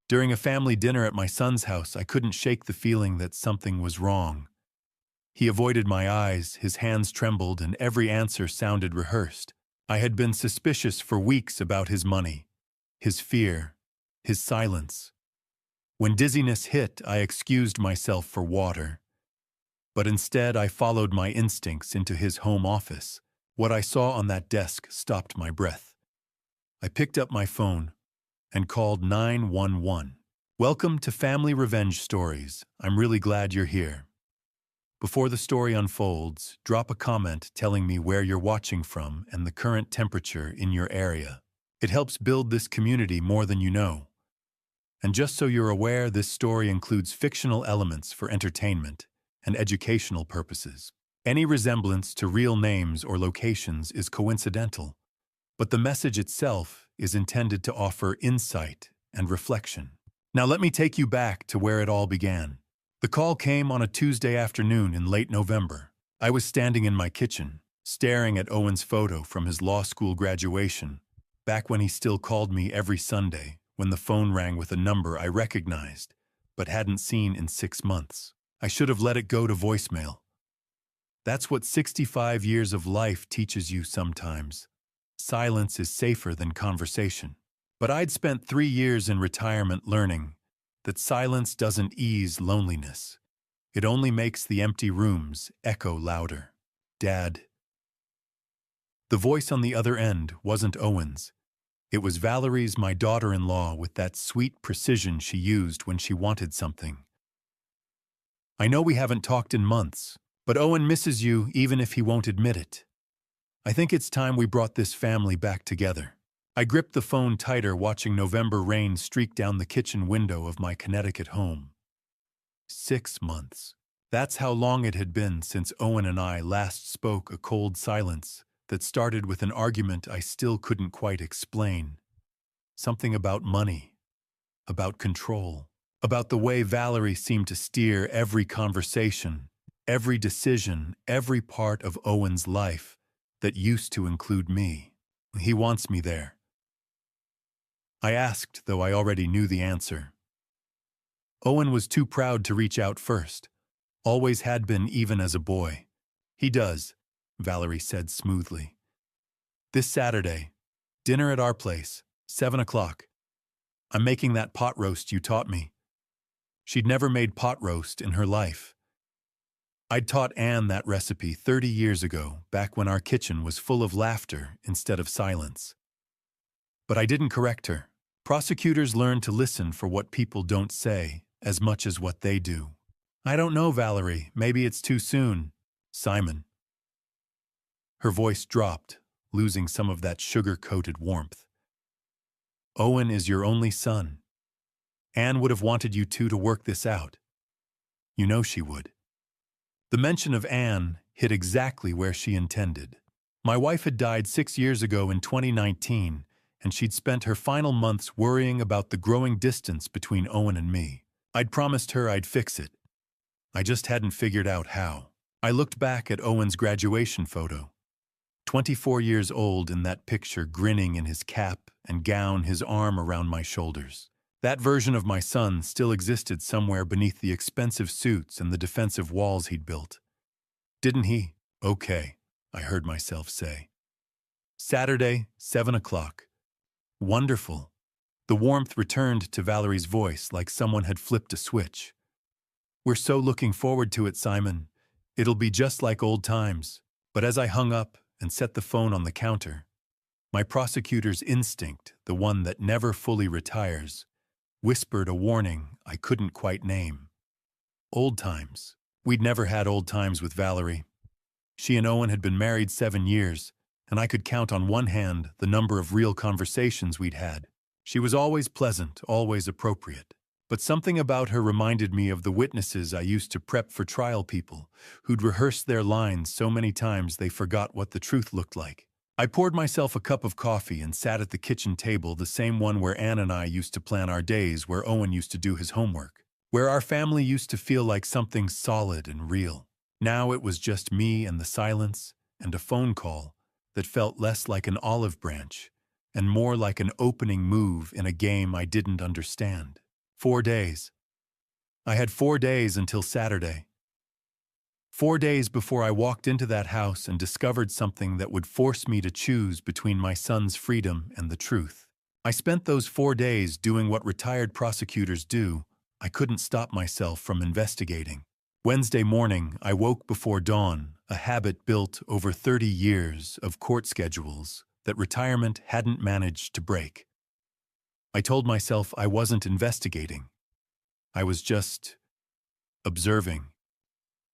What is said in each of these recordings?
During a family dinner at my son's house, I couldn't shake the feeling that something was wrong. He avoided my eyes, his hands trembled, and every answer sounded rehearsed. I had been suspicious for weeks about his money, his fear, his silence. When dizziness hit, I excused myself for water. But instead, I followed my instincts into his home office. What I saw on that desk stopped my breath. I picked up my phone and called 911. "Welcome to Family Revenge Stories. I'm really glad you're here. Before the story unfolds, drop a comment telling me where you're watching from and the current temperature in your area. It helps build this community more than you know. And just so you're aware, this story includes fictional elements for entertainment and educational purposes. Any resemblance to real names or locations is coincidental, but the message itself is intended to offer insight and reflection. Now let me take you back to where it all began. The call came on a Tuesday afternoon in late November. I was standing in my kitchen, staring at Owen's photo from his law school graduation, back when he still called me every Sunday, when the phone rang with a number I recognized, but hadn't seen in 6 months. I should have let it go to voicemail. That's what 65 years of life teaches you sometimes. Silence is safer than conversation. But I'd spent 3 years in retirement learning that silence doesn't ease loneliness. It only makes the empty rooms echo louder. Dad. The voice on the other end wasn't Owen's. It was Valerie's, my daughter-in-law, with that sweet precision she used when she wanted something. "I know we haven't talked in months, but Owen misses you even if he won't admit it. I think it's time we brought this family back together." I gripped the phone tighter, watching November rain streak down the kitchen window of my Connecticut home. 6 months. That's how long it had been since Owen and I last spoke, a cold silence that started with an argument I still couldn't quite explain. Something about money, about control, about the way Valerie seemed to steer every conversation, every decision, every part of Owen's life that used to include me. "He wants me there." I asked, though I already knew the answer. Owen was too proud to reach out first. Always had been, even as a boy. "He does," Valerie said smoothly. "This Saturday, dinner at our place, 7 o'clock. I'm making that pot roast you taught me." She'd never made pot roast in her life. I'd taught Anne that recipe 30 years ago, back when our kitchen was full of laughter instead of silence. But I didn't correct her. Prosecutors learn to listen for what people don't say as much as what they do. "I don't know, Valerie. Maybe it's too soon. Simon." Her voice dropped, losing some of that sugar-coated warmth. "Owen is your only son. Anne would have wanted you two to work this out. You know she would." The mention of Anne hit exactly where she intended. My wife had died 6 years ago in 2019, and she'd spent her final months worrying about the growing distance between Owen and me. I'd promised her I'd fix it. I just hadn't figured out how. I looked back at Owen's graduation photo. 24 years old in that picture, grinning in his cap and gown, his arm around my shoulders. That version of my son still existed somewhere beneath the expensive suits and the defensive walls he'd built. "Didn't he?" "Okay," I heard myself say. Saturday, 7 o'clock. Wonderful. The warmth returned to Valerie's voice like someone had flipped a switch. "We're so looking forward to it, Simon. It'll be just like old times." But as I hung up and set the phone on the counter, my prosecutor's instinct, the one that never fully retires, whispered a warning I couldn't quite name. Old times. We'd never had old times with Valerie. She and Owen had been married 7 years, and I could count on one hand the number of real conversations we'd had. She was always pleasant, always appropriate. But something about her reminded me of the witnesses I used to prep for trial, people who'd rehearsed their lines so many times they forgot what the truth looked like. I poured myself a cup of coffee and sat at the kitchen table, the same one where Anne and I used to plan our days, where Owen used to do his homework, where our family used to feel like something solid and real. Now it was just me and the silence and a phone call that felt less like an olive branch and more like an opening move in a game I didn't understand. 4 days. I had 4 days until Saturday. 4 days before I walked into that house and discovered something that would force me to choose between my son's freedom and the truth. I spent those 4 days doing what retired prosecutors do. I couldn't stop myself from investigating. Wednesday morning, I woke before dawn, a habit built over 30 years of court schedules that retirement hadn't managed to break. I told myself I wasn't investigating. I was just observing.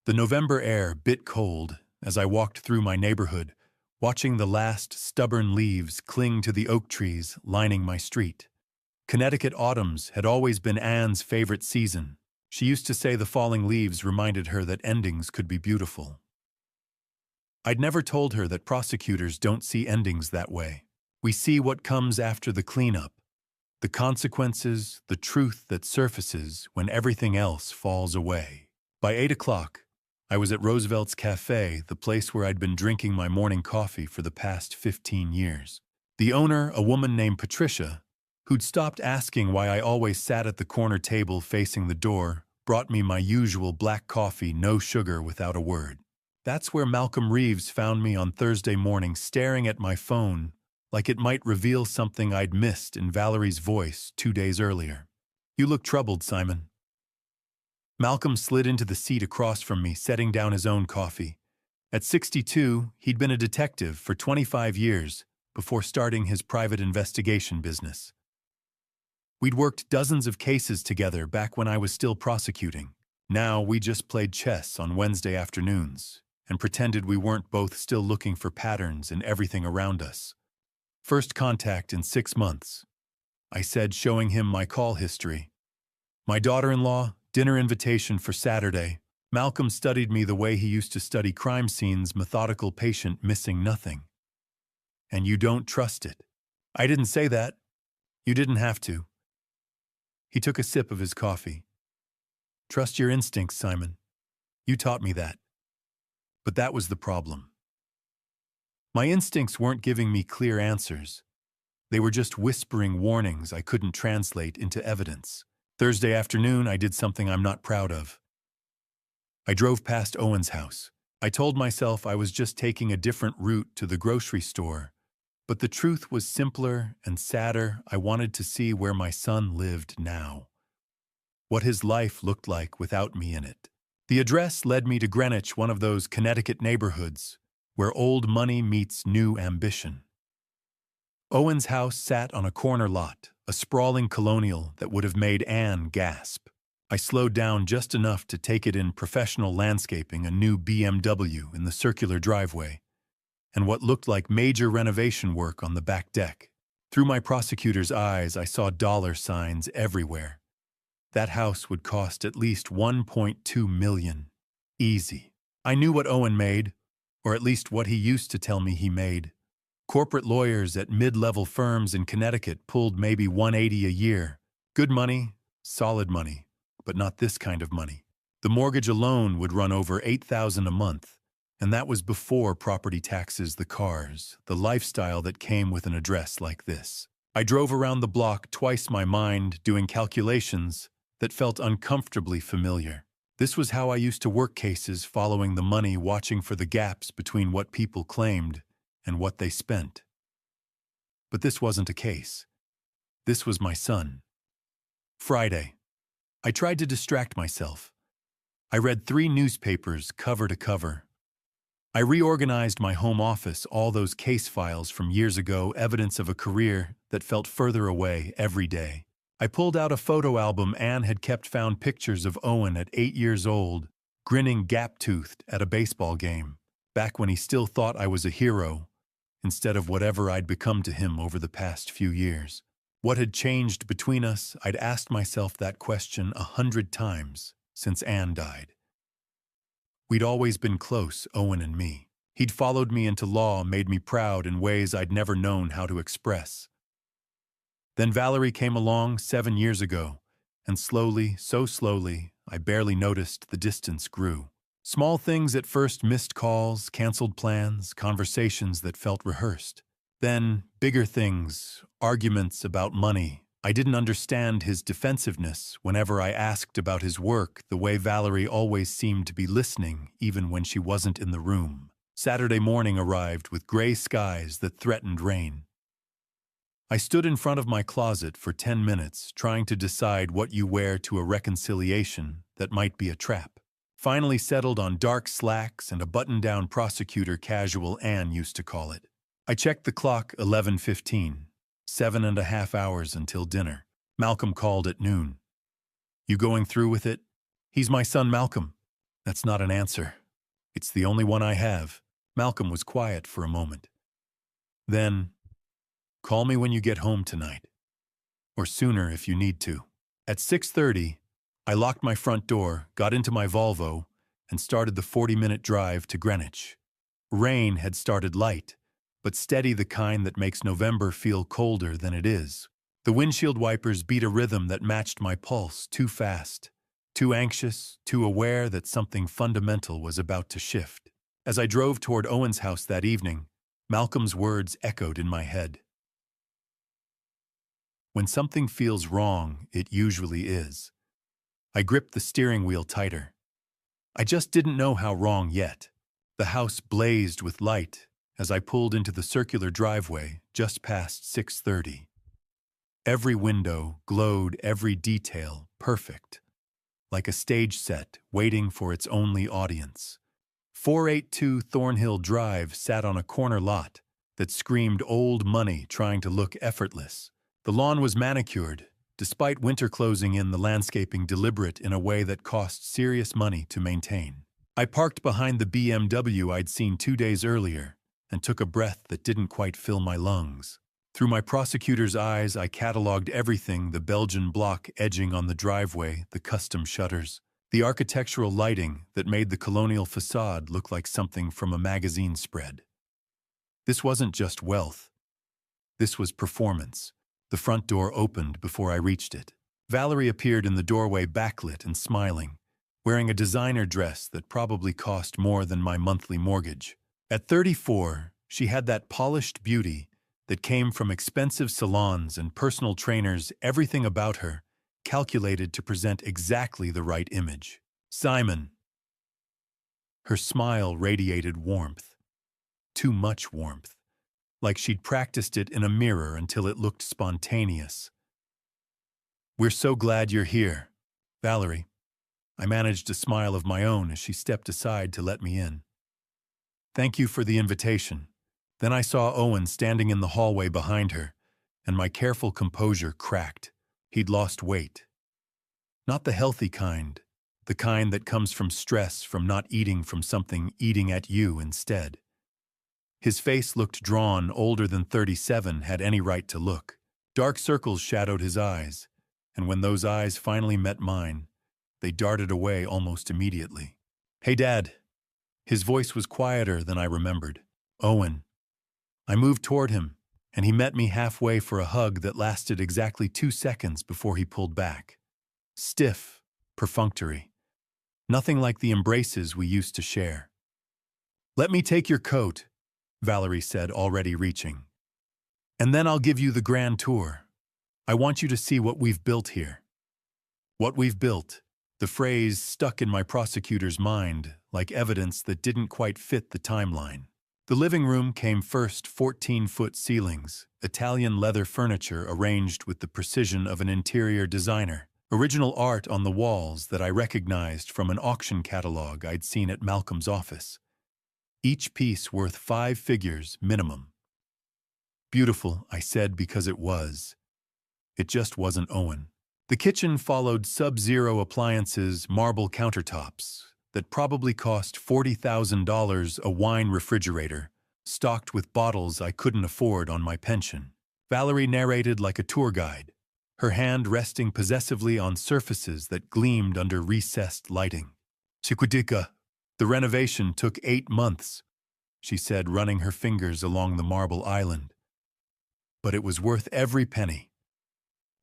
The November air bit cold as I walked through my neighborhood, watching the last stubborn leaves cling to the oak trees lining my street. Connecticut autumns had always been Anne's favorite season. She used to say the falling leaves reminded her that endings could be beautiful. I'd never told her that prosecutors don't see endings that way. We see what comes after the cleanup, the consequences, the truth that surfaces when everything else falls away. By 8 o'clock, I was at Roosevelt's Cafe, the place where I'd been drinking my morning coffee for the past 15 years. The owner, a woman named Patricia, who'd stopped asking why I always sat at the corner table facing the door, brought me my usual black coffee, no sugar, without a word. That's where Malcolm Reeves found me on Thursday morning, staring at my phone like it might reveal something I'd missed in Valerie's voice 2 days earlier. "You look troubled, Simon." Malcolm slid into the seat across from me, setting down his own coffee. At 62, he'd been a detective for 25 years before starting his private investigation business. We'd worked dozens of cases together back when I was still prosecuting. Now we just played chess on Wednesday afternoons and pretended we weren't both still looking for patterns in everything around us. "First contact in 6 months," I said, showing him my call history. "My daughter-in-law, dinner invitation for Saturday." Malcolm studied me the way he used to study crime scenes, methodical patient, missing nothing. "And you don't trust it." "I didn't say that. You didn't have to." He took a sip of his coffee. "Trust your instincts, Simon. You taught me that." But that was the problem. My instincts weren't giving me clear answers. They were just whispering warnings I couldn't translate into evidence. Thursday afternoon, I did something I'm not proud of. I drove past Owen's house. I told myself I was just taking a different route to the grocery store, but the truth was simpler and sadder. I wanted to see where my son lived now, what his life looked like without me in it. The address led me to Greenwich, one of those Connecticut neighborhoods where old money meets new ambition. Owen's house sat on a corner lot, a sprawling colonial that would have made Anne gasp. I slowed down just enough to take it in professional landscaping, a new BMW in the circular driveway, and what looked like major renovation work on the back deck. Through my prosecutor's eyes, I saw dollar signs everywhere. That house would cost at least $1.2 million. Easy. I knew what Owen made, or at least what he used to tell me he made. Corporate lawyers at mid-level firms in Connecticut pulled maybe $180 a year. Good money, solid money, but not this kind of money. The mortgage alone would run over $8,000 a month, and that was before property taxes, the cars, the lifestyle that came with an address like this. I drove around the block twice my mind, doing calculations that felt uncomfortably familiar. This was how I used to work cases, following the money, watching for the gaps between what people claimed and what they spent. But this wasn't a case. This was my son. Friday. I tried to distract myself. I read 3 newspapers cover to cover. I reorganized my home office, all those case files from years ago, evidence of a career that felt further away every day. I pulled out a photo album Anne had kept, found pictures of Owen at 8 years old, grinning gap-toothed at a baseball game, back when he still thought I was a hero, instead of whatever I'd become to him over the past few years. What had changed between us? I'd asked myself that question 100 times since Anne died. We'd always been close, Owen and me. He'd followed me into law, made me proud in ways I'd never known how to express. Then Valerie came along 7 years ago, and slowly, so slowly, I barely noticed the distance grew. Small things at first, missed calls, canceled plans, conversations that felt rehearsed. Then bigger things, arguments about money, I didn't understand his defensiveness whenever I asked about his work, the way Valerie always seemed to be listening even when she wasn't in the room. Saturday morning arrived with gray skies that threatened rain. I stood in front of my closet for 10 minutes trying to decide what you wear to a reconciliation that might be a trap. Finally settled on dark slacks and a button-down prosecutor casual, Anne used to call it. I checked the clock, 11:15. 7.5 hours until dinner. Malcolm called at noon. You going through with it? He's my son Malcolm. That's not an answer. It's the only one I have. Malcolm was quiet for a moment. Then, call me when you get home tonight. Or sooner if you need to. At 6:30, I locked my front door, got into my Volvo, and started the 40-minute drive to Greenwich. Rain had started light, but steady, the kind that makes November feel colder than it is. The windshield wipers beat a rhythm that matched my pulse, too fast, too anxious, too aware that something fundamental was about to shift. As I drove toward Owen's house that evening, Malcolm's words echoed in my head. When something feels wrong, it usually is. I gripped the steering wheel tighter. I just didn't know how wrong yet. The house blazed with light as I pulled into the circular driveway just past 6:30. Every window glowed, every detail perfect, like a stage set waiting for its only audience. 482 Thornhill Drive sat on a corner lot that screamed old money trying to look effortless. The lawn was manicured, despite winter closing in the landscaping deliberate in a way that cost serious money to maintain. I parked behind the BMW I'd seen 2 days earlier and took a breath that didn't quite fill my lungs. Through my prosecutor's eyes, I cataloged everything: the Belgian block edging on the driveway, the custom shutters, the architectural lighting that made the colonial facade look like something from a magazine spread. This wasn't just wealth. This was performance. The front door opened before I reached it. Valerie appeared in the doorway, backlit and smiling, wearing a designer dress that probably cost more than my monthly mortgage. At 34, she had that polished beauty that came from expensive salons and personal trainers, everything about her calculated to present exactly the right image. Simon. Her smile radiated warmth. Too much warmth. Like she'd practiced it in a mirror until it looked spontaneous. We're so glad you're here, Valerie. I managed a smile of my own as she stepped aside to let me in. Thank you for the invitation. Then I saw Owen standing in the hallway behind her, and my careful composure cracked. He'd lost weight. Not the healthy kind, the kind that comes from stress, from not eating from something, eating at you instead. His face looked drawn, older than 37 had any right to look. Dark circles shadowed his eyes, and when those eyes finally met mine, they darted away almost immediately. Hey, Dad. His voice was quieter than I remembered. Owen. I moved toward him, and he met me halfway for a hug that lasted exactly 2 seconds before he pulled back. Stiff, perfunctory. Nothing like the embraces we used to share. Let me take your coat, Valerie said, already reaching. And then I'll give you the grand tour. I want you to see what we've built here. What we've built. The phrase stuck in my prosecutor's mind, like evidence that didn't quite fit the timeline. The living room came first, 14-foot ceilings, Italian leather furniture arranged with the precision of an interior designer, original art on the walls that I recognized from an auction catalog I'd seen at Malcolm's office. Each piece worth 5 figures minimum. Beautiful, I said, because it was. It just wasn't Owen. The kitchen followed sub-zero appliances, marble countertops that probably cost $40,000, a wine refrigerator, stocked with bottles I couldn't afford on my pension. Valerie narrated like a tour guide, her hand resting possessively on surfaces that gleamed under recessed lighting. Chiquidika. The renovation took 8 months, she said, running her fingers along the marble island. But it was worth every penny.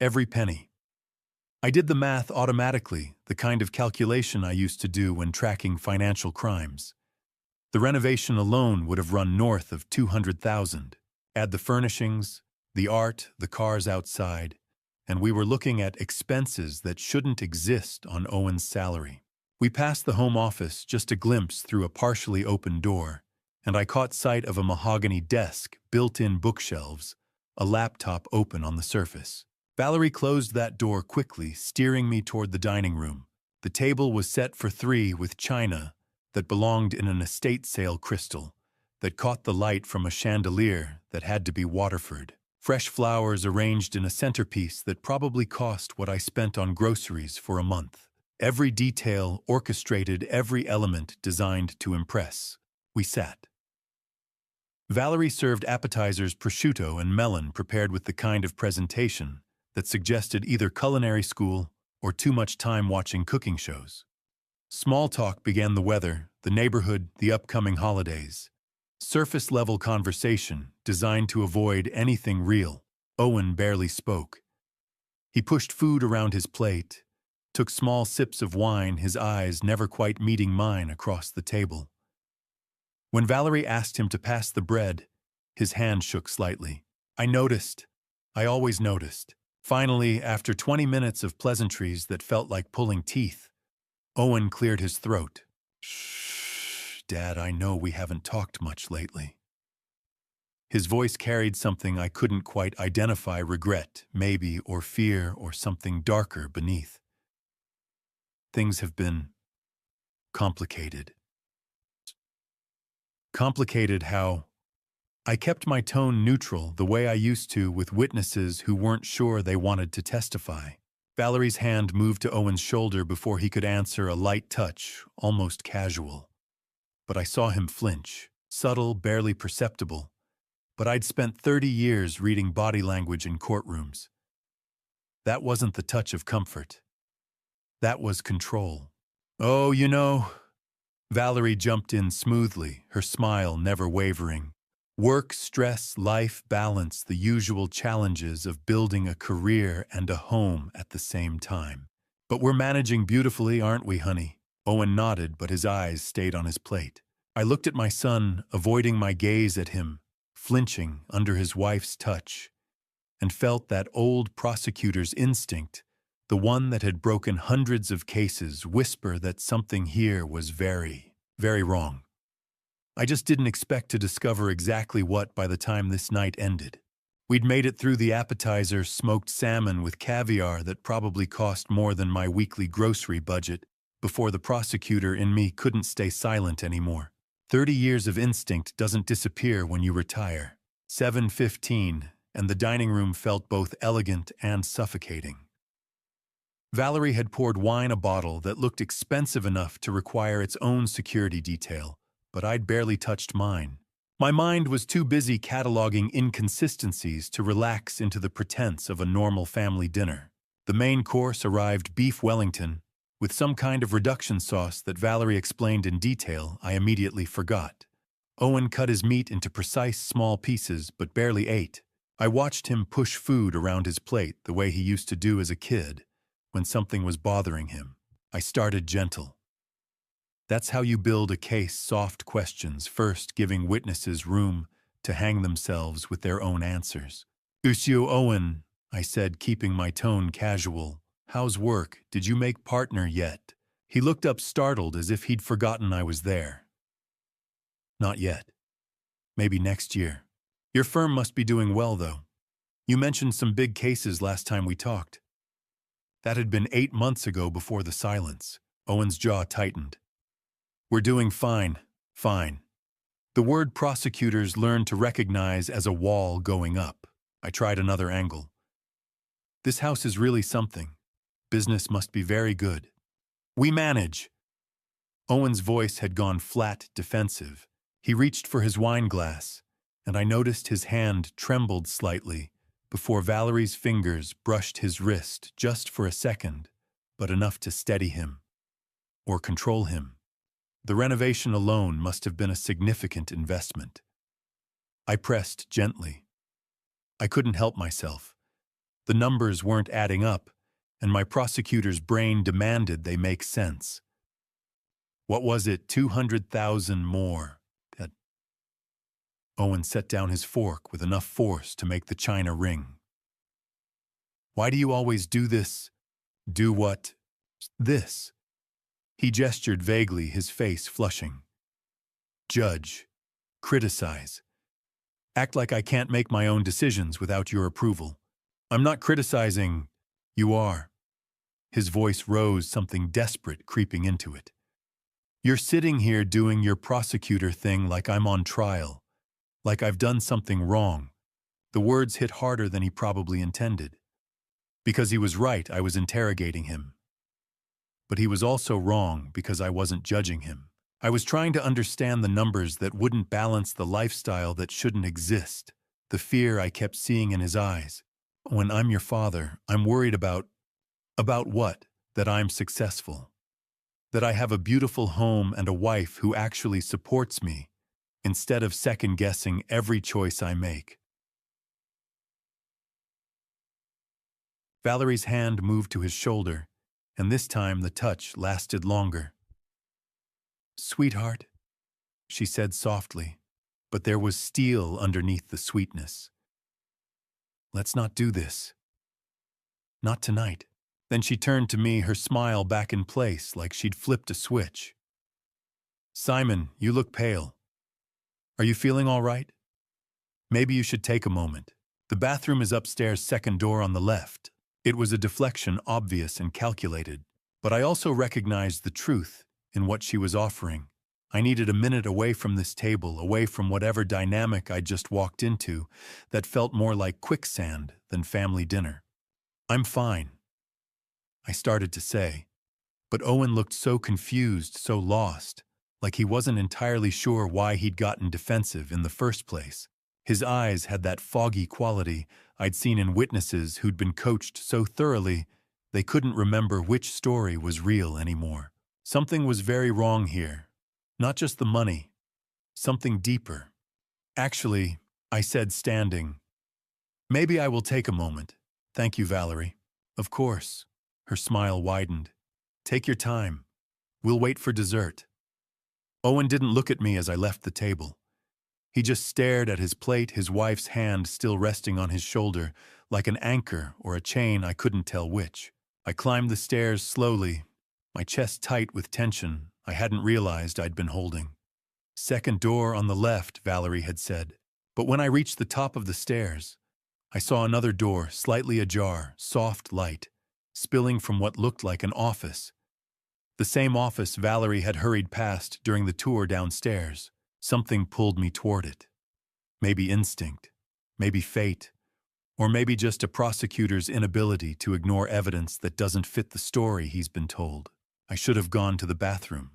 Every penny. I did the math automatically, the kind of calculation I used to do when tracking financial crimes. The renovation alone would have run north of $200,000. Add the furnishings, the art, the cars outside, and we were looking at expenses that shouldn't exist on Owen's salary. We passed the home office just a glimpse through a partially open door, and I caught sight of a mahogany desk, built-in bookshelves, a laptop open on the surface. Valerie closed that door quickly, steering me toward the dining room. The table was set for three with china that belonged in an estate sale crystal that caught the light from a chandelier that had to be Waterford. Fresh flowers arranged in a centerpiece that probably cost what I spent on groceries for a month. Every detail orchestrated, every element designed to impress. We sat. Valerie served appetizers, prosciutto and melon prepared with the kind of presentation that suggested either culinary school or too much time watching cooking shows. Small talk began: the weather, the neighborhood, the upcoming holidays. Surface-level conversation designed to avoid anything real. Owen barely spoke. He pushed food around his plate, took small sips of wine, his eyes never quite meeting mine across the table. When Valerie asked him to pass the bread, his hand shook slightly. I noticed. I always noticed. Finally, after 20 minutes of pleasantries that felt like pulling teeth, Owen cleared his throat. "Shh, Dad, I know we haven't talked much lately." His voice carried something I couldn't quite identify: regret, maybe, or fear, or something darker beneath. Things have been complicated. Complicated how? I kept my tone neutral, the way I used to with witnesses who weren't sure they wanted to testify. Valerie's hand moved to Owen's shoulder before he could answer, a light touch, almost casual. But I saw him flinch, subtle, barely perceptible. But I'd spent 30 years reading body language in courtrooms. That wasn't the touch of comfort. That was control. "Oh, you know," Valerie jumped in smoothly, her smile never wavering. "Work, stress, life, balance, the usual challenges of building a career and a home at the same time. But we're managing beautifully, aren't we, honey?" Owen nodded, but his eyes stayed on his plate. I looked at my son, avoiding my gaze at him, flinching under his wife's touch, and felt that old prosecutor's instinct, the one that had broken hundreds of cases, whisper that something here was very, very wrong. I just didn't expect to discover exactly what by the time this night ended. We'd made it through the appetizer, smoked salmon with caviar that probably cost more than my weekly grocery budget, before the prosecutor in me couldn't stay silent anymore. 30 years of instinct doesn't disappear when you retire. 7:15, and the dining room felt both elegant and suffocating. Valerie had poured wine, a bottle that looked expensive enough to require its own security detail, but I'd barely touched mine. My mind was too busy cataloging inconsistencies to relax into the pretense of a normal family dinner. The main course arrived: beef Wellington, with some kind of reduction sauce that Valerie explained in detail I immediately forgot. Owen cut his meat into precise small pieces but barely ate. I watched him push food around his plate the way he used to do as a kid when something was bothering him. I started gentle. That's how you build a case: soft questions, first giving witnesses room to hang themselves with their own answers. "Monsieur Owen," I said, keeping my tone casual, "how's work? Did you make partner yet?" He looked up startled, as if he'd forgotten I was there. "Not yet. Maybe next year. Your firm must be doing well, though. You mentioned some big cases last time we talked." That had been 8 months ago. Before the silence, Owen's jaw tightened. "We're doing fine, fine." The word prosecutors learned to recognize as a wall going up. I tried another angle. "This house is really something. Business must be very good." "We manage." Owen's voice had gone flat, defensive. He reached for his wine glass, and I noticed his hand trembled slightly before Valerie's fingers brushed his wrist, just for a second, but enough to steady him. Or control him. The renovation alone must have been a significant investment. I pressed gently. I couldn't help myself. The numbers weren't adding up, and my prosecutor's brain demanded they make sense. What was it? 200,000 more. Owen set down his fork with enough force to make the china ring. Why do you always do this? Do what? This. He gestured vaguely, his face flushing. Judge. Criticize. Act like I can't make my own decisions without your approval. I'm not criticizing. You are. His voice rose, something desperate creeping into it. You're sitting here doing your prosecutor thing like I'm on trial, like I've done something wrong. The words hit harder than he probably intended. Because he was right, I was interrogating him. But he was also wrong because I wasn't judging him. I was trying to understand the numbers that wouldn't balance the lifestyle that shouldn't exist, the fear I kept seeing in his eyes. When I'm your father, I'm worried about what? That I'm successful. That I have a beautiful home and a wife who actually supports me, instead of second-guessing every choice I make. Valerie's hand moved to his shoulder, and this time the touch lasted longer. Sweetheart, she said softly, but there was steel underneath the sweetness. Let's not do this. Not tonight. Then she turned to me, her smile back in place like she'd flipped a switch. Simon, you look pale. Are you feeling all right? Maybe you should take a moment. The bathroom is upstairs, second door on the left. It was a deflection, obvious and calculated, but I also recognized the truth in what she was offering. I needed a minute away from this table, away from whatever dynamic I'd just walked into that felt more like quicksand than family dinner. I'm fine, I started to say, but Owen looked so confused, so lost, like he wasn't entirely sure why he'd gotten defensive in the first place. His eyes had that foggy quality I'd seen in witnesses who'd been coached so thoroughly they couldn't remember which story was real anymore. Something was very wrong here. Not just the money. Something deeper. Actually, I said, standing. Maybe I will take a moment. Thank you, Valerie. Of course. Her smile widened. Take your time. We'll wait for dessert. Owen didn't look at me as I left the table. He just stared at his plate, his wife's hand still resting on his shoulder, like an anchor or a chain, I couldn't tell which. I climbed the stairs slowly, my chest tight with tension I hadn't realized I'd been holding. Second door on the left, Valerie had said. But when I reached the top of the stairs, I saw another door, slightly ajar, soft light, spilling from what looked like an office. The same office Valerie had hurried past during the tour downstairs. Something pulled me toward it. Maybe instinct, maybe fate, or maybe just a prosecutor's inability to ignore evidence that doesn't fit the story he's been told. I should have gone to the bathroom.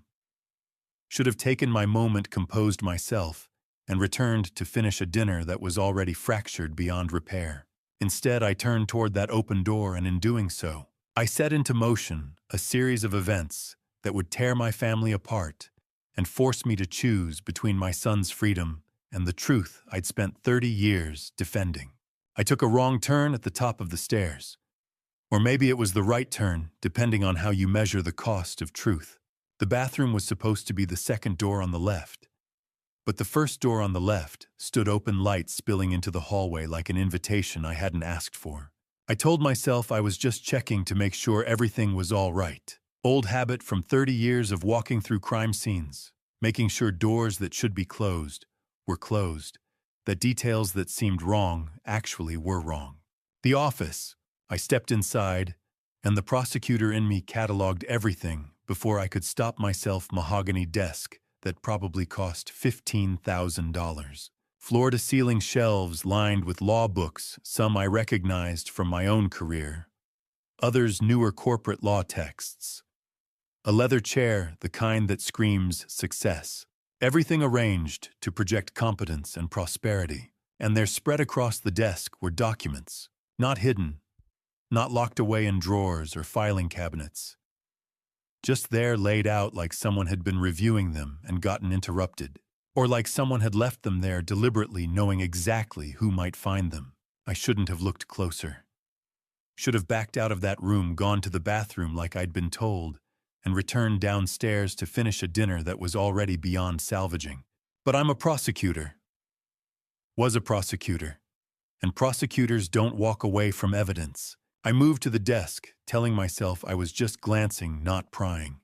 Should have taken my moment, composed myself, and returned to finish a dinner that was already fractured beyond repair. Instead, I turned toward that open door, and in doing so, I set into motion a series of events that would tear my family apart and force me to choose between my son's freedom and the truth I'd spent 30 years defending. I took a wrong turn at the top of the stairs. Or maybe it was the right turn, depending on how you measure the cost of truth. The bathroom was supposed to be the second door on the left. But the first door on the left stood open, light spilling into the hallway like an invitation I hadn't asked for. I told myself I was just checking to make sure everything was all right. Old habit from 30 years of walking through crime scenes, making sure doors that should be closed were closed, that details that seemed wrong actually were wrong. The office. I stepped inside, and the prosecutor in me cataloged everything before I could stop myself. Mahogany desk that probably cost $15,000. Floor-to-ceiling shelves lined with law books, some I recognized from my own career, others newer corporate law texts. A leather chair, the kind that screams success. Everything arranged to project competence and prosperity. And there, spread across the desk, were documents, not hidden, not locked away in drawers or filing cabinets. Just there, laid out like someone had been reviewing them and gotten interrupted, or like someone had left them there deliberately, knowing exactly who might find them. I shouldn't have looked closer. Should have backed out of that room, gone to the bathroom like I'd been told, and returned downstairs to finish a dinner that was already beyond salvaging. But I'm a prosecutor. Was a prosecutor. And prosecutors don't walk away from evidence. I moved to the desk, telling myself I was just glancing, not prying.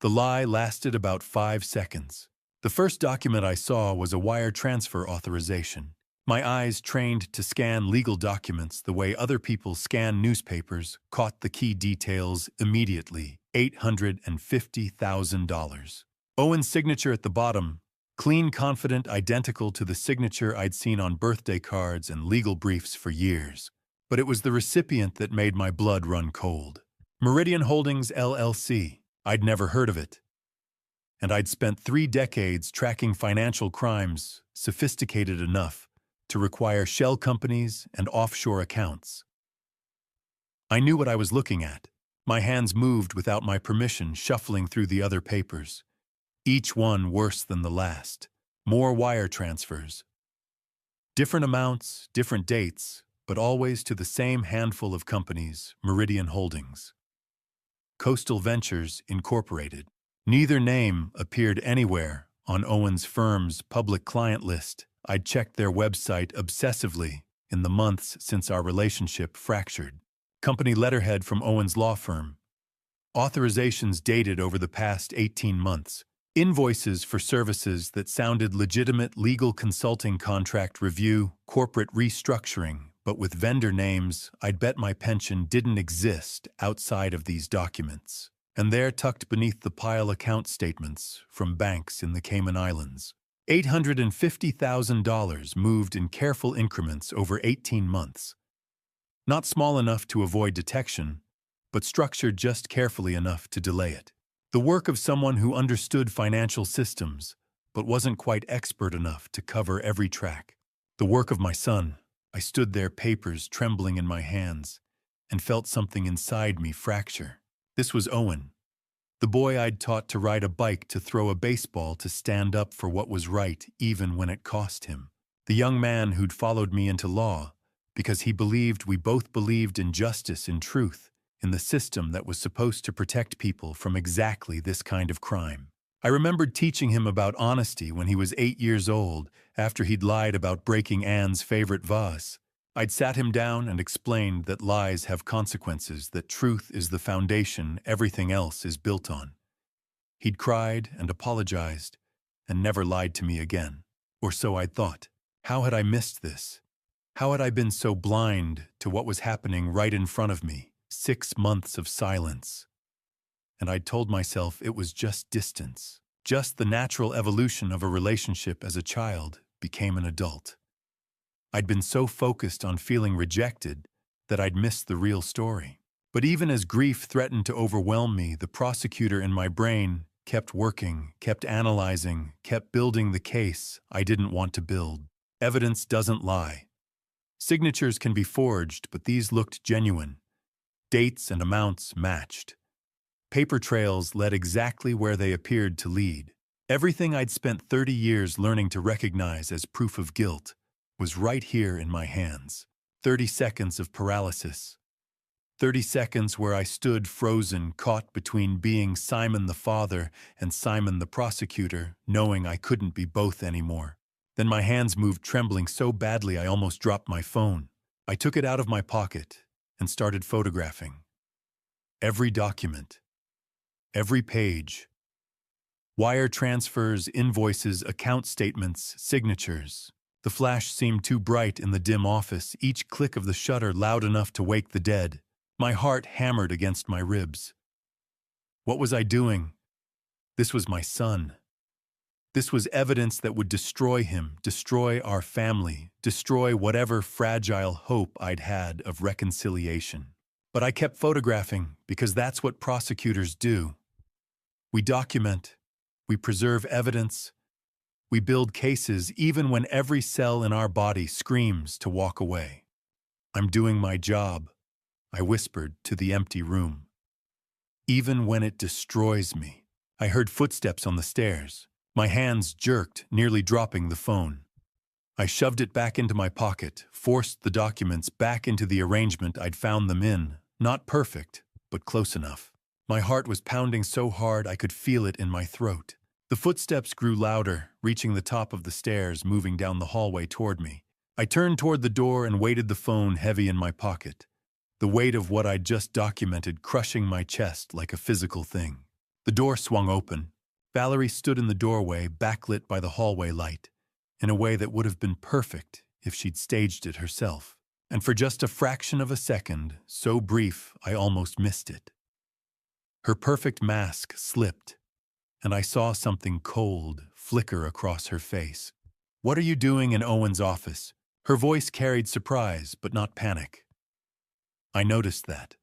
The lie lasted about 5 seconds. The first document I saw was a wire transfer authorization. My eyes, trained to scan legal documents the way other people scan newspapers, caught the key details immediately. $850,000. Owen's signature at the bottom, clean, confident, identical to the signature I'd seen on birthday cards and legal briefs for years. But it was the recipient that made my blood run cold. Meridian Holdings, LLC. I'd never heard of it. And I'd spent 3 decades tracking financial crimes sophisticated enough to require shell companies and offshore accounts. I knew what I was looking at. My hands moved without my permission, shuffling through the other papers. Each one worse than the last. More wire transfers. Different amounts, different dates, but always to the same handful of companies, Meridian Holdings. Coastal Ventures, Incorporated. Neither name appeared anywhere on Owen's firm's public client list. I'd checked their website obsessively in the months since our relationship fractured. Company letterhead from Owen's law firm. Authorizations dated over the past 18 months. Invoices for services that sounded legitimate: legal consulting, contract review, corporate restructuring, but with vendor names I'd bet my pension didn't exist outside of these documents. And there, tucked beneath the pile, account statements from banks in the Cayman Islands. $850,000 moved in careful increments over 18 months. Not small enough to avoid detection, but structured just carefully enough to delay it. The work of someone who understood financial systems, but wasn't quite expert enough to cover every track. The work of my son. I stood there, papers trembling in my hands, and felt something inside me fracture. This was Owen. The boy I'd taught to ride a bike, to throw a baseball, to stand up for what was right, even when it cost him. The young man who'd followed me into law, because he believed we both believed in justice, in truth, in the system that was supposed to protect people from exactly this kind of crime. I remembered teaching him about honesty when he was 8 years old, after he'd lied about breaking Anne's favorite vase. I'd sat him down and explained that lies have consequences, that truth is the foundation everything else is built on. He'd cried and apologized, and never lied to me again. Or so I'd thought. How had I missed this? How had I been so blind to what was happening right in front of me? 6 months of silence. And I'd told myself it was just distance, just the natural evolution of a relationship as a child became an adult. I'd been so focused on feeling rejected that I'd missed the real story. But even as grief threatened to overwhelm me, the prosecutor in my brain kept working, kept analyzing, kept building the case I didn't want to build. Evidence doesn't lie. Signatures can be forged, but these looked genuine. Dates and amounts matched. Paper trails led exactly where they appeared to lead. Everything I'd spent 30 years learning to recognize as proof of guilt was right here in my hands. 30 seconds of paralysis. 30 seconds where I stood frozen, caught between being Simon the father and Simon the prosecutor, knowing I couldn't be both anymore. Then my hands moved, trembling so badly I almost dropped my phone. I took it out of my pocket and started photographing. Every document. Every page. Wire transfers, invoices, account statements, signatures. The flash seemed too bright in the dim office, each click of the shutter loud enough to wake the dead. My heart hammered against my ribs. What was I doing? This was my son. This was evidence that would destroy him, destroy our family, destroy whatever fragile hope I'd had of reconciliation. But I kept photographing because that's what prosecutors do. We document, we preserve evidence, we build cases even when every cell in our body screams to walk away. I'm doing my job, I whispered to the empty room. Even when it destroys me. I heard footsteps on the stairs. My hands jerked, nearly dropping the phone. I shoved it back into my pocket, forced the documents back into the arrangement I'd found them in. Not perfect, but close enough. My heart was pounding so hard I could feel it in my throat. The footsteps grew louder, reaching the top of the stairs, moving down the hallway toward me. I turned toward the door and weighted the phone heavy in my pocket. the weight of what I'd just documented crushing my chest like a physical thing. The door swung open. Valerie stood in the doorway, backlit by the hallway light, in a way that would have been perfect if she'd staged it herself. And for just a fraction of a second, so brief I almost missed it, her perfect mask slipped, and I saw something cold flicker across her face. "What are you doing in Owen's office?" Her voice carried surprise, but not panic. I noticed that.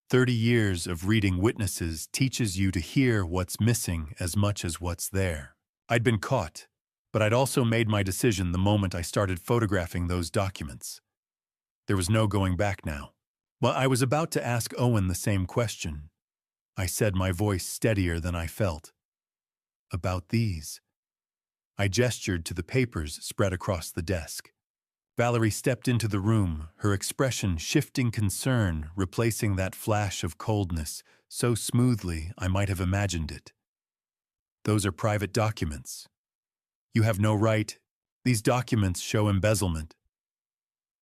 30 years of reading witnesses teaches you to hear what's missing as much as what's there. I'd been caught, but I'd also made my decision the moment I started photographing those documents. There was no going back now. Well, I was about to ask Owen the same question. I said, my voice steadier than I felt. "About these." I gestured to the papers spread across the desk. Valerie stepped into the room, her expression shifting concern, replacing that flash of coldness so smoothly I might have imagined it. "Those are private documents. You have no right. These documents show embezzlement."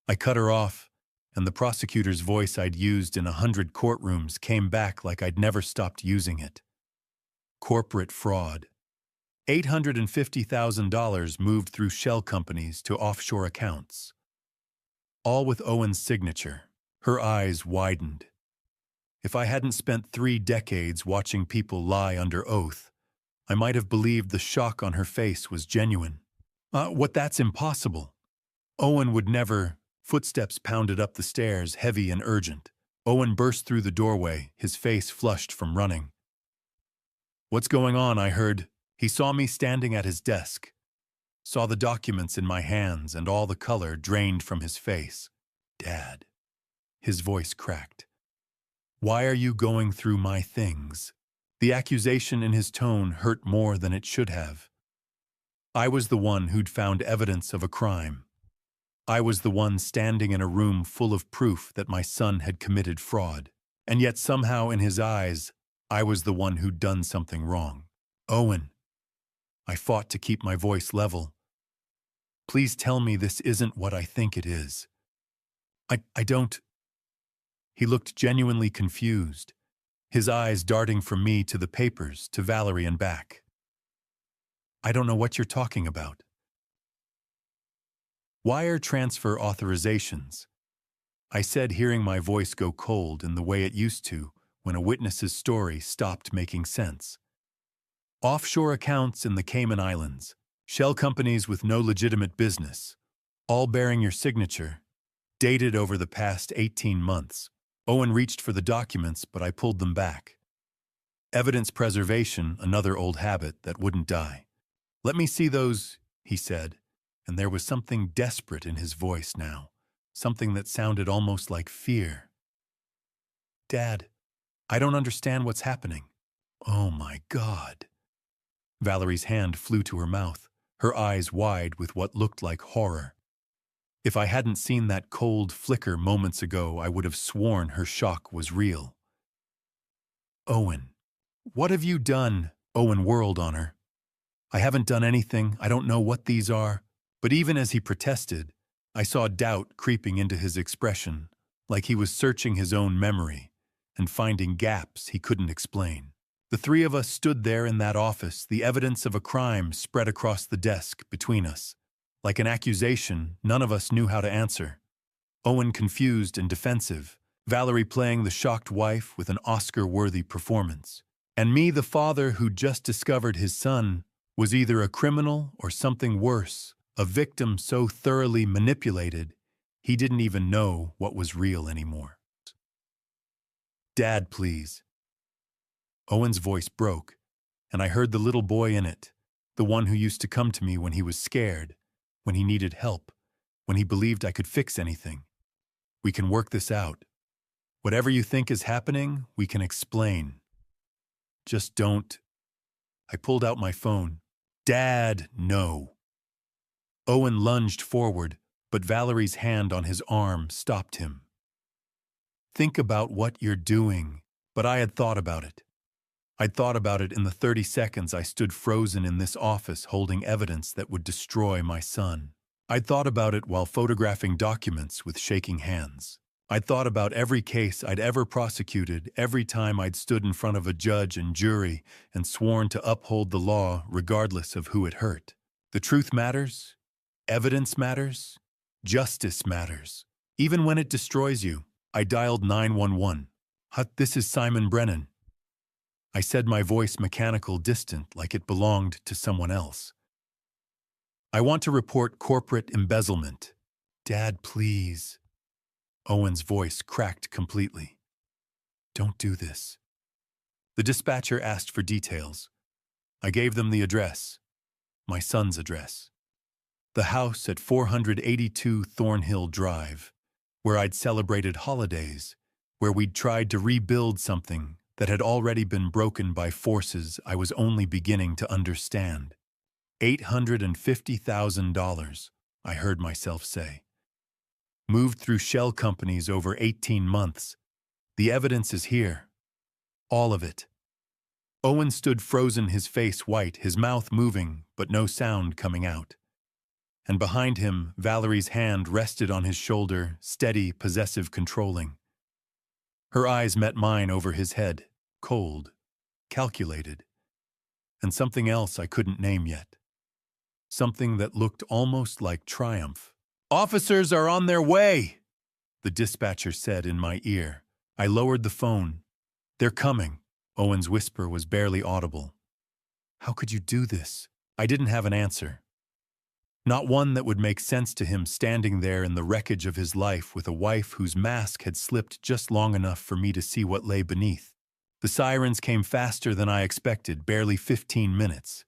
I cut her off, and the prosecutor's voice I'd used in 100 courtrooms came back like I'd never stopped using it. Corporate fraud. $850,000 moved through shell companies to offshore accounts. All with Owen's signature. Her eyes widened. If I hadn't spent 3 decades watching people lie under oath, I might have believed the shock on her face was genuine. That's impossible. Owen would never." Footsteps pounded up the stairs, heavy and urgent. Owen burst through the doorway, his face flushed from running. "What's going on?" I heard. He saw me standing at his desk, saw the documents in my hands and all the color drained from his face. "Dad." His voice cracked. "Why are you going through my things?" The accusation in his tone hurt more than it should have. I was the one who'd found evidence of a crime. I was the one standing in a room full of proof that my son had committed fraud. And yet somehow in his eyes, I was the one who'd done something wrong. "Owen." I fought to keep my voice level. "Please tell me this isn't what I think it is." I don't." He looked genuinely confused, his eyes darting from me to the papers, to Valerie and back. "I don't know what you're talking about." "Wire transfer authorizations," I said, hearing my voice go cold in the way it used to when a witness's story stopped making sense. "Offshore accounts in the Cayman Islands, shell companies with no legitimate business, all bearing your signature, dated over the past 18 months. Owen reached for the documents, but I pulled them back. Evidence preservation, another old habit that wouldn't die. "Let me see those," he said, and there was something desperate in his voice now, something that sounded almost like fear. "Dad, I don't understand what's happening." "Oh my God." Valerie's hand flew to her mouth, her eyes wide with what looked like horror. If I hadn't seen that cold flicker moments ago, I would have sworn her shock was real. "Owen, what have you done?" Owen whirled on her. "I haven't done anything. I don't know what these are." But even as he protested, I saw doubt creeping into his expression, like he was searching his own memory and finding gaps he couldn't explain. The 3 of us stood there in that office, the evidence of a crime spread across the desk between us. Like an accusation, none of us knew how to answer. Owen confused and defensive, Valerie playing the shocked wife with an Oscar-worthy performance, and me, the father who'd just discovered his son was either a criminal or something worse, a victim so thoroughly manipulated he didn't even know what was real anymore. "Dad, please." Owen's voice broke, and I heard the little boy in it, the one who used to come to me when he was scared, when he needed help, when he believed I could fix anything. "We can work this out. Whatever you think is happening, we can explain. Just don't." I pulled out my phone. "Dad, no." Owen lunged forward, but Valerie's hand on his arm stopped him. "Think about what you're doing." But I had thought about it. I'd thought about it in the 30 seconds I stood frozen in this office holding evidence that would destroy my son. I'd thought about it while photographing documents with shaking hands. I'd thought about every case I'd ever prosecuted, every time I'd stood in front of a judge and jury and sworn to uphold the law regardless of who it hurt. The truth matters, evidence matters, justice matters. Even when it destroys you. I dialed 911. This is Simon Brennan. I said, my voice mechanical, distant, like it belonged to someone else. I want to report corporate embezzlement. Dad, please. Owen's voice cracked completely. Don't do this. The dispatcher asked for details. I gave them the address, my son's address. The house at 482 Thornhill Drive, where I'd celebrated holidays, where we'd tried to rebuild something that had already been broken by forces I was only beginning to understand. $850,000, I heard myself say. Moved through shell companies over 18 months. The evidence is here. All of it. Owen stood frozen, his face white, his mouth moving, but no sound coming out. And behind him, Valerie's hand rested on his shoulder, steady, possessive, controlling. Her eyes met mine over his head, cold, calculated. And something else I couldn't name yet. Something that looked almost like triumph. "Officers are on their way," the dispatcher said in my ear. I lowered the phone. "They're coming." Owen's whisper was barely audible. How could you do this? I didn't have an answer. Not one that would make sense to him, standing there in the wreckage of his life with a wife whose mask had slipped just long enough for me to see what lay beneath. The sirens came faster than I expected, barely 15 minutes.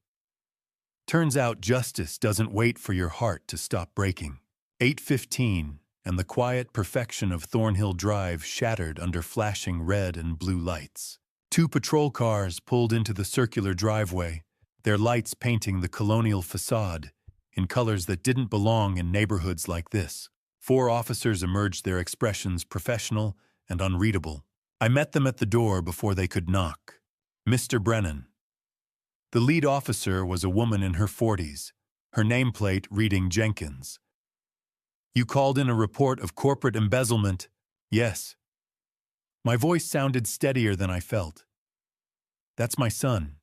Turns out justice doesn't wait for your heart to stop breaking. 8:15, and the quiet perfection of Thornhill Drive shattered under flashing red and blue lights. 2 patrol cars pulled into the circular driveway, their lights painting the colonial facade in colors that didn't belong in neighborhoods like this. 4 officers emerged, their expressions professional and unreadable. I met them at the door before they could knock. Mr. Brennan. The lead officer was a woman in her 40s, her nameplate reading Jenkins. "You called in a report of corporate embezzlement?" "Yes." My voice sounded steadier than I felt. "That's my son.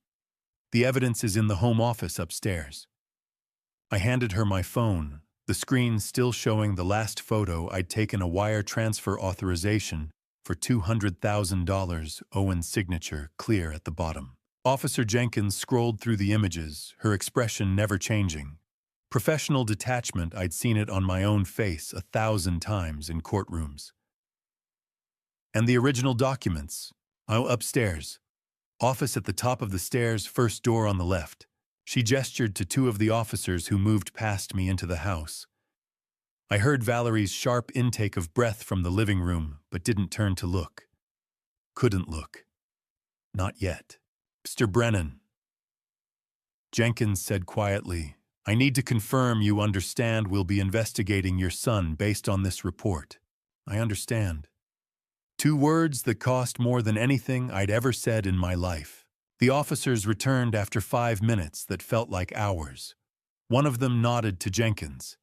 The evidence is in the home office upstairs." I handed her my phone, the screen still showing the last photo I'd taken, a wire transfer authorization for $200,000, Owen's signature clear at the bottom. Officer Jenkins scrolled through the images, her expression never changing. Professional detachment, I'd seen it on my own face 1,000 times in courtrooms. "And the original documents?" "Oh, upstairs. Office at the top of the stairs, first door on the left." She gestured to 2 of the officers who moved past me into the house. I heard Valerie's sharp intake of breath from the living room, but didn't turn to look. Couldn't look. Not yet. "Mr. Brennan," Jenkins said quietly, "I need to confirm you understand we'll be investigating your son based on this report." "I understand." 2 words that cost more than anything I'd ever said in my life. The officers returned after 5 minutes that felt like hours. One of them nodded to Jenkins.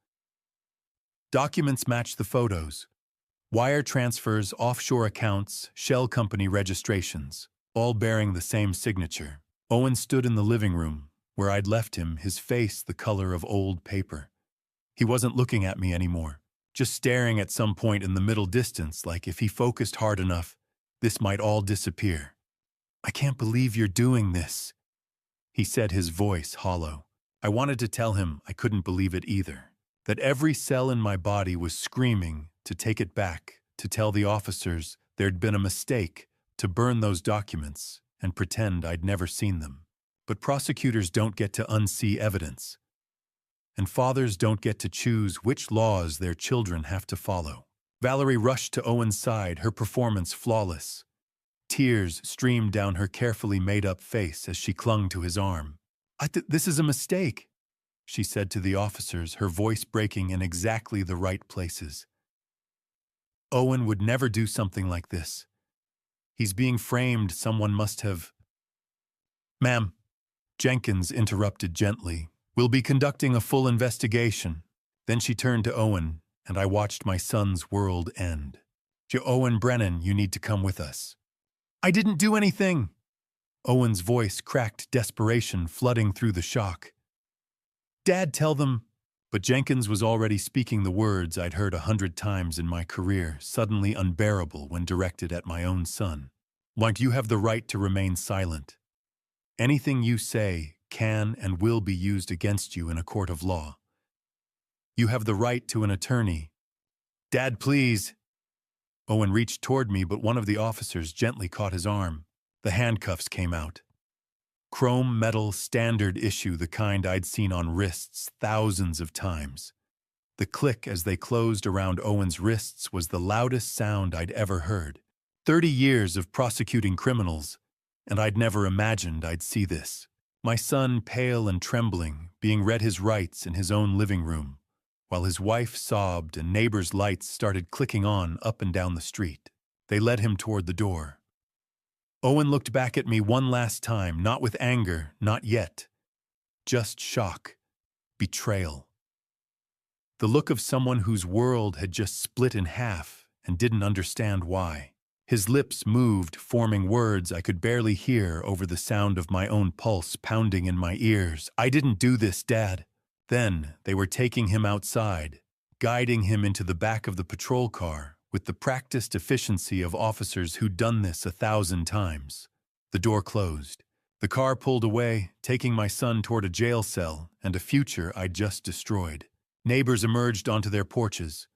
"Documents match the photos. Wire transfers, offshore accounts, shell company registrations, all bearing the same signature." Owen stood in the living room, where I'd left him, his face the color of old paper. He wasn't looking at me anymore, just staring at some point in the middle distance, like if he focused hard enough, this might all disappear. "I can't believe you're doing this," he said, his voice hollow. I wanted to tell him I couldn't believe it either, that every cell in my body was screaming to take it back, to tell the officers there'd been a mistake, to burn those documents and pretend I'd never seen them. But prosecutors don't get to unsee evidence. And fathers don't get to choose which laws their children have to follow. Valerie rushed to Owen's side, her performance flawless. Tears streamed down her carefully made-up face as she clung to his arm. This is a mistake," she said to the officers, her voice breaking in exactly the right places. "Owen would never do something like this. He's being framed. Someone must have—" "Ma'am," Jenkins interrupted gently, "we'll be conducting a full investigation." Then she turned to Owen, and I watched my son's world end. Owen Brennan, you need to come with us." "I didn't do anything." Owen's voice cracked, desperation flooding through the shock. "Dad, tell them." But Jenkins was already speaking the words I'd heard 100 times in my career, suddenly unbearable when directed at my own son. "Like, you have the right to remain silent. Anything you say can and will be used against you in a court of law. You have the right to an attorney." "Dad, please." Owen reached toward me, but one of the officers gently caught his arm. The handcuffs came out. Chrome metal, standard issue, the kind I'd seen on wrists thousands of times. The click as they closed around Owen's wrists was the loudest sound I'd ever heard. 30 years of prosecuting criminals, and I'd never imagined I'd see this. My son, pale and trembling, being read his rights in his own living room, while his wife sobbed and neighbors' lights started clicking on up and down the street. They led him toward the door. Owen looked back at me one last time, not with anger, not yet. Just shock, betrayal. The look of someone whose world had just split in half and didn't understand why. His lips moved, forming words I could barely hear over the sound of my own pulse pounding in my ears. "I didn't do this, Dad." Then they were taking him outside, guiding him into the back of the patrol car, with the practiced efficiency of officers who'd done this 1,000 times. The door closed. The car pulled away, taking my son toward a jail cell and a future I'd just destroyed. Neighbors emerged onto their porches.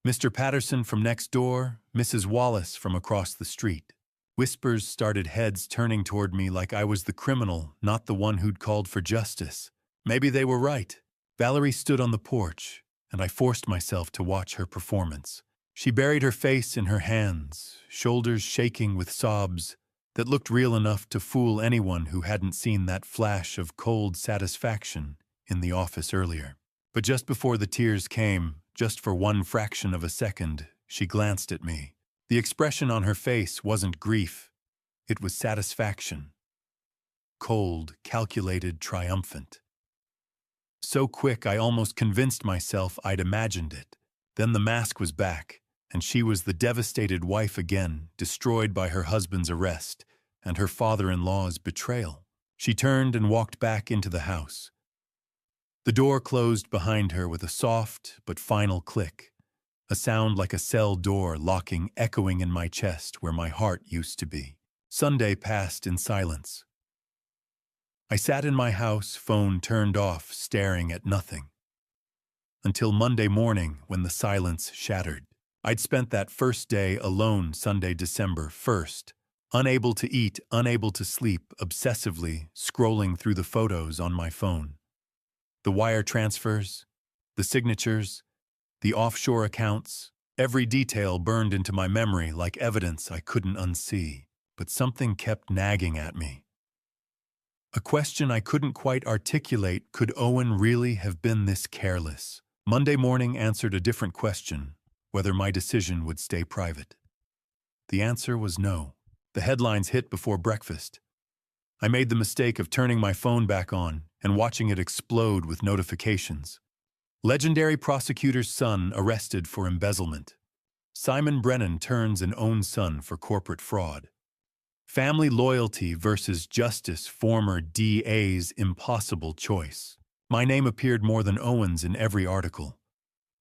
Mr. Patterson from next door, Mrs. Wallace from across the street. Whispers started, heads turning toward me like I was the criminal, not the one who'd called for justice. Maybe they were right. Valerie stood on the porch, and I forced myself to watch her performance. She buried her face in her hands, shoulders shaking with sobs that looked real enough to fool anyone who hadn't seen that flash of cold satisfaction in the office earlier. But just before the tears came, just for one fraction of a second, she glanced at me. The expression on her face wasn't grief, it was satisfaction. Cold, calculated, triumphant. So quick I almost convinced myself I'd imagined it. Then the mask was back, and she was the devastated wife again, destroyed by her husband's arrest and her father-in-law's betrayal. She turned and walked back into the house. The door closed behind her with a soft but final click, a sound like a cell door locking, echoing in my chest where my heart used to be. Sunday passed in silence. I sat in my house, phone turned off, staring at nothing. Until Monday morning, when the silence shattered. I'd spent that first day alone, Sunday, December 1st, unable to eat, unable to sleep, obsessively scrolling through the photos on my phone. The wire transfers, the signatures, the offshore accounts, every detail burned into my memory like evidence I couldn't unsee. But something kept nagging at me. A question I couldn't quite articulate: could Owen really have been this careless? Monday morning answered a different question: whether my decision would stay private. The answer was no. The headlines hit before breakfast. I made the mistake of turning my phone back on and watching it explode with notifications. Legendary prosecutor's son arrested for embezzlement. Simon Brennan turns an own son for corporate fraud. Family loyalty versus justice, former DA's impossible choice. My name appeared more than Owen's in every article.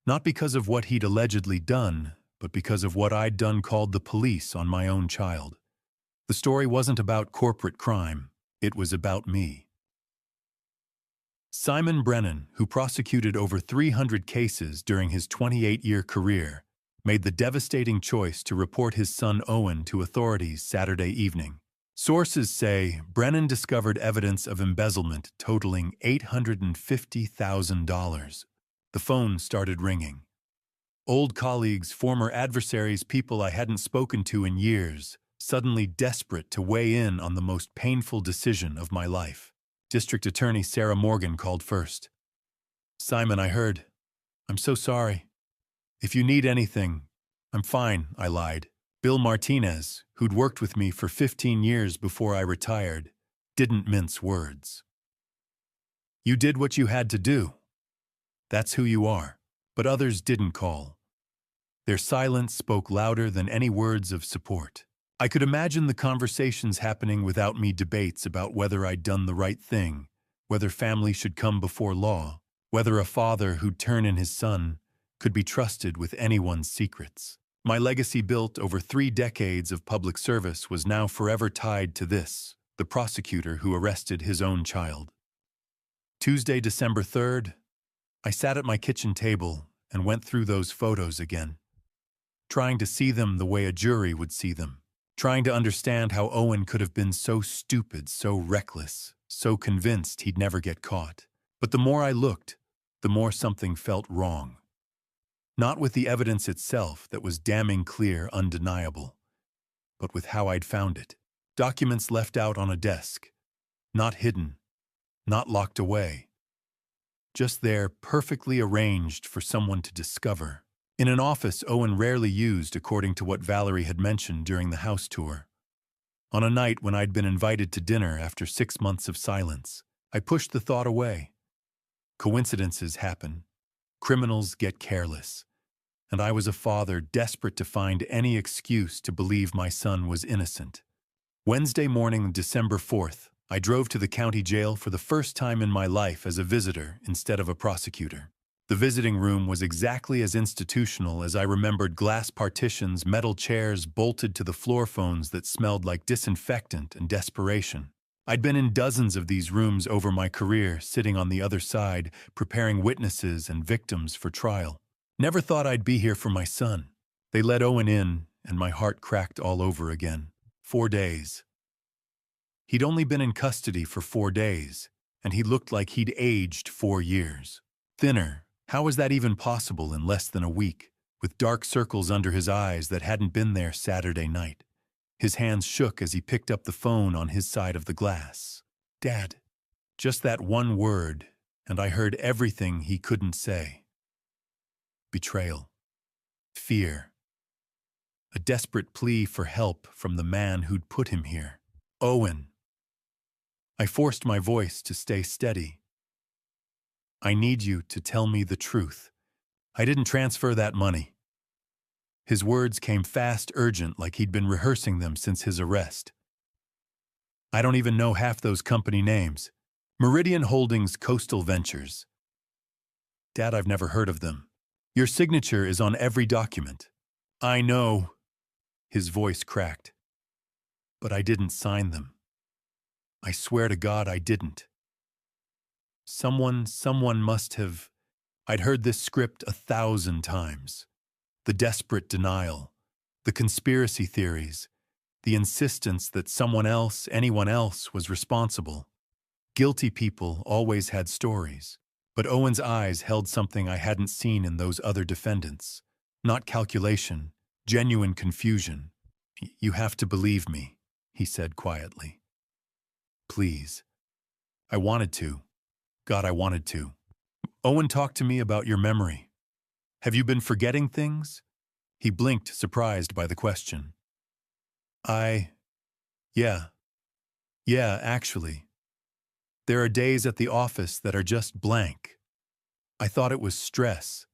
Not because of what he'd allegedly done, but because of what I'd done, called the police on my own child. The story wasn't about corporate crime, it was about me. Simon Brennan, who prosecuted over 300 cases during his 28-year career, made the devastating choice to report his son Owen to authorities Saturday evening. Sources say Brennan discovered evidence of embezzlement totaling $850,000. The phone started ringing. Old colleagues, former adversaries, people I hadn't spoken to in years, suddenly desperate to weigh in on the most painful decision of my life. District Attorney Sarah Morgan called first. "Simon, I heard. I'm so sorry. If you need anything, I'm fine," I lied. Bill Martinez, who'd worked with me for 15 years before I retired, didn't mince words. "You did what you had to do. That's who you are." But others didn't call. Their silence spoke louder than any words of support. I could imagine the conversations happening without me, debates about whether I'd done the right thing, whether family should come before law, whether a father who'd turn in his son could be trusted with anyone's secrets. My legacy, built over 3 decades of public service, was now forever tied to this, the prosecutor who arrested his own child. Tuesday, December 3rd, I sat at my kitchen table and went through those photos again, trying to see them the way a jury would see them, trying to understand how Owen could have been so stupid, so reckless, so convinced he'd never get caught. But the more I looked, the more something felt wrong. Not with the evidence itself that was damning clear, undeniable, but with how I'd found it. Documents left out on a desk, not hidden, not locked away, just there, perfectly arranged for someone to discover. In an office Owen rarely used, according to what Valerie had mentioned during the house tour. On a night when I'd been invited to dinner after 6 months of silence, I pushed the thought away. Coincidences happen. Criminals get careless. And I was a father desperate to find any excuse to believe my son was innocent. Wednesday morning, December 4th, I drove to the county jail for the first time in my life as a visitor instead of a prosecutor. The visiting room was exactly as institutional as I remembered: glass partitions, metal chairs bolted to the floor, phones that smelled like disinfectant and desperation. I'd been in dozens of these rooms over my career, sitting on the other side, preparing witnesses and victims for trial. Never thought I'd be here for my son. They let Owen in, and my heart cracked all over again. 4 days. He'd only been in custody for 4 days, and he looked like he'd aged 4 years. Thinner. How was that even possible in less than a week? With dark circles under his eyes that hadn't been there Saturday night. His hands shook as he picked up the phone on his side of the glass. "Dad." Just that one word, and I heard everything he couldn't say. Betrayal. Fear. A desperate plea for help from the man who'd put him here. Owen. I forced my voice to stay steady. "I need you to tell me the truth. I didn't transfer that money." His words came fast, urgent, like he'd been rehearsing them since his arrest. "I don't even know half those company names. Meridian Holdings, Coastal Ventures." "Dad, I've never heard of them. Your signature is on every document." "I know." His voice cracked. "But I didn't sign them. I swear to God I didn't. Someone must have." I'd heard this script 1,000 times. The desperate denial, the conspiracy theories, the insistence that someone else, anyone else, was responsible. Guilty people always had stories, but Owen's eyes held something I hadn't seen in those other defendants. Not calculation, genuine confusion. "You have to believe me," he said quietly. "Please." I wanted to. God, I wanted to. "Owen, talk to me about your memory. Have you been forgetting things?" He blinked, surprised by the question. Yeah, actually. There are days at the office that are just blank. I thought it was stress.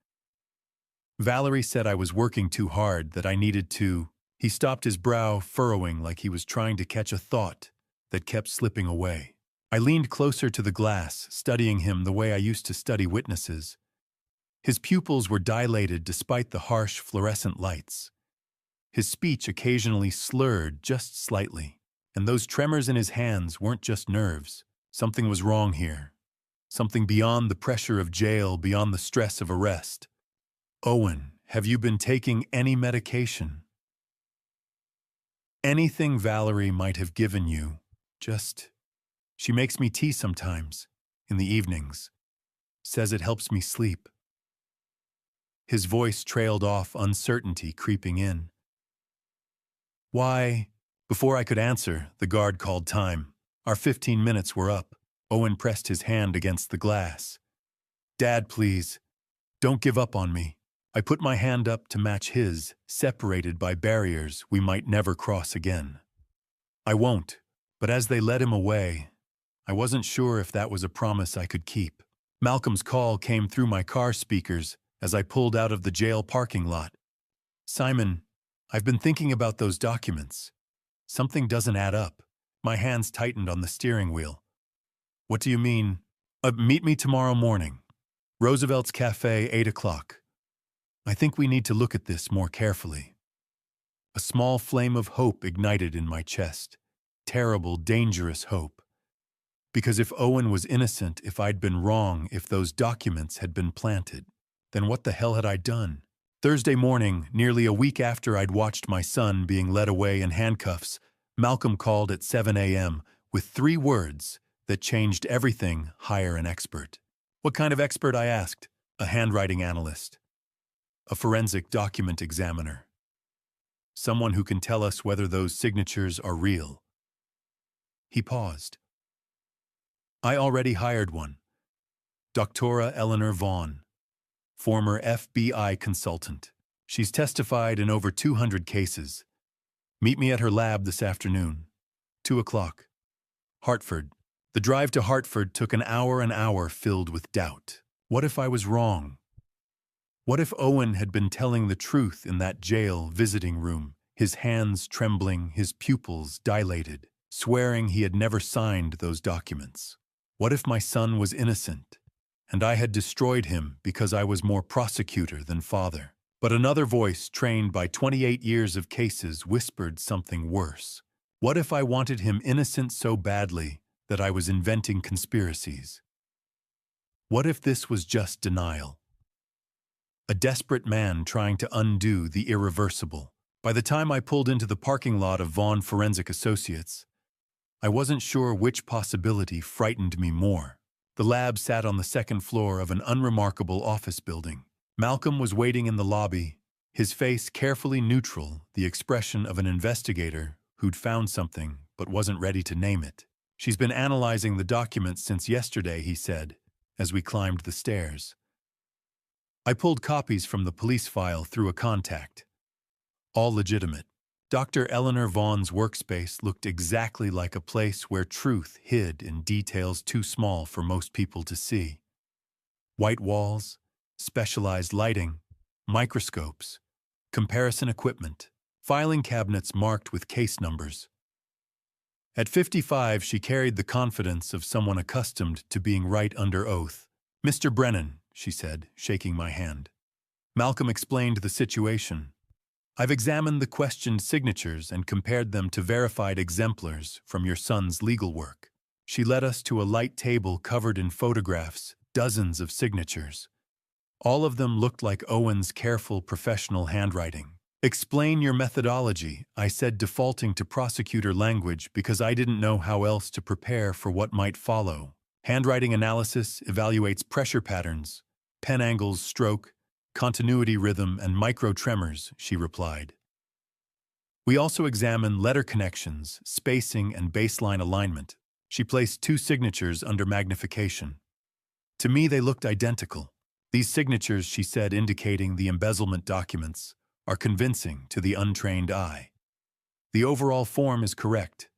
Valerie said I was working too hard, that I needed to." He stopped, his brow furrowing like he was trying to catch a thought that kept slipping away. I leaned closer to the glass, studying him the way I used to study witnesses. His pupils were dilated despite the harsh fluorescent lights. His speech occasionally slurred just slightly, and those tremors in his hands weren't just nerves. Something was wrong here. Something beyond the pressure of jail, beyond the stress of arrest. "Owen, have you been taking any medication? Anything Valerie might have given you? She makes me tea sometimes, in the evenings. Says it helps me sleep." His voice trailed off, uncertainty creeping in. "Why?" Before I could answer, the guard called time. Our 15 minutes were up. Owen pressed his hand against the glass. "Dad, please, don't give up on me." I put my hand up to match his, separated by barriers we might never cross again. "I won't." But as they led him away, I wasn't sure if that was a promise I could keep. Malcolm's call came through my car speakers as I pulled out of the jail parking lot. Simon, I've been thinking about those documents. Something doesn't add up. My hands tightened on the steering wheel. What do you mean? Meet me tomorrow morning. Roosevelt's Cafe, 8 o'clock. I think we need to look at this more carefully. A small flame of hope ignited in my chest. Terrible, dangerous hope. Because if Owen was innocent, if I'd been wrong, if those documents had been planted, then what the hell had I done? Thursday morning, nearly a week after I'd watched my son being led away in handcuffs, Malcolm called at 7 a.m. with 3 words that changed everything: hire an expert. What kind of expert, I asked. A handwriting analyst. A forensic document examiner. Someone who can tell us whether those signatures are real. He paused. I already hired one. Dr. Eleanor Vaughn, former FBI consultant. She's testified in over 200 cases. Meet me at her lab this afternoon. 2 o'clock. Hartford. The drive to Hartford took an hour filled with doubt. What if I was wrong? What if Owen had been telling the truth in that jail visiting room, his hands trembling, his pupils dilated, swearing he had never signed those documents? What if my son was innocent, and I had destroyed him because I was more prosecutor than father? But another voice, trained by 28 years of cases, whispered something worse. What if I wanted him innocent so badly that I was inventing conspiracies? What if this was just denial? A desperate man trying to undo the irreversible. By the time I pulled into the parking lot of Vaughn Forensic Associates, I wasn't sure which possibility frightened me more. The lab sat on the second floor of an unremarkable office building. Malcolm was waiting in the lobby, his face carefully neutral, the expression of an investigator who'd found something but wasn't ready to name it. She's been analyzing the documents since yesterday, he said, as we climbed the stairs. I pulled copies from the police file through a contact. All legitimate. Dr. Eleanor Vaughn's workspace looked exactly like a place where truth hid in details too small for most people to see. White walls, specialized lighting, microscopes, comparison equipment, filing cabinets marked with case numbers. At 55, she carried the confidence of someone accustomed to being right under oath. Mr. Brennan, she said, shaking my hand. Malcolm explained the situation. I've examined the questioned signatures and compared them to verified exemplars from your son's legal work. She led us to a light table covered in photographs, dozens of signatures. All of them looked like Owen's careful professional handwriting. Explain your methodology, I said, defaulting to prosecutor language because I didn't know how else to prepare for what might follow. Handwriting analysis evaluates pressure patterns, pen angles, stroke, continuity rhythm, and micro-tremors, she replied. We also examine letter connections, spacing, and baseline alignment. She placed 2 signatures under magnification. To me, they looked identical. These signatures, she said, indicating the embezzlement documents, are convincing to the untrained eye. The overall form is correct.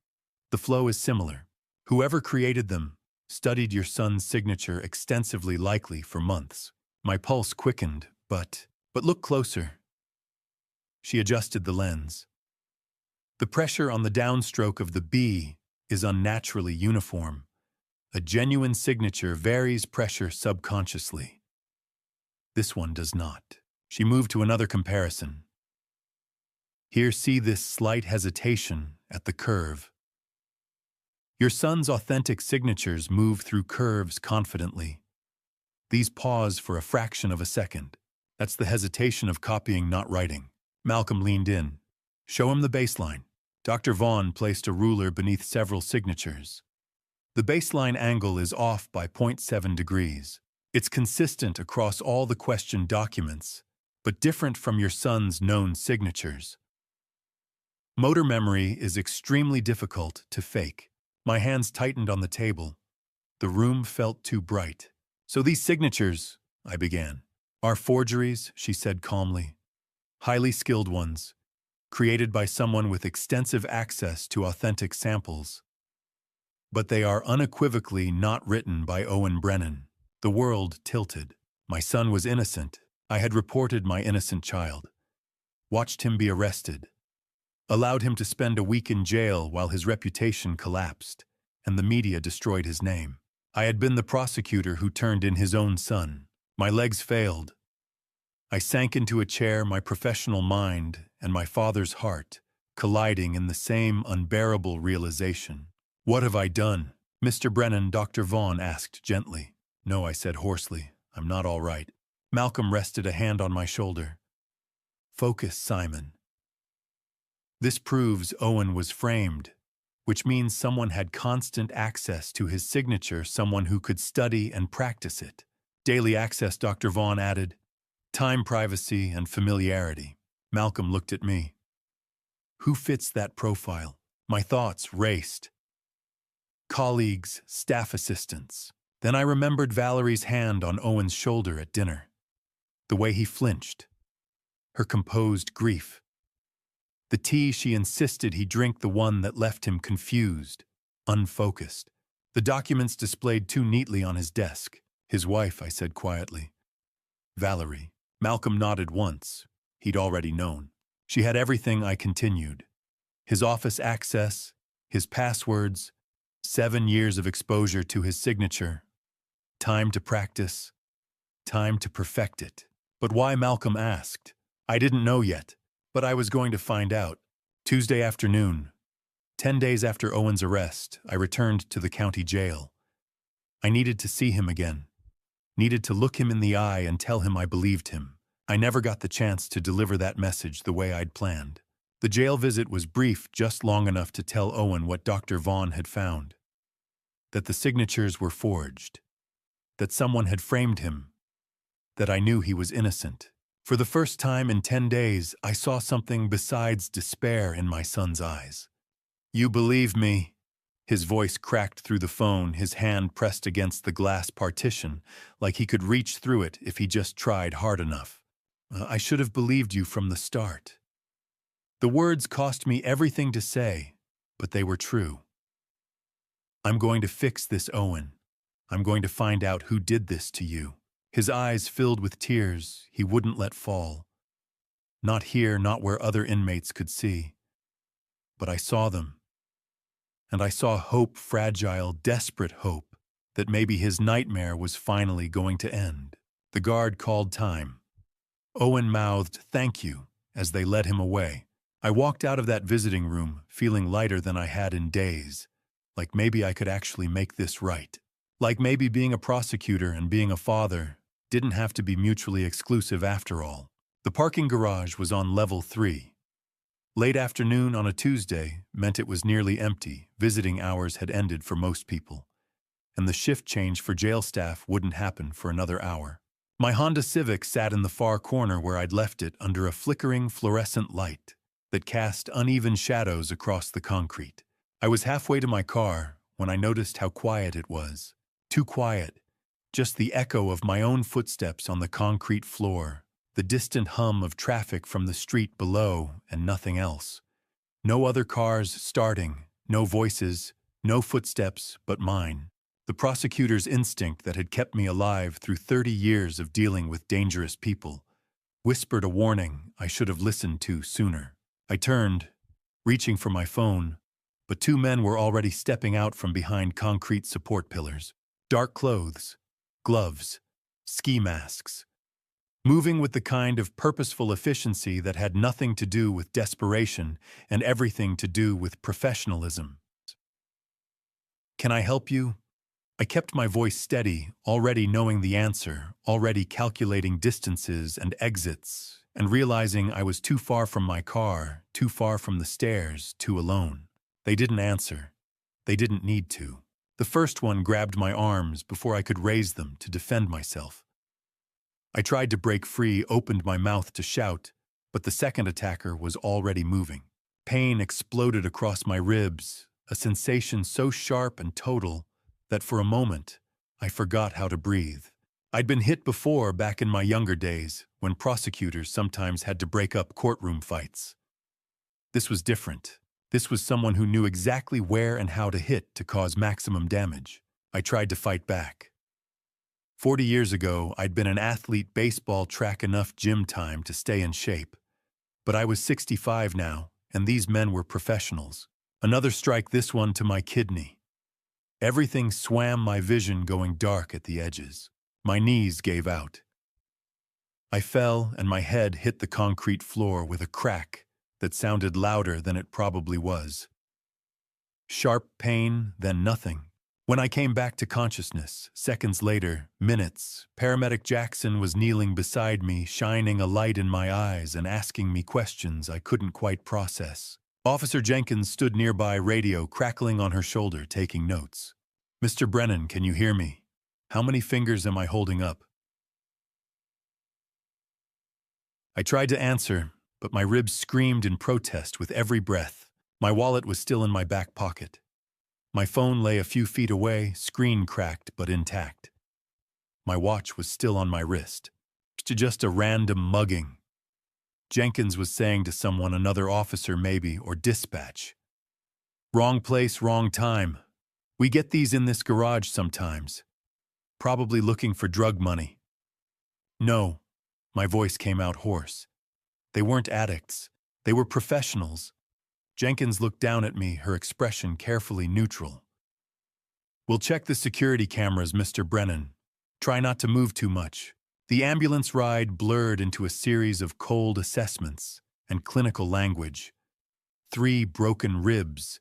The flow is similar. Whoever created them studied your son's signature extensively, likely for months. My pulse quickened. But look closer. She adjusted the lens. The pressure on the downstroke of the B is unnaturally uniform. A genuine signature varies pressure subconsciously. This one does not. She moved to another comparison. Here, see this slight hesitation at the curve. Your son's authentic signatures move through curves confidently. These pause for a fraction of a second. That's the hesitation of copying, not writing. Malcolm leaned in. Show him the baseline. Dr. Vaughn placed a ruler beneath several signatures. The baseline angle is off by 0.7 degrees. It's consistent across all the questioned documents, but different from your son's known signatures. Motor memory is extremely difficult to fake. My hands tightened on the table. The room felt too bright. So these signatures, I began, are forgeries, she said calmly. Highly skilled ones, created by someone with extensive access to authentic samples. But they are unequivocally not written by Owen Brennan. The world tilted. My son was innocent. I had reported my innocent child. watched him be arrested, allowed him to spend a week in jail while his reputation collapsed, and the media destroyed his name. I had been the prosecutor who turned in his own son. My legs failed. I sank into a chair, my professional mind and my father's heart colliding in the same unbearable realization. "What have I done?" "Mr. Brennan," Dr. Vaughn asked gently. "No," I said hoarsely. "I'm not all right." Malcolm rested a hand on my shoulder. "Focus, Simon. This proves Owen was framed, which means someone had constant access to his signature, someone who could study and practice it. Daily access," Dr. Vaughn added. "Time, privacy, and familiarity." Malcolm looked at me. Who fits that profile? My thoughts raced. Colleagues, staff assistants. Then I remembered Valerie's hand on Owen's shoulder at dinner. The way he flinched. Her composed grief. The tea she insisted he drink, the one that left him confused, unfocused. The documents displayed too neatly on his desk. "His wife," I said quietly. "Valerie." Malcolm nodded once. He'd already known. "She had everything," I continued. "His office access, his passwords, 7 years of exposure to his signature. Time to practice, time to perfect it." "But why?" Malcolm asked. I didn't know yet, but I was going to find out. Tuesday afternoon, 10 days after Owen's arrest, I returned to the county jail. I needed to see him again. Needed to look him in the eye and tell him I believed him. I never got the chance to deliver that message the way I'd planned. The jail visit was brief, just long enough to tell Owen what Dr. Vaughn had found. That the signatures were forged. That someone had framed him. That I knew he was innocent. For the first time in 10 days, I saw something besides despair in my son's eyes. "You believe me?" His voice cracked through the phone, his hand pressed against the glass partition, like he could reach through it if he just tried hard enough. "I should have believed you from the start." The words cost me everything to say, but they were true. "I'm going to fix this, Owen. I'm going to find out who did this to you." His eyes filled with tears he wouldn't let fall. Not here, not where other inmates could see. But I saw them. And I saw hope, fragile, desperate hope, that maybe his nightmare was finally going to end. The guard called time. Owen mouthed, "Thank you," as they led him away. I walked out of that visiting room, feeling lighter than I had in days, like maybe I could actually make this right. Like maybe being a prosecutor and being a father didn't have to be mutually exclusive after all. The parking garage was on level 3. Late afternoon on a Tuesday meant it was nearly empty. Visiting hours had ended for most people, and the shift change for jail staff wouldn't happen for another hour. My Honda Civic sat in the far corner where I'd left it under a flickering fluorescent light that cast uneven shadows across the concrete. I was halfway to my car when I noticed how quiet it was. Too quiet. Just the echo of my own footsteps on the concrete floor, the distant hum of traffic from the street below, and nothing else. No other cars starting, no voices, no footsteps but mine. The prosecutor's instinct that had kept me alive through 30 years of dealing with dangerous people whispered a warning I should have listened to sooner. I turned, reaching for my phone, but 2 men were already stepping out from behind concrete support pillars. Dark clothes, gloves, ski masks, moving with the kind of purposeful efficiency that had nothing to do with desperation and everything to do with professionalism. "Can I help you?" I kept my voice steady, already knowing the answer, already calculating distances and exits, and realizing I was too far from my car, too far from the stairs, too alone. They didn't answer. They didn't need to. The first one grabbed my arms before I could raise them to defend myself. I tried to break free, opened my mouth to shout, but the second attacker was already moving. Pain exploded across my ribs, a sensation so sharp and total that for a moment I forgot how to breathe. I'd been hit before back in my younger days, when prosecutors sometimes had to break up courtroom fights. This was different. This was someone who knew exactly where and how to hit to cause maximum damage. I tried to fight back. 40 years ago, I'd been an athlete, baseball, track, enough gym time to stay in shape. But I was 65 now, and these men were professionals. Another strike, this one to my kidney. Everything swam my vision, going dark at the edges. My knees gave out. I fell, and my head hit the concrete floor with a crack that sounded louder than it probably was. Sharp pain, then nothing. When I came back to consciousness, seconds later, minutes, paramedic Jackson was kneeling beside me, shining a light in my eyes and asking me questions I couldn't quite process. Officer Jenkins stood nearby, radio crackling on her shoulder, taking notes. "Mr. Brennan, can you hear me? How many fingers am I holding up?" I tried to answer, but my ribs screamed in protest with every breath. My wallet was still in my back pocket. My phone lay a few feet away, screen cracked but intact. My watch was still on my wrist. Just a random mugging. Jenkins was saying to someone, another officer maybe, or dispatch. "Wrong place, wrong time. We get these in this garage sometimes. Probably looking for drug money." "No," my voice came out hoarse. "They weren't addicts. They were professionals." Jenkins looked down at me, her expression carefully neutral. "We'll check the security cameras, Mr. Brennan. Try not to move too much." The ambulance ride blurred into a series of cold assessments and clinical language. 3 broken ribs,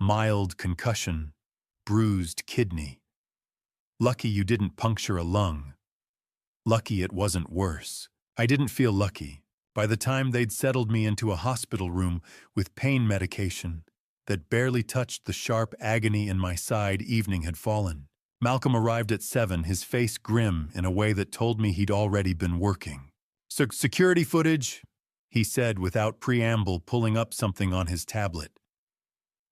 mild concussion, bruised kidney. Lucky you didn't puncture a lung. Lucky it wasn't worse. I didn't feel lucky. By the time they'd settled me into a hospital room with pain medication that barely touched the sharp agony in my side, evening had fallen. Malcolm arrived at 7, his face grim in a way that told me he'd already been working. Security footage," he said without preamble, pulling up something on his tablet.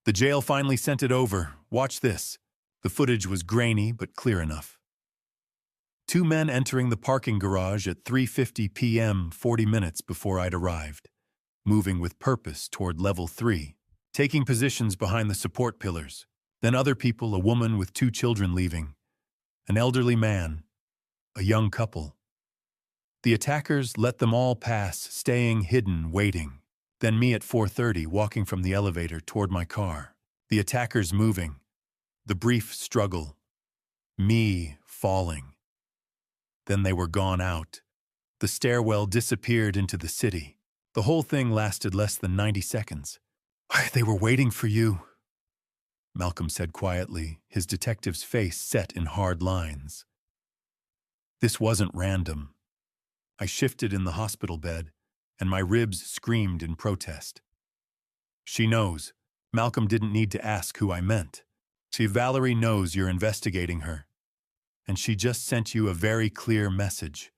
"The jail finally sent it over. Watch this." The footage was grainy but clear enough. 2 men entering the parking garage at 3:50 p.m., 40 minutes before I'd arrived, moving with purpose toward level 3, taking positions behind the support pillars. Then other people, a woman with 2 children leaving, an elderly man, a young couple. The attackers let them all pass, staying hidden, waiting. Then me at 4:30, walking from the elevator toward my car. The attackers moving. The brief struggle. Me falling. Then they were gone out. The stairwell disappeared into the city. The whole thing lasted less than 90 seconds. "They were waiting for you," Malcolm said quietly, his detective's face set in hard lines. This wasn't random. I shifted in the hospital bed, and my ribs screamed in protest. "She knows." Malcolm didn't need to ask who I meant. "Valerie knows you're investigating her. And she just sent you a very clear message."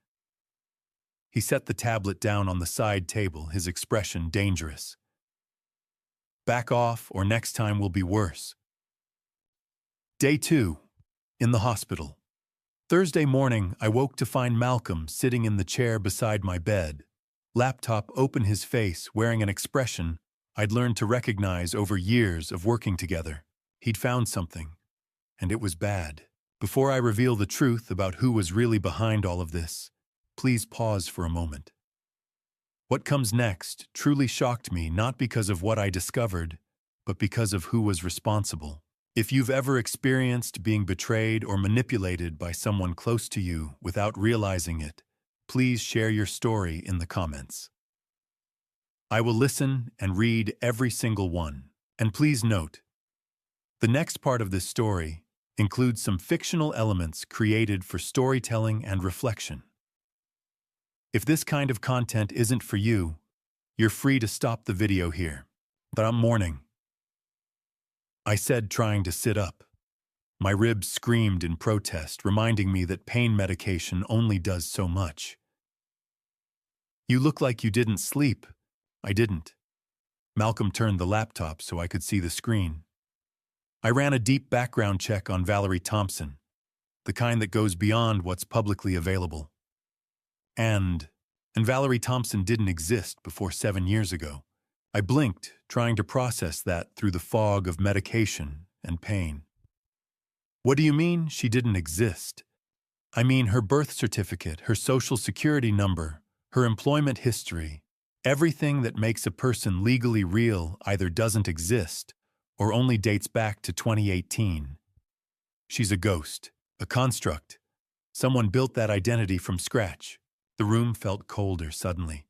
He set the tablet down on the side table, his expression dangerous. "Back off, or next time will be worse." Day 2. In the hospital. Thursday morning, I woke to find Malcolm sitting in the chair beside my bed, laptop open, his face wearing an expression I'd learned to recognize over years of working together. He'd found something, and it was bad. Before I reveal the truth about who was really behind all of this, please pause for a moment. What comes next truly shocked me, not because of what I discovered, but because of who was responsible. If you've ever experienced being betrayed or manipulated by someone close to you without realizing it, please share your story in the comments. I will listen and read every single one. And please note, the next part of this story includes some fictional elements created for storytelling and reflection. If this kind of content isn't for you, you're free to stop the video here. But I'm mourning. I said, trying to sit up. My ribs screamed in protest, reminding me that pain medication only does so much. "You look like you didn't sleep." I didn't. Malcolm turned the laptop so I could see the screen. I ran a deep background check on Valerie Thompson, the kind that goes beyond what's publicly available. And Valerie Thompson didn't exist before 7 years ago. I blinked, trying to process that through the fog of medication and pain. "What do you mean she didn't exist?" "I mean her birth certificate, her social security number, her employment history, Everything that makes a person legally real either doesn't exist or only dates back to 2018. She's a ghost, a construct. Someone built that identity from scratch. The room felt colder suddenly.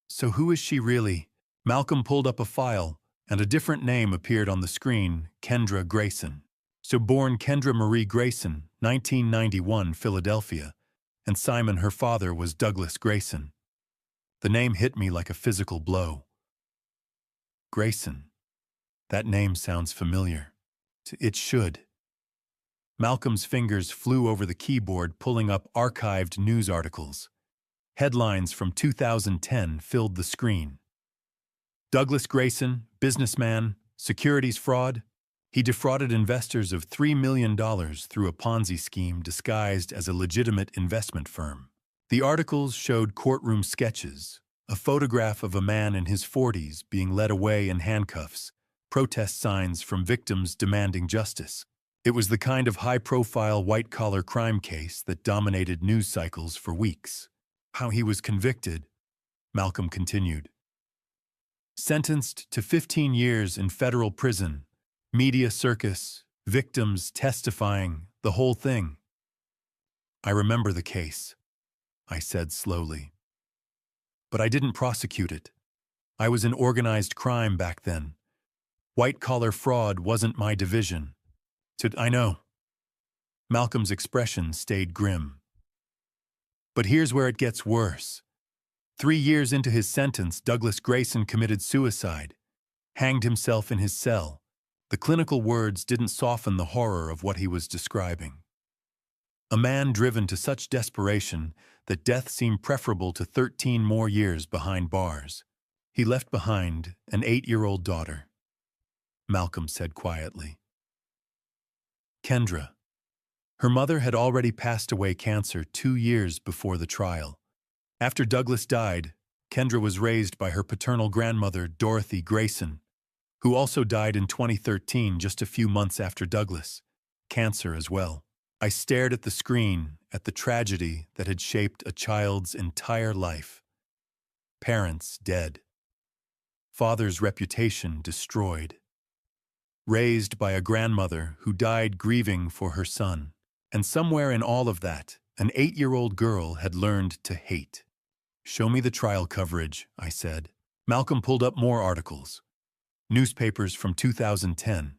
So who is she really? Malcolm pulled up a file, and a different name appeared on the screen, Kendra Grayson. So born Kendra Marie Grayson, 1991, Philadelphia, and Simon, her father, was Douglas Grayson. The name hit me like a physical blow. Grayson. That name sounds familiar. It should. Malcolm's fingers flew over the keyboard, pulling up archived news articles. Headlines from 2010 filled the screen. Douglas Grayson, businessman, securities fraud. He defrauded investors of $3 million through a Ponzi scheme disguised as a legitimate investment firm. The articles showed courtroom sketches, a photograph of a man in his 40s being led away in handcuffs, protest signs from victims demanding justice. It was the kind of high-profile white-collar crime case that dominated news cycles for weeks. How he was convicted, Malcolm continued. Sentenced to 15 years in federal prison, media circus, victims testifying, the whole thing. I remember the case, I said slowly. But I didn't prosecute it. I was in organized crime back then. White-collar fraud wasn't my division. I know. Malcolm's expression stayed grim. But here's where it gets worse. 3 years into his sentence, Douglas Grayson committed suicide, hanged himself in his cell. The clinical words didn't soften the horror of what he was describing. A man driven to such desperation that death seemed preferable to 13 more years behind bars. He left behind an 8-year-old daughter. Malcolm said quietly. Kendra. Her mother had already passed away cancer 2 years before the trial. After Douglas died, Kendra was raised by her paternal grandmother, Dorothy Grayson, who also died in 2013, just a few months after Douglas. Cancer as well. I stared at the screen, at the tragedy that had shaped a child's entire life. Parents dead. Father's reputation destroyed. Raised by a grandmother who died grieving for her son. And somewhere in all of that, an 8-year-old girl had learned to hate. Show me the trial coverage, I said. Malcolm pulled up more articles. Newspapers from 2010.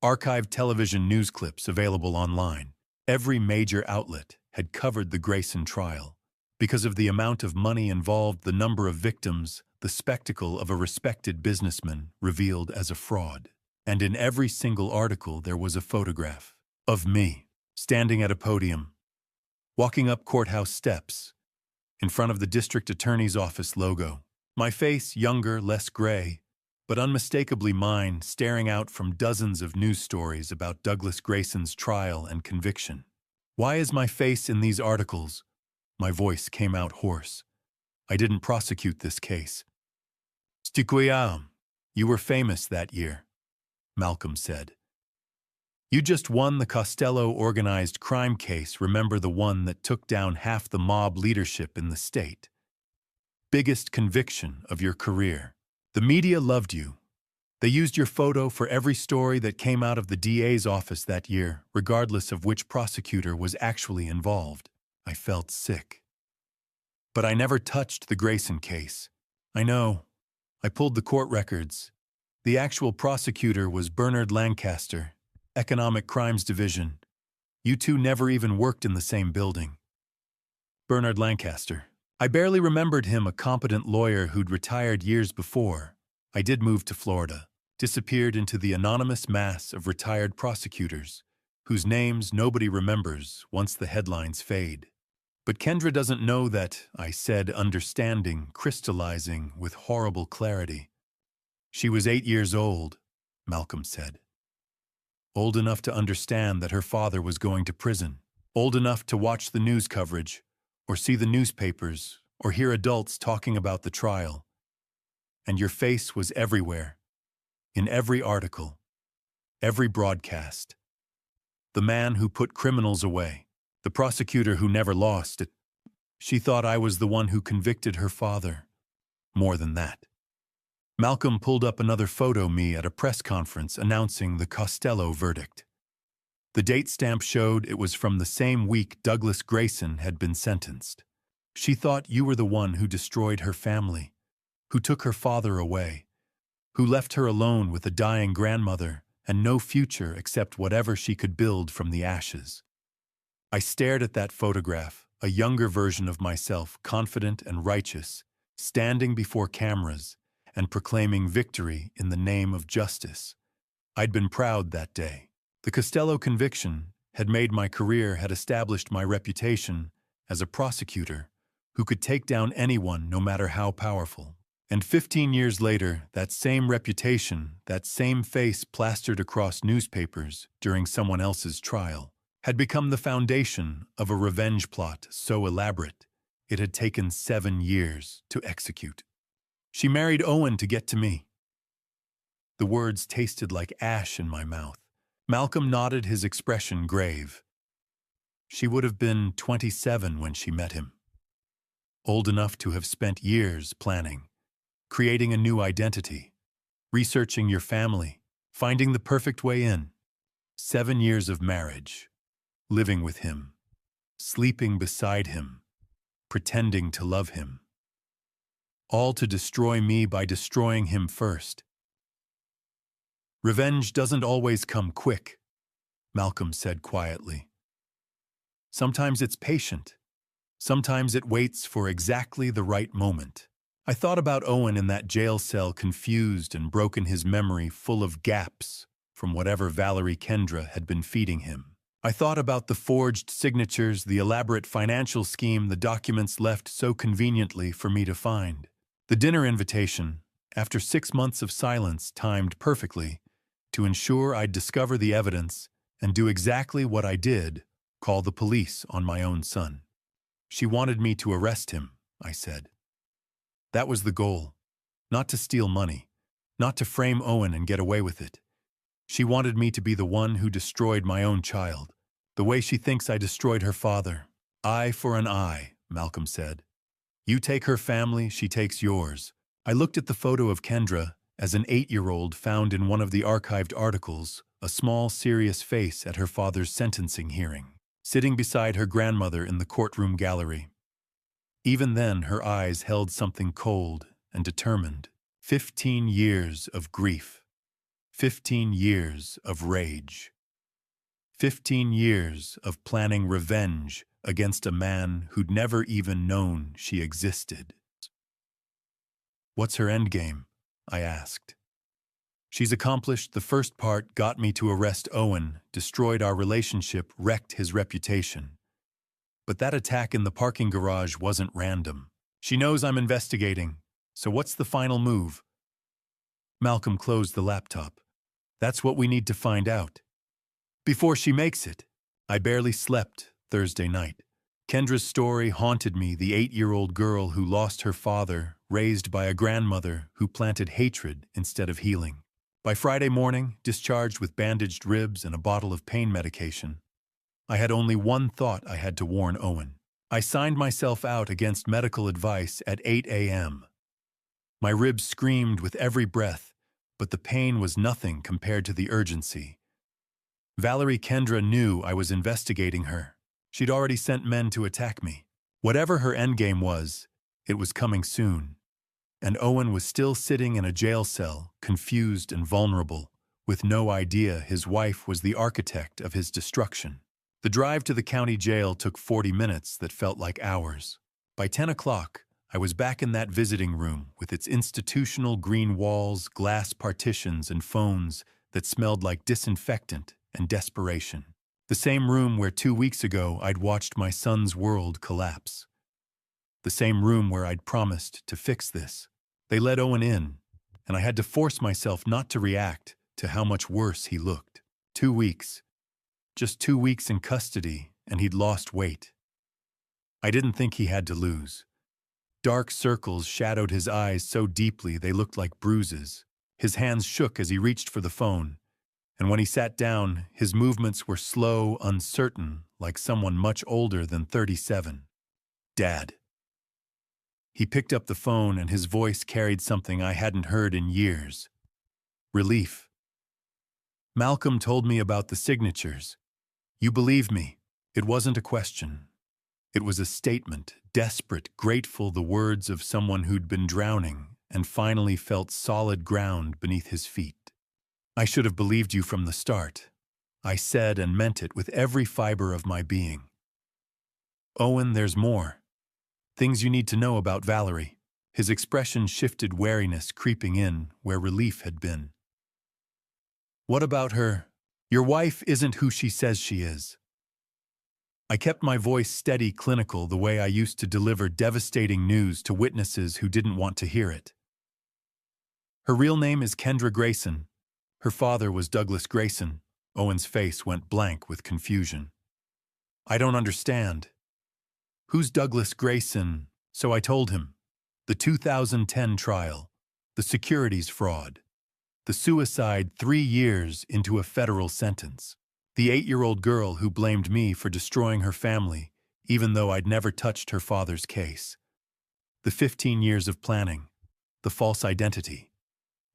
Archived television news clips available online. Every major outlet had covered the Grayson trial. Because of the amount of money involved, the number of victims, the spectacle of a respected businessman revealed as a fraud. And in every single article there was a photograph of me, standing at a podium, walking up courthouse steps, in front of the district attorney's office logo. My face younger, less gray, but unmistakably mine, staring out from dozens of news stories about Douglas Grayson's trial and conviction. Why is my face in these articles? My voice came out hoarse. I didn't prosecute this case. Stiquia, you were famous that year, Malcolm said. You just won the Costello organized crime case, remember, the one that took down half the mob leadership in the state. Biggest conviction of your career. The media loved you. They used your photo for every story that came out of the DA's office that year, regardless of which prosecutor was actually involved. I felt sick. But I never touched the Grayson case. I know. I pulled the court records. The actual prosecutor was Bernard Lancaster, Economic Crimes Division. You two never even worked in the same building. Bernard Lancaster. I barely remembered him, a competent lawyer who'd retired years before. I did move to Florida, disappeared into the anonymous mass of retired prosecutors, whose names nobody remembers once the headlines fade. But Kendra doesn't know that, I said, understanding, crystallizing with horrible clarity. She was 8 years old, Malcolm said. Old enough to understand that her father was going to prison. Old enough to watch the news coverage, or see the newspapers, or hear adults talking about the trial. And your face was everywhere, in every article, every broadcast. The man who put criminals away, the prosecutor who never lost it. She thought I was the one who convicted her father. more than that. Malcolm pulled up another photo of me at a press conference announcing the Costello verdict. The date stamp showed it was from the same week Douglas Grayson had been sentenced. She thought you were the one who destroyed her family, who took her father away, who left her alone with a dying grandmother and no future except whatever she could build from the ashes. I stared at that photograph, a younger version of myself, confident and righteous, standing before cameras and proclaiming victory in the name of justice. I'd been proud that day. The Costello conviction had made my career, had established my reputation as a prosecutor who could take down anyone no matter how powerful. And 15 years later, that same reputation, that same face plastered across newspapers during someone else's trial, had become the foundation of a revenge plot so elaborate it had taken 7 years to execute. She married Owen to get to me. The words tasted like ash in my mouth. Malcolm nodded, his expression grave. She would have been 27 when she met him. Old enough to have spent years planning, creating a new identity, researching your family, finding the perfect way in. 7 years of marriage, living with him, sleeping beside him, pretending to love him. All to destroy me by destroying him first. Revenge doesn't always come quick, Malcolm said quietly. Sometimes it's patient. Sometimes it waits for exactly the right moment. I thought about Owen in that jail cell, confused and broken, his memory full of gaps from whatever Valerie Kendra had been feeding him. I thought about the forged signatures, the elaborate financial scheme, the documents left so conveniently for me to find. The dinner invitation, after 6 months of silence, timed perfectly to ensure I'd discover the evidence and do exactly what I did, call the police on my own son. She wanted me to arrest him, I said. That was the goal. Not to steal money, not to frame Owen and get away with it. She wanted me to be the one who destroyed my own child, the way she thinks I destroyed her father. Eye for an eye, Malcolm said. You take her family, she takes yours. I looked at the photo of Kendra as an 8-year-old found in one of the archived articles, a small, serious face at her father's sentencing hearing, sitting beside her grandmother in the courtroom gallery. Even then, her eyes held something cold and determined. 15 years of grief. 15 years of rage. 15 years of planning revenge against a man who'd never even known she existed. What's her endgame? I asked. She's accomplished the first part, got me to arrest Owen, destroyed our relationship, wrecked his reputation. But that attack in the parking garage wasn't random. She knows I'm investigating, so what's the final move? Malcolm closed the laptop. That's what we need to find out. Before she makes it. I barely slept Thursday night. Kendra's story haunted me, the 8-year-old girl who lost her father, raised by a grandmother who planted hatred instead of healing. By Friday morning, discharged with bandaged ribs and a bottle of pain medication, I had only one thought: I had to warn Owen. I signed myself out against medical advice at 8 a.m. My ribs screamed with every breath, but the pain was nothing compared to the urgency. Valerie Kendra knew I was investigating her. She'd already sent men to attack me. Whatever her endgame was, it was coming soon. And Owen was still sitting in a jail cell, confused and vulnerable, with no idea his wife was the architect of his destruction. The drive to the county jail took 40 minutes that felt like hours. By 10 o'clock, I was back in that visiting room with its institutional green walls, glass partitions, and phones that smelled like disinfectant and desperation. The same room where 2 weeks ago I'd watched my son's world collapse. The same room where I'd promised to fix this. They let Owen in, and I had to force myself not to react to how much worse he looked. 2 weeks. Just 2 weeks in custody, and he'd lost weight. I didn't think he had to lose. Dark circles shadowed his eyes so deeply they looked like bruises. His hands shook as he reached for the phone, and when he sat down, his movements were slow, uncertain, like someone much older than 37. Dad. He picked up the phone and his voice carried something I hadn't heard in years. Relief. Malcolm told me about the signatures. You believe me. It wasn't a question. It was a statement, desperate, grateful, the words of someone who'd been drowning and finally felt solid ground beneath his feet. I should have believed you from the start. I said and meant it with every fiber of my being. Owen, there's more. Things you need to know about Valerie. His expression shifted, wariness creeping in where relief had been. What about her? Your wife isn't who she says she is. I kept my voice steady, clinical, the way I used to deliver devastating news to witnesses who didn't want to hear it. Her real name is Kendra Grayson. Her father was Douglas Grayson. Owen's face went blank with confusion. I don't understand. Who's Douglas Grayson? So I told him. The 2010 trial. The securities fraud. The suicide 3 years into a federal sentence. The 8-year-old girl who blamed me for destroying her family, even though I'd never touched her father's case. The 15 years of planning. The false identity.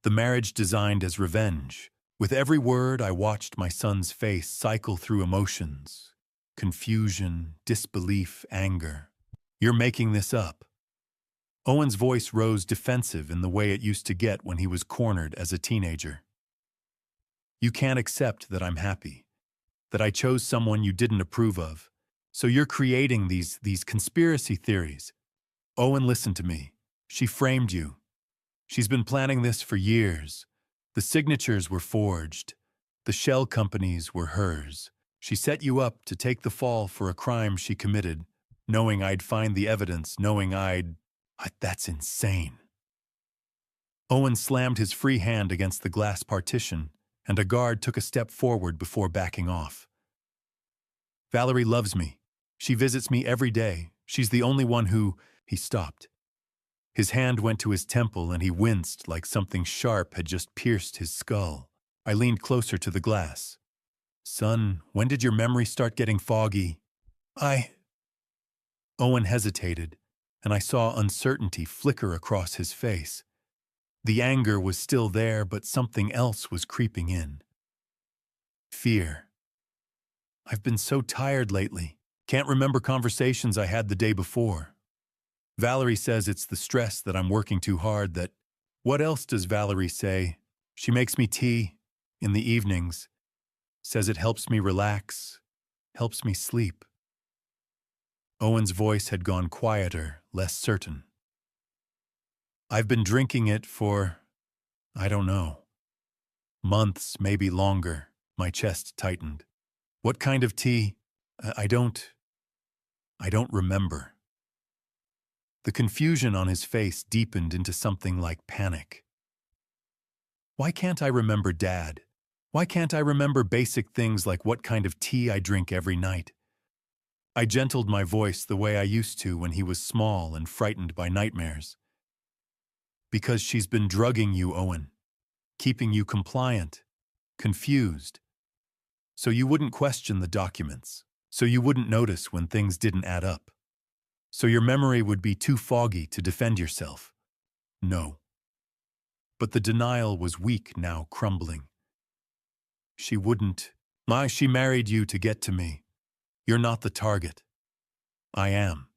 The marriage designed as revenge. With every word, I watched my son's face cycle through emotions. Confusion, disbelief, anger. You're making this up. Owen's voice rose defensive in the way it used to get when he was cornered as a teenager. You can't accept that I'm happy, that I chose someone you didn't approve of, so you're creating these conspiracy theories. Owen, listen to me. She framed you. She's been planning this for years. The signatures were forged. The shell companies were hers. She set you up to take the fall for a crime she committed, knowing I'd find the evidence, knowing That's insane. Owen slammed his free hand against the glass partition, and a guard took a step forward before backing off. Valerie loves me. She visits me every day. She's the only one who... He stopped. His hand went to his temple and he winced like something sharp had just pierced his skull. I leaned closer to the glass. Son, when did your memory start getting foggy? Owen hesitated, and I saw uncertainty flicker across his face. The anger was still there, but something else was creeping in. Fear. I've been so tired lately. Can't remember conversations I had the day before. Valerie says it's the stress that I'm working too hard that... What else does Valerie say? She makes me tea in the evenings. Says it helps me relax, helps me sleep. Owen's voice had gone quieter, less certain. I've been drinking it for, I don't know, months, maybe longer. My chest tightened. What kind of tea? I don't remember. The confusion on his face deepened into something like panic. Why can't I remember Dad? Why can't I remember basic things like what kind of tea I drink every night? I gentled my voice the way I used to when he was small and frightened by nightmares. Because she's been drugging you, Owen. Keeping you compliant, confused. So you wouldn't question the documents. So you wouldn't notice when things didn't add up. So your memory would be too foggy to defend yourself. No. But the denial was weak now, crumbling. She wouldn't. She married you to get to me. You're not the target. I am.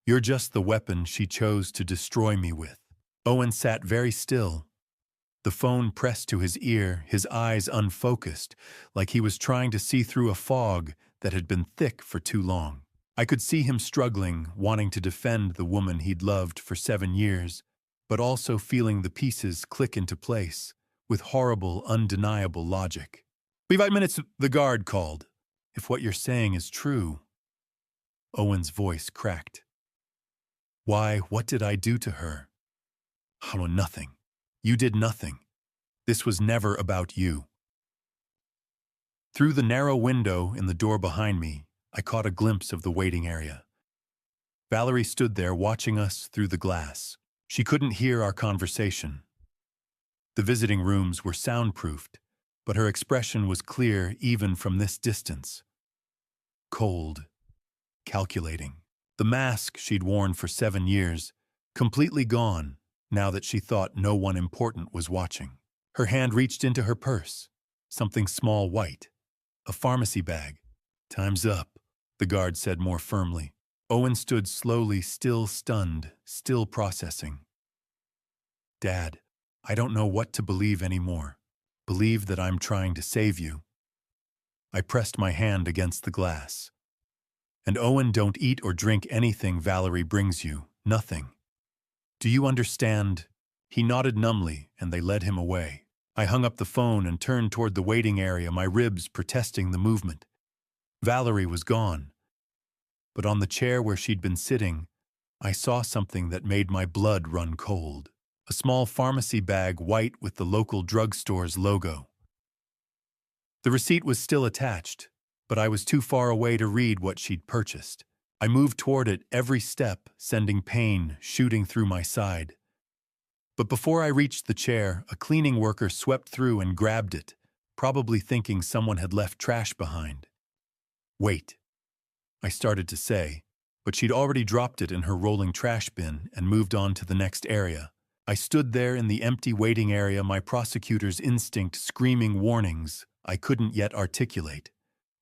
You're just the weapon she chose to destroy me with. Owen sat very still. The phone pressed to his ear, his eyes unfocused, like he was trying to see through a fog that had been thick for too long. I could see him struggling, wanting to defend the woman he'd loved for 7 years, but also feeling the pieces click into place, with horrible, undeniable logic. "Leave 5 minutes," the guard called. "If what you're saying is true..." Owen's voice cracked. "Why, what did I do to her?" "Oh, nothing. You did nothing. This was never about you." Through the narrow window in the door behind me, I caught a glimpse of the waiting area. Valerie stood there watching us through the glass. She couldn't hear our conversation. The visiting rooms were soundproofed, but her expression was clear even from this distance. Cold, calculating. The mask she'd worn for 7 years, completely gone now that she thought no one important was watching. Her hand reached into her purse. Something small white. A pharmacy bag. "Time's up," the guard said more firmly. Owen stood slowly, still stunned, still processing. "Dad, I don't know what to believe anymore. Believe that I'm trying to save you." I pressed my hand against the glass. "And Owen, don't eat or drink anything Valerie brings you. Nothing. Do you understand?" He nodded numbly, and they led him away. I hung up the phone and turned toward the waiting area, my ribs protesting the movement. Valerie was gone. But on the chair where she'd been sitting, I saw something that made my blood run cold. A small pharmacy bag, white with the local drugstore's logo. The receipt was still attached, but I was too far away to read what she'd purchased. I moved toward it every step, sending pain shooting through my side. But before I reached the chair, a cleaning worker swept through and grabbed it, probably thinking someone had left trash behind. "Wait," I started to say, but she'd already dropped it in her rolling trash bin and moved on to the next area. I stood there in the empty waiting area, my prosecutor's instinct screaming warnings I couldn't yet articulate.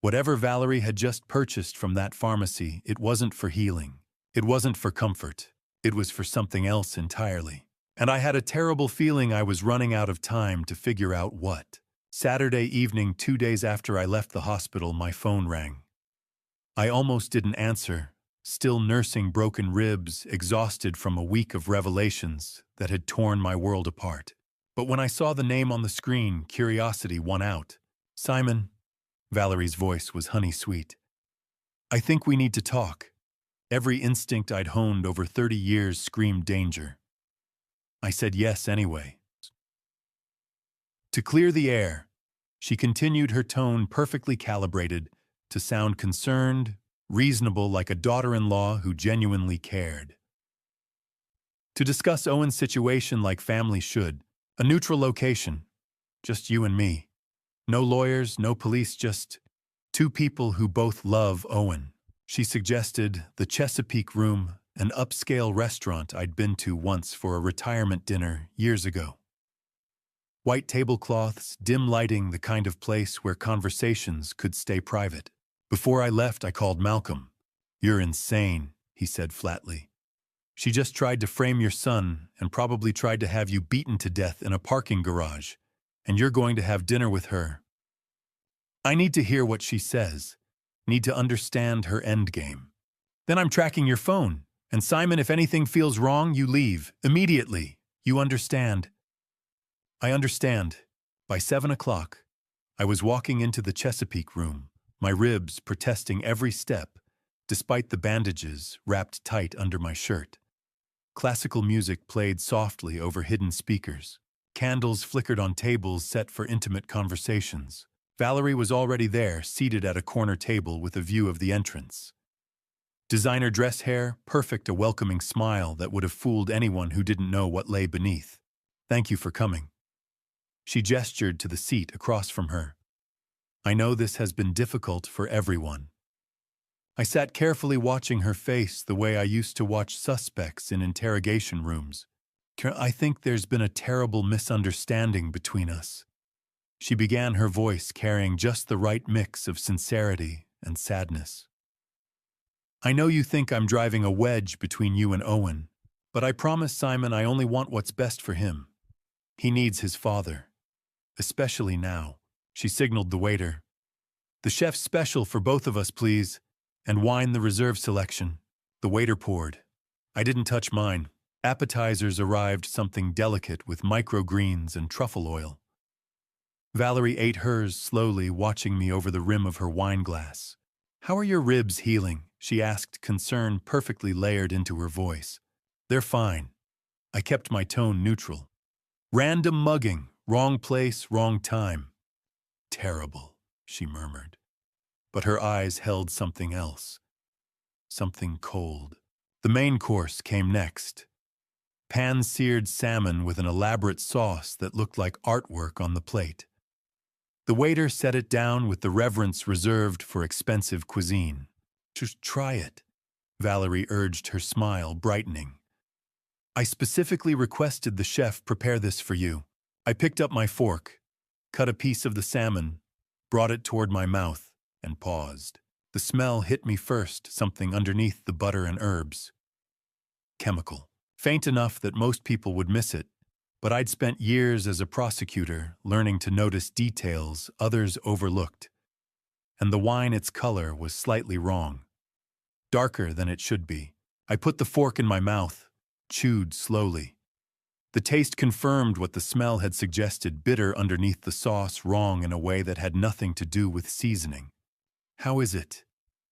Whatever Valerie had just purchased from that pharmacy, it wasn't for healing. It wasn't for comfort. It was for something else entirely. And I had a terrible feeling I was running out of time to figure out what. Saturday evening, 2 days after I left the hospital, my phone rang. I almost didn't answer, still nursing broken ribs, exhausted from a week of revelations that had torn my world apart. But when I saw the name on the screen, curiosity won out. "Simon," Valerie's voice was honey-sweet. "I think we need to talk." Every instinct I'd honed over 30 years screamed danger. I said yes anyway. To clear the air, she continued, her tone perfectly calibrated to sound concerned, reasonable, like a daughter-in-law who genuinely cared. "To discuss Owen's situation like family should. A neutral location. Just you and me. No lawyers, no police, just two people who both love Owen." She suggested the Chesapeake Room, an upscale restaurant I'd been to once for a retirement dinner years ago. White tablecloths, dim lighting, the kind of place where conversations could stay private. Before I left, I called Malcolm. "You're insane," he said flatly. "She just tried to frame your son and probably tried to have you beaten to death in a parking garage, and you're going to have dinner with her." I need to hear what she says, need to understand her endgame. "Then I'm tracking your phone. And Simon, if anything feels wrong, you leave. Immediately. You understand?" I understand. By 7 o'clock, I was walking into the Chesapeake Room, my ribs protesting every step, despite the bandages wrapped tight under my shirt. Classical music played softly over hidden speakers. Candles flickered on tables set for intimate conversations. Valerie was already there, seated at a corner table with a view of the entrance. Designer dress hair, perfect, a welcoming smile that would have fooled anyone who didn't know what lay beneath. "Thank you for coming." She gestured to the seat across from her. "I know this has been difficult for everyone." I sat carefully, watching her face the way I used to watch suspects in interrogation rooms. "I think there's been a terrible misunderstanding between us." She began, her voice carrying just the right mix of sincerity and sadness. "I know you think I'm driving a wedge between you and Owen, but I promise, Simon, I only want what's best for him. He needs his father. Especially now." She signaled the waiter. "The chef's special for both of us, please, and wine the reserve selection." The waiter poured. I didn't touch mine. Appetizers arrived, something delicate with microgreens and truffle oil. Valerie ate hers slowly, watching me over the rim of her wine glass. "How are your ribs healing?" she asked, concern perfectly layered into her voice. "They're fine." I kept my tone neutral. "Random mugging, wrong place, wrong time." "Terrible," she murmured. But her eyes held something else. Something cold. The main course came next. Pan-seared salmon with an elaborate sauce that looked like artwork on the plate. The waiter set it down with the reverence reserved for expensive cuisine. "Just try it," Valerie urged, her smile brightening. I specifically requested the chef prepare this for you. I picked up my fork, cut a piece of the salmon, brought it toward my mouth, and paused. The smell hit me first, something underneath the butter and herbs. Chemical. Faint enough that most people would miss it, but I'd spent years as a prosecutor learning to notice details others overlooked. And the wine, its color, was slightly wrong. Darker than it should be. I put the fork in my mouth, chewed slowly. The taste confirmed what the smell had suggested, bitter underneath the sauce, wrong in a way that had nothing to do with seasoning. "How is it?"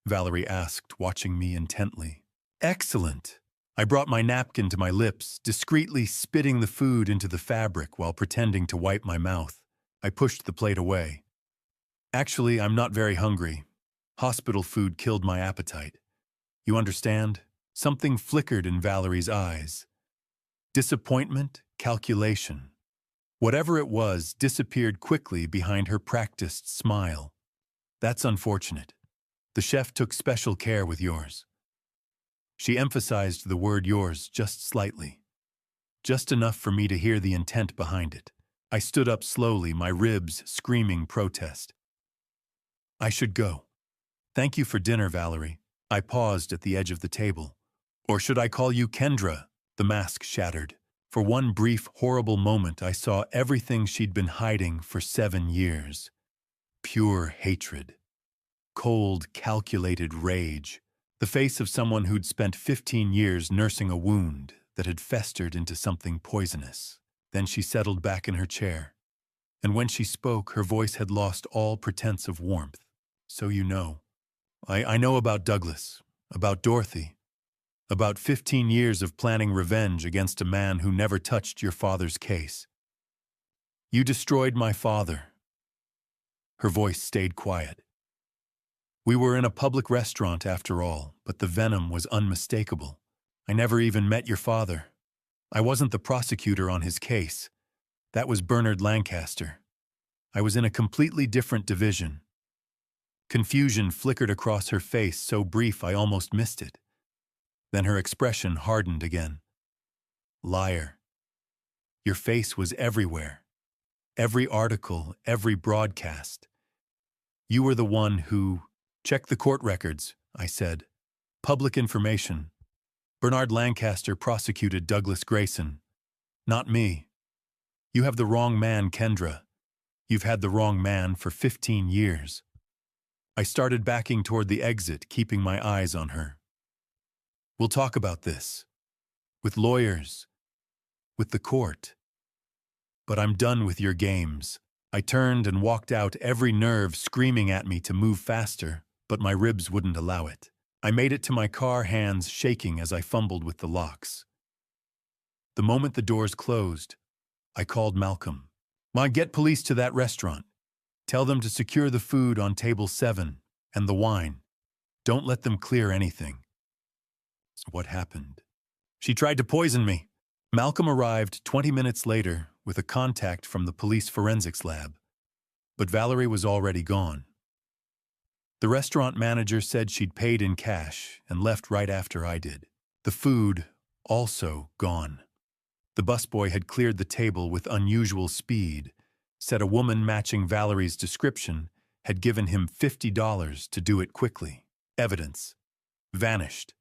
Valerie asked, watching me intently. "Excellent." I brought my napkin to my lips, discreetly spitting the food into the fabric while pretending to wipe my mouth. I pushed the plate away. "Actually, I'm not very hungry. Hospital food killed my appetite. You understand?" Something flickered in Valerie's eyes. Disappointment, calculation. Whatever it was disappeared quickly behind her practiced smile. "That's unfortunate. The chef took special care with yours." She emphasized the word yours just slightly. Just enough for me to hear the intent behind it. I stood up slowly, my ribs screaming protest. "I should go. Thank you for dinner, Valerie." I paused at the edge of the table. "Or should I call you Kendra?" The mask shattered. For one brief, horrible moment, I saw everything she'd been hiding for 7 years. Pure hatred. Cold, calculated rage. The face of someone who'd spent 15 years nursing a wound that had festered into something poisonous. Then she settled back in her chair. And when she spoke, her voice had lost all pretense of warmth. "So you know. I know about Douglas, about Dorothy, about 15 years of planning revenge against a man who never touched your father's case. You destroyed my father." Her voice stayed quiet. "We were in a public restaurant after all, but the venom was unmistakable. I never even met your father. I wasn't the prosecutor on his case. That was Bernard Lancaster. I was in a completely different division." Confusion flickered across her face, so brief I almost missed it. Then her expression hardened again. "Liar. Your face was everywhere. Every article, every broadcast. You were the one who—" "Check the court records," I said. "Public information. Bernard Lancaster prosecuted Douglas Grayson. Not me. You have the wrong man, Kendra. You've had the wrong man for 15 years." I started backing toward the exit, keeping my eyes on her. "We'll talk about this. With lawyers. With the court. But I'm done with your games." I turned and walked out, every nerve screaming at me to move faster, but my ribs wouldn't allow it. I made it to my car, hands shaking as I fumbled with the locks. The moment the doors closed, I called Malcolm. "Get police to that restaurant. Tell them to secure the food on table 7 and the wine. Don't let them clear anything." So what happened? "She tried to poison me." Malcolm arrived 20 minutes later with a contact from the police forensics lab. But Valerie was already gone. The restaurant manager said she'd paid in cash and left right after I did. The food also gone. The busboy had cleared the table with unusual speed, said a woman matching Valerie's description had given him $50 to do it quickly. Evidence vanished.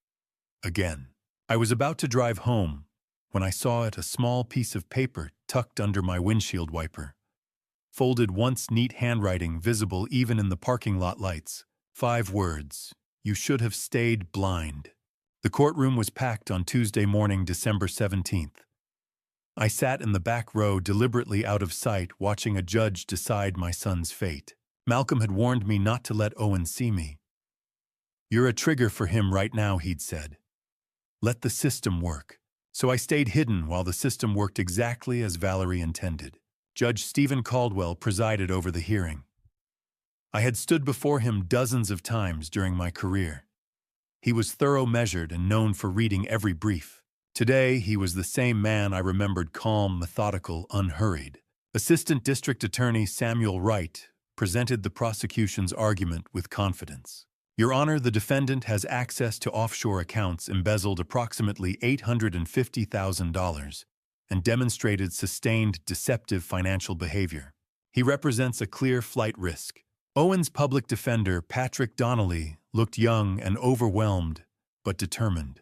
Again. I was about to drive home when I saw it, a small piece of paper tucked under my windshield wiper. Folded once neat handwriting visible even in the parking lot lights. 5 words: "You should have stayed blind." The courtroom was packed on Tuesday morning, December 17th. I sat in the back row, deliberately out of sight, watching a judge decide my son's fate. Malcolm had warned me not to let Owen see me. "You're a trigger for him right now," he'd said. "Let the system work." So I stayed hidden while the system worked exactly as Valerie intended. Judge Stephen Caldwell presided over the hearing. I had stood before him dozens of times during my career. He was thorough, measured, and known for reading every brief. Today, he was the same man I remembered, calm, methodical, unhurried. Assistant District Attorney Samuel Wright presented the prosecution's argument with confidence. Your Honor, the defendant has access to offshore accounts embezzled approximately $850,000 and demonstrated sustained deceptive financial behavior. He represents a clear flight risk. Owen's public defender, Patrick Donnelly, looked young and overwhelmed, but determined.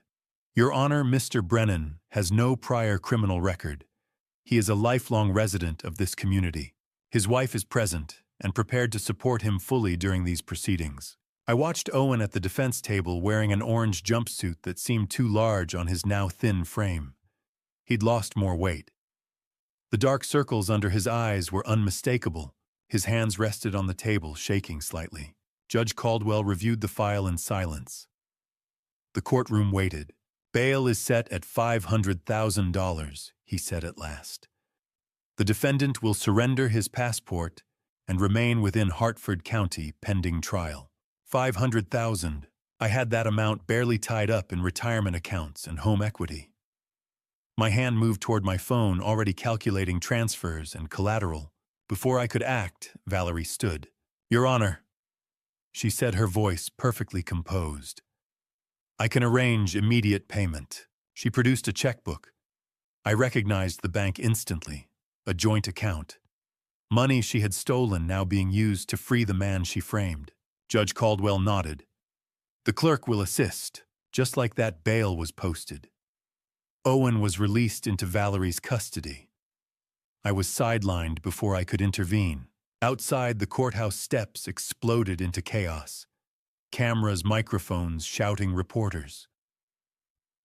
Your Honor, Mr. Brennan has no prior criminal record. He is a lifelong resident of this community. His wife is present and prepared to support him fully during these proceedings. I watched Owen at the defense table wearing an orange jumpsuit that seemed too large on his now thin frame. He'd lost more weight. The dark circles under his eyes were unmistakable. His hands rested on the table, shaking slightly. Judge Caldwell reviewed the file in silence. The courtroom waited. Bail is set at $500,000, he said at last. The defendant will surrender his passport and remain within Hartford County pending trial. $500,000. I had that amount barely tied up in retirement accounts and home equity. My hand moved toward my phone, already calculating transfers and collateral. Before I could act, Valerie stood. Your Honor, she said, her voice perfectly composed. I can arrange immediate payment. She produced a checkbook. I recognized the bank instantly, a joint account. Money she had stolen now being used to free the man she framed. Judge Caldwell nodded. The clerk will assist, just like that bail was posted. Owen was released into Valerie's custody. I was sidelined before I could intervene. Outside, the courthouse steps exploded into chaos. Cameras, microphones, shouting reporters.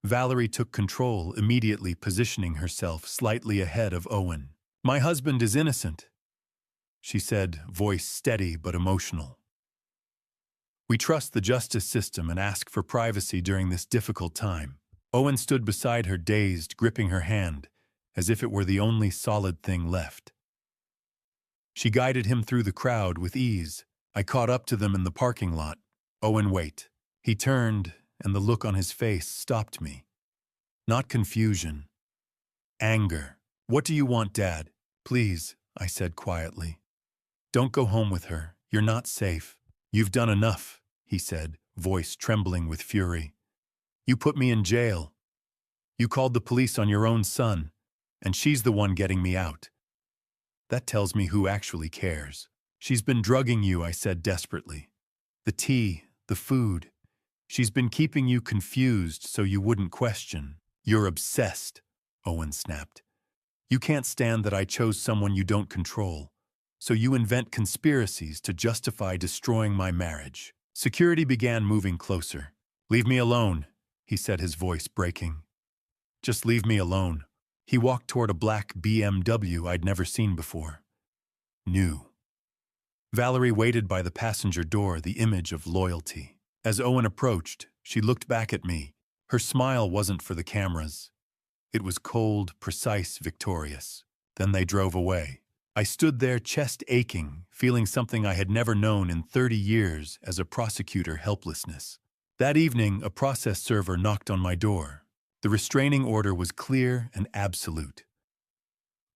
Valerie took control, immediately positioning herself slightly ahead of Owen. My husband is innocent, she said, voice steady but emotional. We trust the justice system and ask for privacy during this difficult time. Owen stood beside her, dazed, gripping her hand, as if it were the only solid thing left. She guided him through the crowd with ease. I caught up to them in the parking lot. Owen, wait. He turned, and the look on his face stopped me. Not confusion. Anger. What do you want, Dad? Please, I said quietly. Don't go home with her. You're not safe. You've done enough, he said, voice trembling with fury. You put me in jail. You called the police on your own son, and she's the one getting me out. That tells me who actually cares. She's been drugging you, I said desperately. The tea, the food. She's been keeping you confused so you wouldn't question. You're obsessed, Owen snapped. You can't stand that I chose someone you don't control, so you invent conspiracies to justify destroying my marriage. Security began moving closer. Leave me alone, he said, his voice breaking. Just leave me alone. He walked toward a black BMW I'd never seen before. New. Valerie waited by the passenger door, the image of loyalty. As Owen approached, she looked back at me. Her smile wasn't for the cameras. It was cold, precise, victorious. Then they drove away. I stood there, chest aching, feeling something I had never known in 30 years as a prosecutor: helplessness. That evening, a process server knocked on my door. The restraining order was clear and absolute.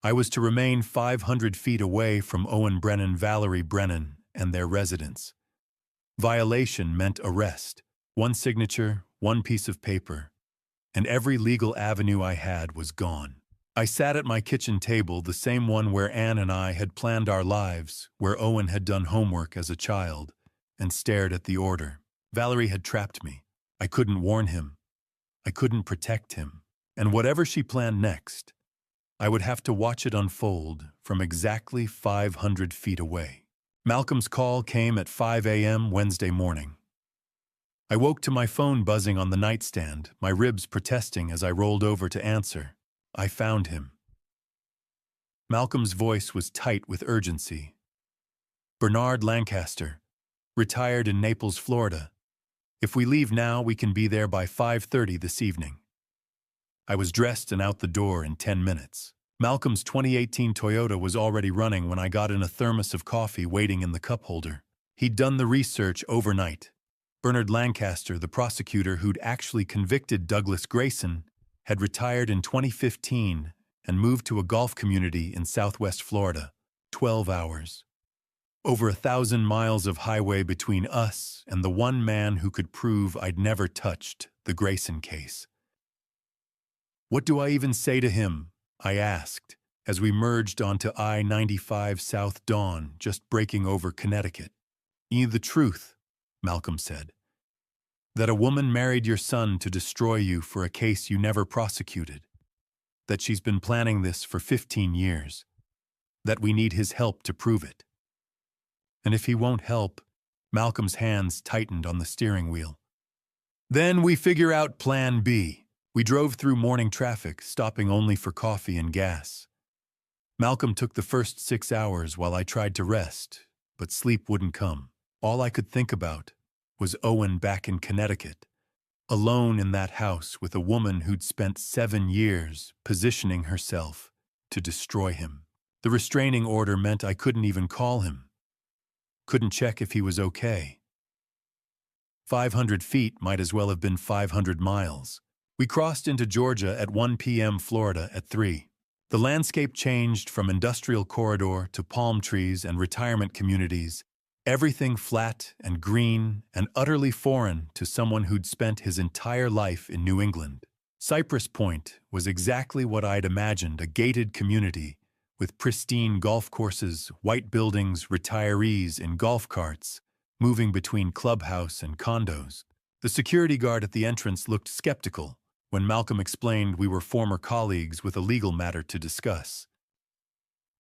I was to remain 500 feet away from Owen Brennan, Valerie Brennan, and their residence. Violation meant arrest. One signature, one piece of paper, and every legal avenue I had was gone. I sat at my kitchen table, the same one where Anne and I had planned our lives, where Owen had done homework as a child, and stared at the order. Valerie had trapped me. I couldn't warn him. I couldn't protect him. And whatever she planned next, I would have to watch it unfold from exactly 500 feet away. Malcolm's call came at 5 a.m. Wednesday morning. I woke to my phone buzzing on the nightstand, my ribs protesting as I rolled over to answer. I found him. Malcolm's voice was tight with urgency. Bernard Lancaster, retired in Naples, Florida. If we leave now, we can be there by 5:30 this evening. I was dressed and out the door in 10 minutes. Malcolm's 2018 Toyota was already running when I got in a thermos of coffee waiting in the cup holder. He'd done the research overnight. Bernard Lancaster, the prosecutor who'd actually convicted Douglas Grayson, had retired in 2015 and moved to a golf community in southwest Florida. 12 hours. Over 1,000 miles of highway between us and the one man who could prove I'd never touched the Grayson case. What do I even say to him? I asked, as we merged onto I-95 South Dawn, just breaking over Connecticut. The truth, Malcolm said. That a woman married your son to destroy you for a case you never prosecuted. That she's been planning this for 15 years. That we need his help to prove it. And if he won't help, Malcolm's hands tightened on the steering wheel. Then we figure out Plan B. We drove through morning traffic, stopping only for coffee and gas. Malcolm took the first 6 hours while I tried to rest, but sleep wouldn't come. All I could think about was Owen back in Connecticut, alone in that house with a woman who'd spent 7 years positioning herself to destroy him. The restraining order meant I couldn't even call him. Couldn't check if he was okay. 500 feet might as well have been 500 miles. We crossed into Georgia at 1 p.m., Florida at 3. The landscape changed from industrial corridor to palm trees and retirement communities, everything flat and green and utterly foreign to someone who'd spent his entire life in New England. Cypress Point was exactly what I'd imagined, a gated community with pristine golf courses, white buildings, retirees in golf carts, moving between clubhouse and condos. The security guard at the entrance looked skeptical when Malcolm explained we were former colleagues with a legal matter to discuss.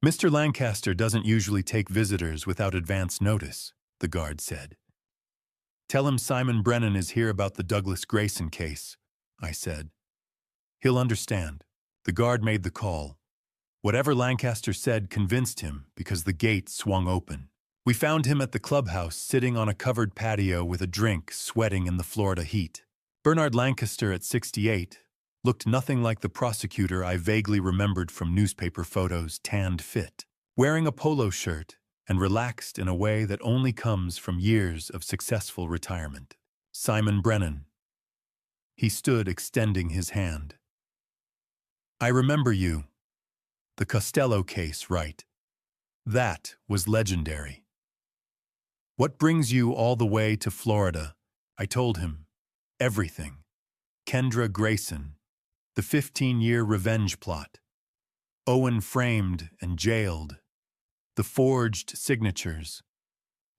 Mr. Lancaster doesn't usually take visitors without advance notice, the guard said. Tell him Simon Brennan is here about the Douglas Grayson case, I said. He'll understand. The guard made the call. Whatever Lancaster said convinced him because the gate swung open. We found him at the clubhouse sitting on a covered patio with a drink, sweating in the Florida heat. Bernard Lancaster at 68 looked nothing like the prosecutor I vaguely remembered from newspaper photos, tanned fit, wearing a polo shirt and relaxed in a way that only comes from years of successful retirement. Simon Brennan. He stood extending his hand. I remember you. The Costello case, right? That was legendary. What brings you all the way to Florida? I told him. Everything. Kendra Grayson. The 15-year revenge plot. Owen framed and jailed. The forged signatures.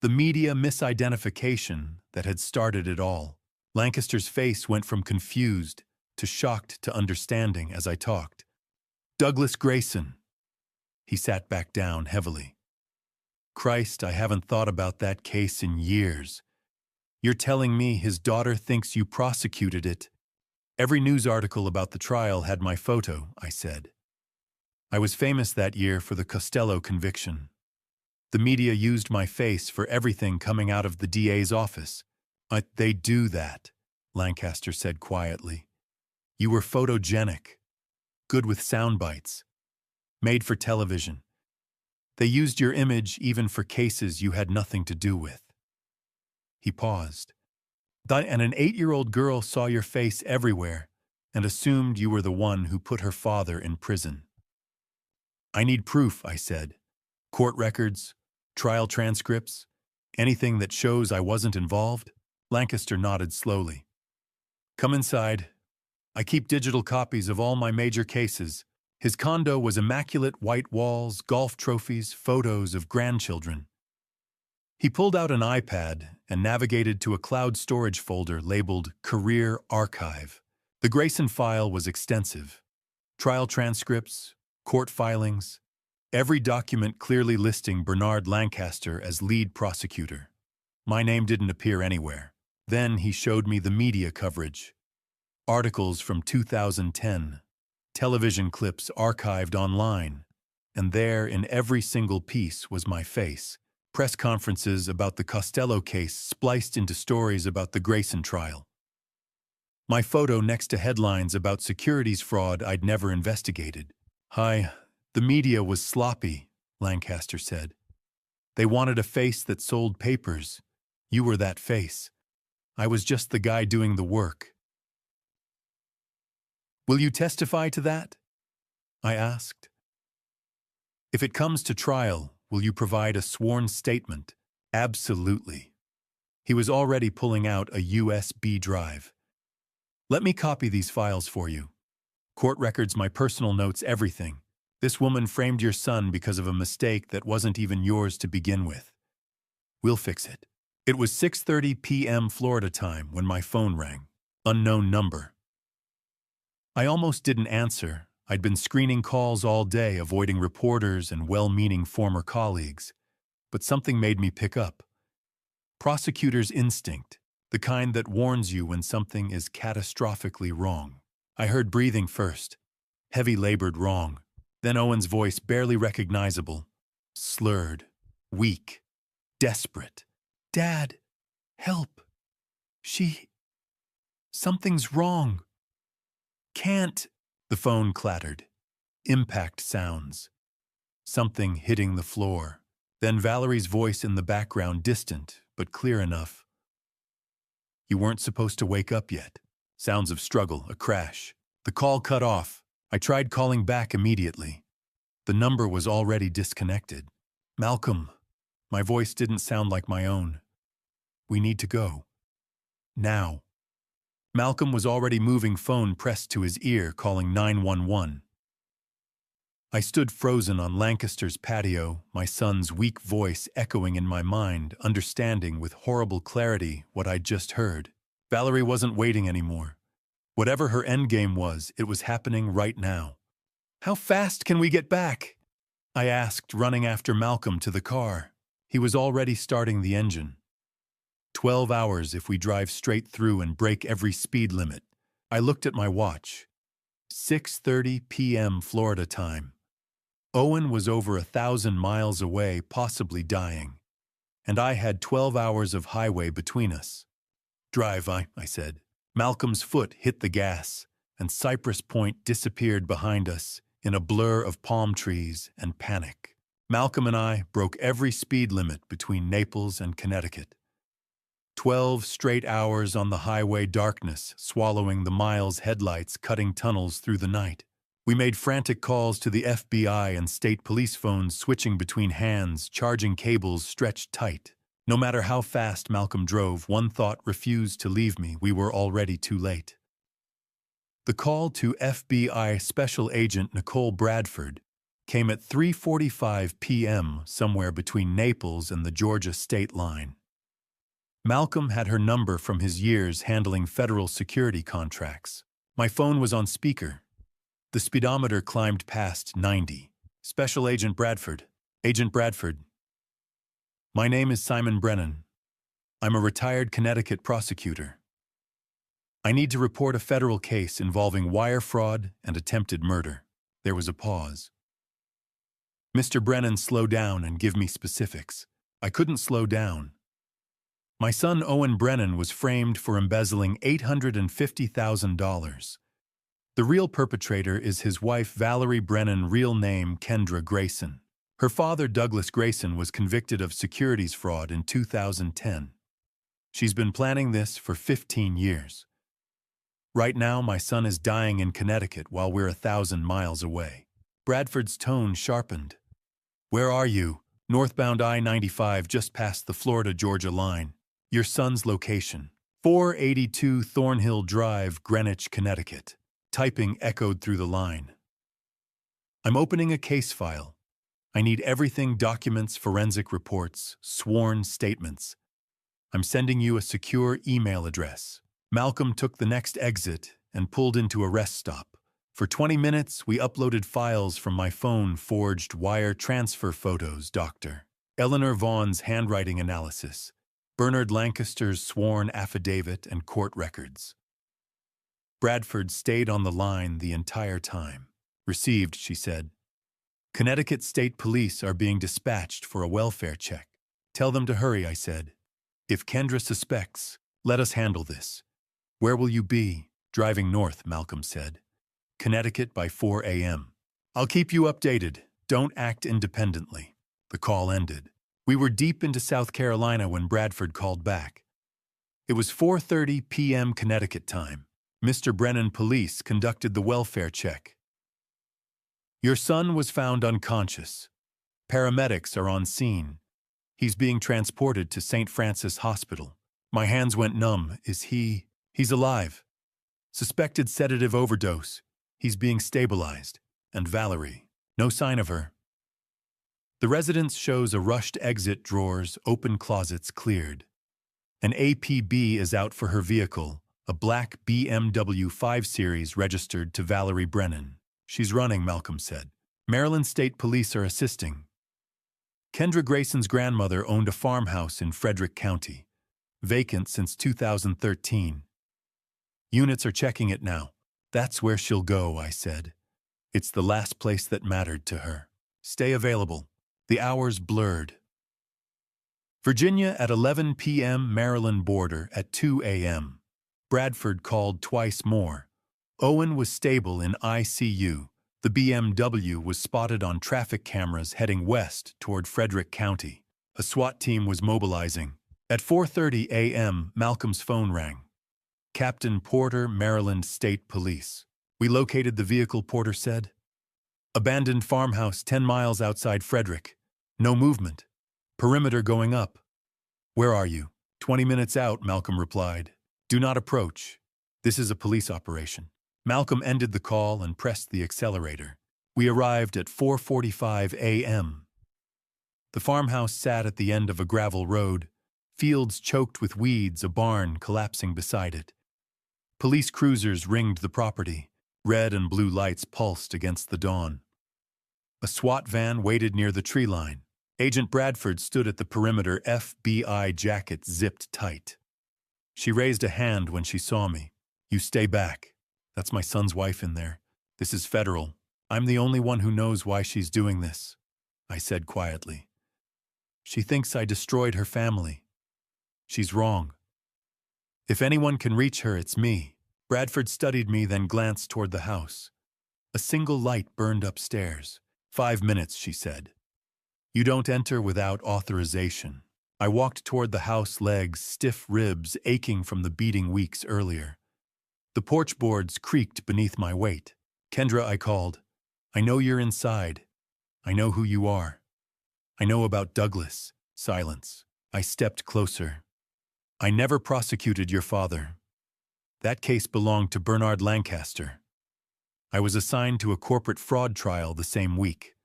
The media misidentification that had started it all. Lancaster's face went from confused to shocked to understanding as I talked. Douglas Grayson. He sat back down heavily. Christ, I haven't thought about that case in years. You're telling me his daughter thinks you prosecuted it? Every news article about the trial had my photo, I said. I was famous that year for the Costello conviction. The media used my face for everything coming out of the DA's office. They do that, Lancaster said quietly. You were photogenic. Good with sound bites. Made for television. They used your image even for cases you had nothing to do with. He paused. And an 8-year-old girl saw your face everywhere and assumed you were the one who put her father in prison. I need proof, I said. Court records, trial transcripts, anything that shows I wasn't involved? Lancaster nodded slowly. Come inside. I keep digital copies of all my major cases. His condo was immaculate white walls, golf trophies, photos of grandchildren. He pulled out an iPad and navigated to a cloud storage folder labeled Career Archive. The Grayson file was extensive. Trial transcripts, court filings, every document clearly listing Bernard Lancaster as lead prosecutor. My name didn't appear anywhere. Then he showed me the media coverage. Articles from 2010. Television clips archived online, and there in every single piece was my face. Press conferences about the Costello case spliced into stories about the Grayson trial. My photo next to headlines about securities fraud I'd never investigated. The media was sloppy, Lancaster said. They wanted a face that sold papers. You were that face. I was just the guy doing the work. Will you testify to that? I asked. If it comes to trial, will you provide a sworn statement? Absolutely. He was already pulling out a USB drive. Let me copy these files for you. Court records, my personal notes, everything. This woman framed your son because of a mistake that wasn't even yours to begin with. We'll fix it. It was 6:30 p.m. Florida time when my phone rang. Unknown number. I almost didn't answer. I'd been screening calls all day, avoiding reporters and well-meaning former colleagues. But something made me pick up. Prosecutor's instinct, the kind that warns you when something is catastrophically wrong. I heard breathing first, heavy-labored wrong. Then Owen's voice, barely recognizable, slurred, weak, desperate. Dad, help. Something's wrong. Can't. The phone clattered. Impact sounds. Something hitting the floor. Then Valerie's voice in the background, distant, but clear enough. You weren't supposed to wake up yet. Sounds of struggle, a crash. The call cut off. I tried calling back immediately. The number was already disconnected. Malcolm. My voice didn't sound like my own. We need to go. Now. Malcolm was already moving, phone pressed to his ear, calling 911. I stood frozen on Lancaster's patio, my son's weak voice echoing in my mind, understanding with horrible clarity what I'd just heard. Valerie wasn't waiting anymore. Whatever her endgame was, it was happening right now. How fast can we get back? I asked, running after Malcolm to the car. He was already starting the engine. 12 hours if we drive straight through and break every speed limit. I looked at my watch. 6:30 p.m. Florida time. Owen was over 1,000 miles away, possibly dying. And I had 12 hours of highway between us. Drive, I said. Malcolm's foot hit the gas, and Cypress Point disappeared behind us in a blur of palm trees and panic. Malcolm and I broke every speed limit between Naples and Connecticut. 12 straight hours on the highway, darkness swallowing the miles, headlights cutting tunnels through the night. We made frantic calls to the FBI and state police phones, switching between hands, charging cables stretched tight. No matter how fast Malcolm drove, one thought refused to leave me: we were already too late. The call to FBI Special Agent Nicole Bradford came at 3:45 p.m. somewhere between Naples and the Georgia state line. Malcolm had her number from his years handling federal security contracts. My phone was on speaker. The speedometer climbed past 90. Special Agent Bradford. Agent Bradford. My name is Simon Brennan. I'm a retired Connecticut prosecutor. I need to report a federal case involving wire fraud and attempted murder. There was a pause. Mr. Brennan, slow down and give me specifics. I couldn't slow down. My son Owen Brennan was framed for embezzling $850,000. The real perpetrator is his wife Valerie Brennan, real name Kendra Grayson. Her father Douglas Grayson was convicted of securities fraud in 2010. She's been planning this for 15 years. Right now, my son is dying in Connecticut while we're 1,000 miles away. Bradford's tone sharpened. Where are you? Northbound I-95, just past the Florida-Georgia line. Your son's location. 482 Thornhill Drive, Greenwich, Connecticut. Typing echoed through the line. I'm opening a case file. I need everything: documents, forensic reports, sworn statements. I'm sending you a secure email address. Malcolm took the next exit and pulled into a rest stop. For 20 minutes, we uploaded files from my phone, forged wire transfer photos, Dr. Eleanor Vaughn's handwriting analysis, Bernard Lancaster's sworn affidavit, and court records. Bradford stayed on the line the entire time. Received, she said. Connecticut State Police are being dispatched for a welfare check. Tell them to hurry, I said. If Kendra suspects, let us handle this. Where will you be? Driving north, Malcolm said. Connecticut by 4 a.m. I'll keep you updated. Don't act independently. The call ended. We were deep into South Carolina when Bradford called back. It was 4:30 p.m. Connecticut time. Mr. Brennan, police conducted the welfare check. Your son was found unconscious. Paramedics are on scene. He's being transported to St. Francis Hospital. My hands went numb. He's alive. Suspected sedative overdose. He's being stabilized. And Valerie. No sign of her. The residence shows a rushed exit, drawers, open closets cleared. An APB is out for her vehicle, a black BMW 5 Series registered to Valerie Brennan. She's running, Malcolm said. Maryland State Police are assisting. Kendra Grayson's grandmother owned a farmhouse in Frederick County, vacant since 2013. Units are checking it now. That's where she'll go, I said. It's the last place that mattered to her. Stay available. The hours blurred. Virginia at 11 p.m., Maryland border at 2 a.m. Bradford called twice more. Owen was stable in ICU. The BMW was spotted on traffic cameras heading west toward Frederick County. A SWAT team was mobilizing. At 4:30 a.m., Malcolm's phone rang. Captain Porter, Maryland State Police. We located the vehicle, Porter said. Abandoned farmhouse 10 miles outside Frederick. No movement. Perimeter going up. Where are you? 20 minutes out, Malcolm replied. Do not approach. This is a police operation. Malcolm ended the call and pressed the accelerator. We arrived at 4:45 a.m. The farmhouse sat at the end of a gravel road, fields choked with weeds, a barn collapsing beside it. Police cruisers ringed the property. Red and blue lights pulsed against the dawn. A SWAT van waited near the tree line. Agent Bradford stood at the perimeter, FBI jacket zipped tight. She raised a hand when she saw me. You stay back. That's my son's wife in there. This is federal. I'm the only one who knows why she's doing this, I said quietly. She thinks I destroyed her family. She's wrong. If anyone can reach her, it's me. Bradford studied me, then glanced toward the house. A single light burned upstairs. 5 minutes, she said. You don't enter without authorization. I walked toward the house, legs, stiff ribs aching from the beating weeks earlier. The porch boards creaked beneath my weight. Kendra, I called. I know you're inside. I know who you are. I know about Douglas. Silence. I stepped closer. I never prosecuted your father. That case belonged to Bernard Lancaster. I was assigned to a corporate fraud trial the same week.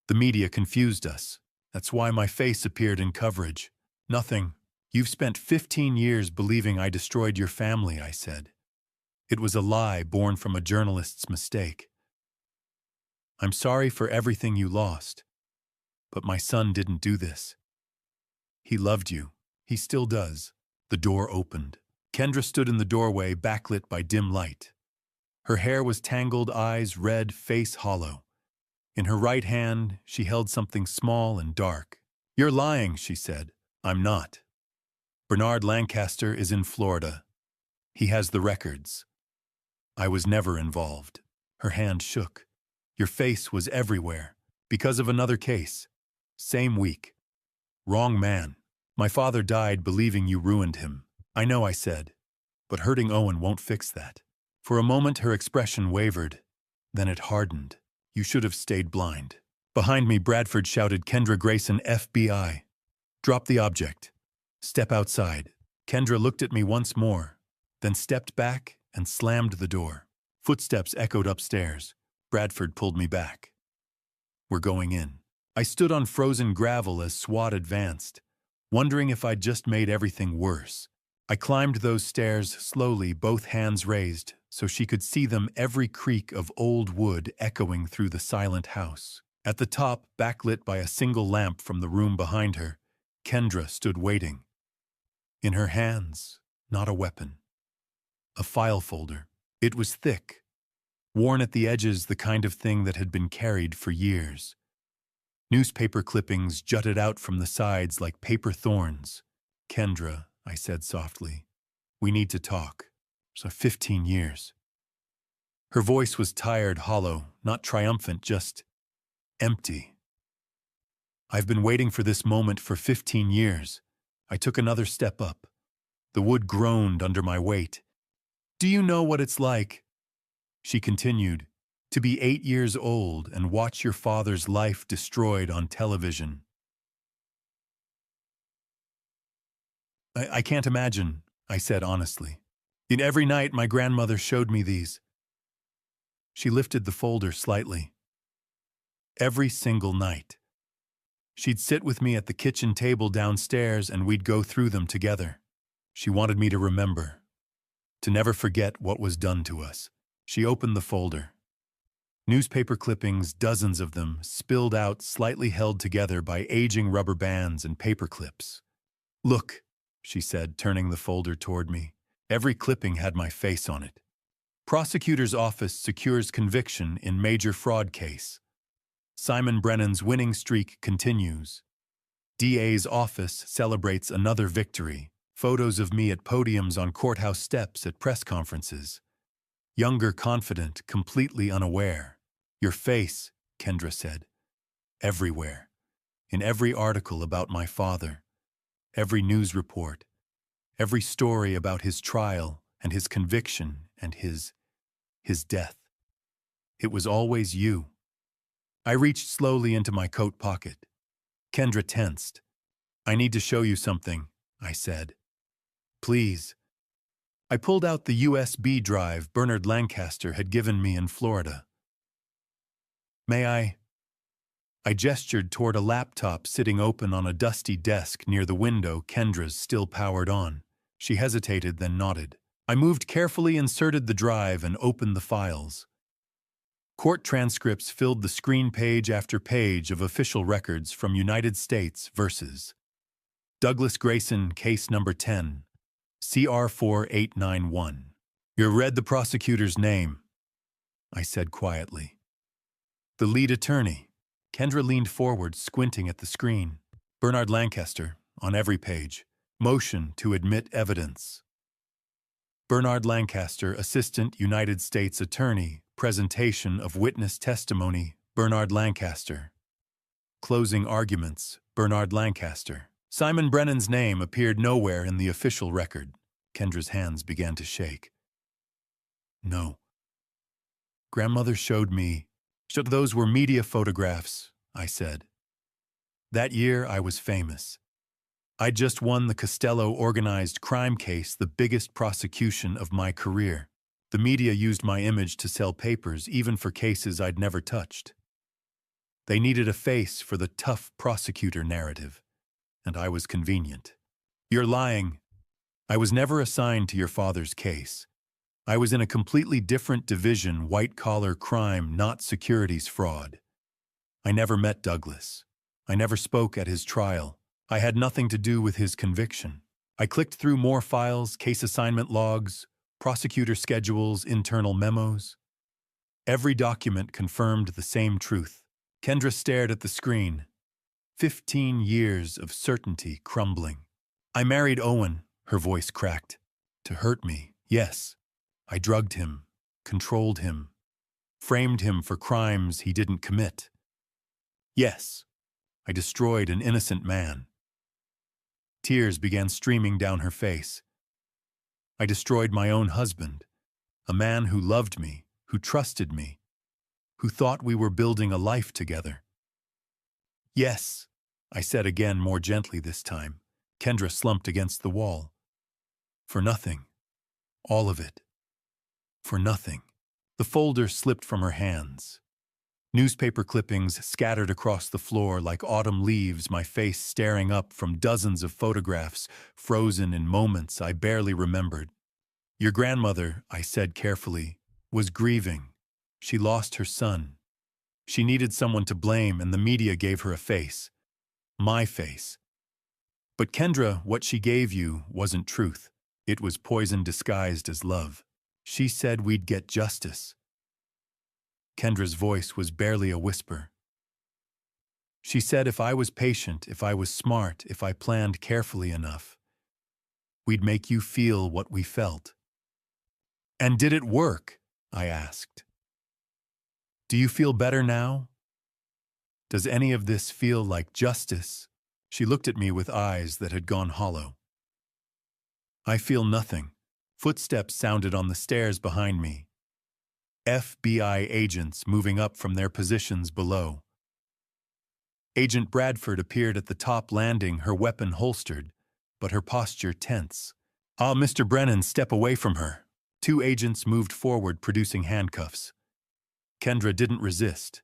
The media confused us. That's why my face appeared in coverage. Nothing. You've spent 15 years believing I destroyed your family, I said. It was a lie born from a journalist's mistake. I'm sorry for everything you lost. But my son didn't do this. He loved you. He still does. The door opened. Kendra stood in the doorway, backlit by dim light. Her hair was tangled, eyes red, face hollow. In her right hand, she held something small and dark. You're lying, she said. I'm not. Bernard Lancaster is in Florida. He has the records. I was never involved. Her hand shook. Your face was everywhere. Because of another case. Same week. Wrong man. My father died believing you ruined him. I know, I said. But hurting Owen won't fix that. For a moment, her expression wavered. Then it hardened. You should have stayed blind. Behind me, Bradford shouted, Kendra Grayson, FBI. Drop the object. Step outside. Kendra looked at me once more, then stepped back and slammed the door. Footsteps echoed upstairs. Bradford pulled me back. We're going in. I stood on frozen gravel as SWAT advanced, wondering if I'd just made everything worse. I climbed those stairs slowly, both hands raised, so she could see them, every creak of old wood echoing through the silent house. At the top, backlit by a single lamp from the room behind her, Kendra stood waiting. In her hands, not a weapon. A file folder. It was thick, worn at the edges, the kind of thing that had been carried for years. Newspaper clippings jutted out from the sides like paper thorns. Kendra, I said softly, we need to talk. So 15 years. Her voice was tired, hollow, not triumphant, just empty. I've been waiting for this moment for 15 years. I took another step up. The wood groaned under my weight. Do you know what it's like? She continued. To be 8 years old and watch your father's life destroyed on television. I can't imagine, I said honestly. In every night my grandmother showed me these. She lifted the folder slightly. Every single night. She'd sit with me at the kitchen table downstairs and we'd go through them together. She wanted me to remember, to never forget what was done to us. She opened the folder. Newspaper clippings, dozens of them, spilled out, slightly held together by aging rubber bands and paper clips. Look, she said, turning the folder toward me. Every clipping had my face on it. Prosecutor's office secures conviction in major fraud case. Simon Brennan's winning streak continues. DA's office celebrates another victory. Photos of me at podiums on courthouse steps at press conferences. Younger, confident, completely unaware. Your face, Kendra said. Everywhere. In every article about my father. Every news report. Every story about his trial and his conviction and his death. It was always you. I reached slowly into my coat pocket. Kendra tensed. I need to show you something, I said. Please. I pulled out the USB drive Bernard Lancaster had given me in Florida. May I? I gestured toward a laptop sitting open on a dusty desk near the window Kendra's still powered on. She hesitated, then nodded. I moved carefully, inserted the drive, and opened the files. Court transcripts filled the screen, page after page of official records from United States versus Douglas Grayson, case number 10, CR 4891. You read the prosecutor's name, I said quietly. The lead attorney. Kendra leaned forward, squinting at the screen. Bernard Lancaster, on every page. Motion to admit evidence. Bernard Lancaster, Assistant United States Attorney. Presentation of witness testimony. Bernard Lancaster. Closing arguments. Bernard Lancaster. Simon Brennan's name appeared nowhere in the official record. Kendra's hands began to shake. No. Grandmother showed me. Those were media photographs, I said. That year I was famous. I'd just won the Costello organized crime case, the biggest prosecution of my career. The media used my image to sell papers, even for cases I'd never touched. They needed a face for the tough prosecutor narrative, and I was convenient. You're lying. I was never assigned to your father's case. I was in a completely different division, white-collar crime, not securities fraud. I never met Douglas. I never spoke at his trial. I had nothing to do with his conviction. I clicked through more files, case assignment logs, prosecutor schedules, internal memos. Every document confirmed the same truth. Kendra stared at the screen. 15 years of certainty crumbling. I married Owen, her voice cracked. To hurt me, yes. I drugged him, controlled him, framed him for crimes he didn't commit. Yes, I destroyed an innocent man. Tears began streaming down her face. I destroyed my own husband, a man who loved me, who trusted me, who thought we were building a life together. Yes, I said again, more gently this time. Kendra slumped against the wall. For nothing. All of it. For nothing. The folder slipped from her hands. Newspaper clippings scattered across the floor like autumn leaves, my face staring up from dozens of photographs, frozen in moments I barely remembered. Your grandmother, I said carefully, was grieving. She lost her son. She needed someone to blame, and the media gave her a face. My face. But Kendra, what she gave you wasn't truth. It was poison disguised as love. She said we'd get justice. Kendra's voice was barely a whisper. She said if I was patient, if I was smart, if I planned carefully enough, we'd make you feel what we felt. And did it work? I asked. Do you feel better now? Does any of this feel like justice? She looked at me with eyes that had gone hollow. I feel nothing. Footsteps sounded on the stairs behind me. FBI agents moving up from their positions below. Agent Bradford appeared at the top landing, her weapon holstered, but her posture tense. "Ah, Mr. Brennan, step away from her." Two agents moved forward, producing handcuffs. Kendra didn't resist.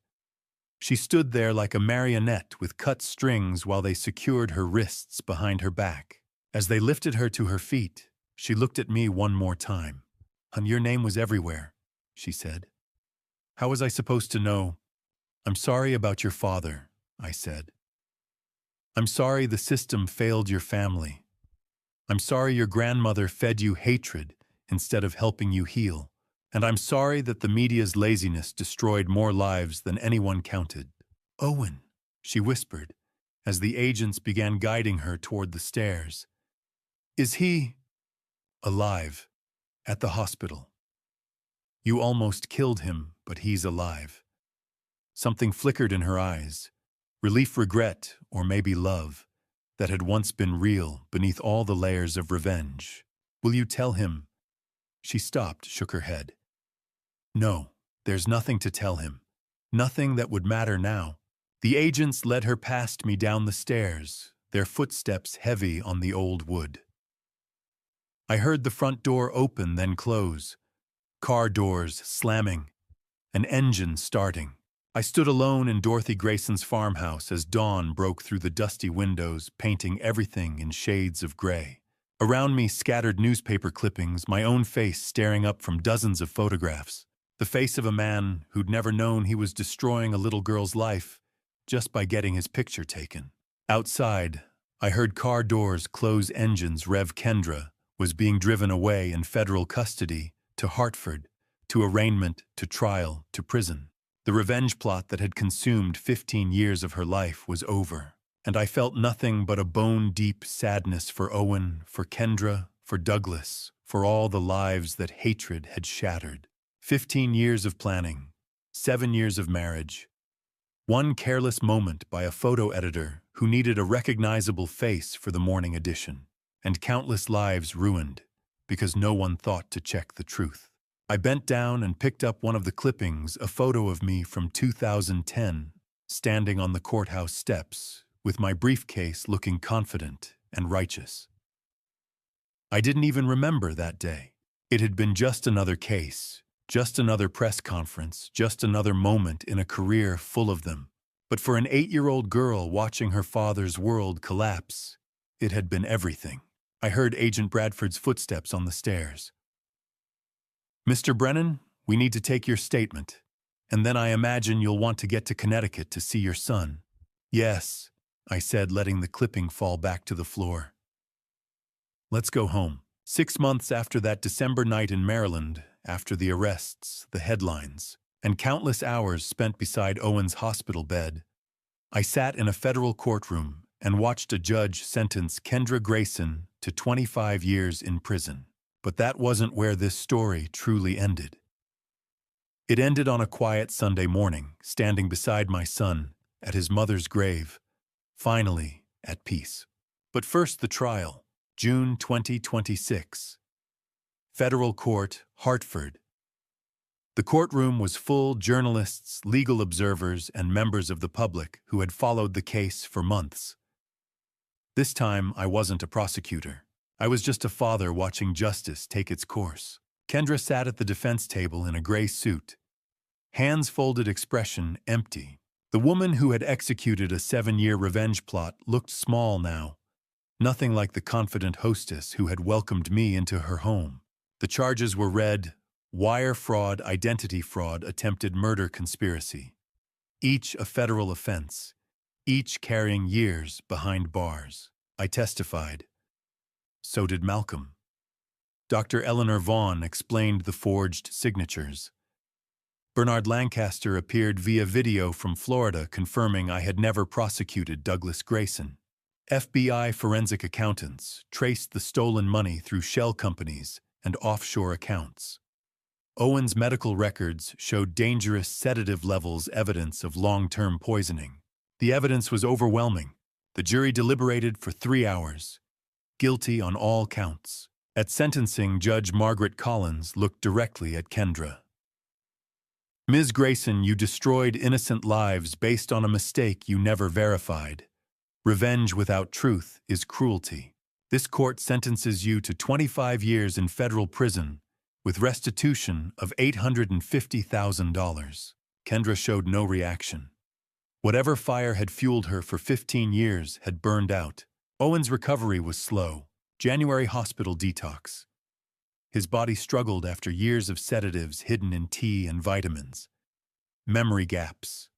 She stood there like a marionette with cut strings while they secured her wrists behind her back. As they lifted her to her feet, she looked at me one more time. "Your name was everywhere," she said. "How was I supposed to know?" "I'm sorry about your father," I said. "I'm sorry the system failed your family. I'm sorry your grandmother fed you hatred instead of helping you heal. And I'm sorry that the media's laziness destroyed more lives than anyone counted." "Owen," she whispered, as the agents began guiding her toward the stairs. "Is he alive? At the hospital. You almost killed him, but he's alive." Something flickered in her eyes. Relief, regret, or maybe love, that had once been real beneath all the layers of revenge. "Will you tell him?" She stopped, shook her head. "No, there's nothing to tell him. Nothing that would matter now." The agents led her past me down the stairs, their footsteps heavy on the old wood. I heard the front door open, then close, car doors slamming, an engine starting. I stood alone in Dorothy Grayson's farmhouse as dawn broke through the dusty windows, painting everything in shades of gray. Around me scattered newspaper clippings, my own face staring up from dozens of photographs. The face of a man who'd never known he was destroying a little girl's life just by getting his picture taken. Outside, I heard car doors close, engines rev. Kendra was being driven away in federal custody to Hartford, to arraignment, to trial, to prison. The revenge plot that had consumed 15 years of her life was over, and I felt nothing but a bone-deep sadness for Owen, for Kendra, for Douglas, for all the lives that hatred had shattered. 15 years of planning, 7 years of marriage, one careless moment by a photo editor who needed a recognizable face for the morning edition, and countless lives ruined because no one thought to check the truth. I bent down and picked up one of the clippings, a photo of me from 2010, standing on the courthouse steps, with my briefcase looking confident and righteous. I didn't even remember that day. It had been just another case, just another press conference, just another moment in a career full of them. But for an 8-year-old girl watching her father's world collapse, it had been everything. I heard Agent Bradford's footsteps on the stairs. "Mr. Brennan, we need to take your statement, and then I imagine you'll want to get to Connecticut to see your son." "Yes," I said, letting the clipping fall back to the floor. "Let's go home." 6 months after that December night in Maryland, after the arrests, the headlines, and countless hours spent beside Owen's hospital bed, I sat in a federal courtroom and watched a judge sentence Kendra Grayson to 25 years in prison. But that wasn't where this story truly ended. It ended on a quiet Sunday morning, standing beside my son at his mother's grave, finally at peace. But first, the trial, June 2026. Federal Court, Hartford. The courtroom was full, journalists, legal observers, and members of the public who had followed the case for months. This time, I wasn't a prosecutor. I was just a father watching justice take its course. Kendra sat at the defense table in a gray suit, hands folded, expression empty. The woman who had executed a 7-year revenge plot looked small now, nothing like the confident hostess who had welcomed me into her home. The charges were read: wire fraud, identity fraud, attempted murder, conspiracy. Each a federal offense, each carrying years behind bars. I testified. So did Malcolm. Dr. Eleanor Vaughn explained the forged signatures. Bernard Lancaster appeared via video from Florida, confirming I had never prosecuted Douglas Grayson. FBI forensic accountants traced the stolen money through shell companies and offshore accounts. Owen's medical records showed dangerous sedative levels, evidence of long-term poisoning. The evidence was overwhelming. The jury deliberated for 3 hours. Guilty on all counts. At sentencing, Judge Margaret Collins looked directly at Kendra. Ms. Grayson, you destroyed innocent lives based on a mistake you never verified. Revenge without truth is cruelty. This court sentences you to 25 years in federal prison with restitution of $850,000. Kendra showed no reaction. Whatever fire had fueled her for 15 years had burned out. Owen's recovery was slow. January hospital detox. His body struggled after years of sedatives hidden in tea and vitamins. Memory gaps.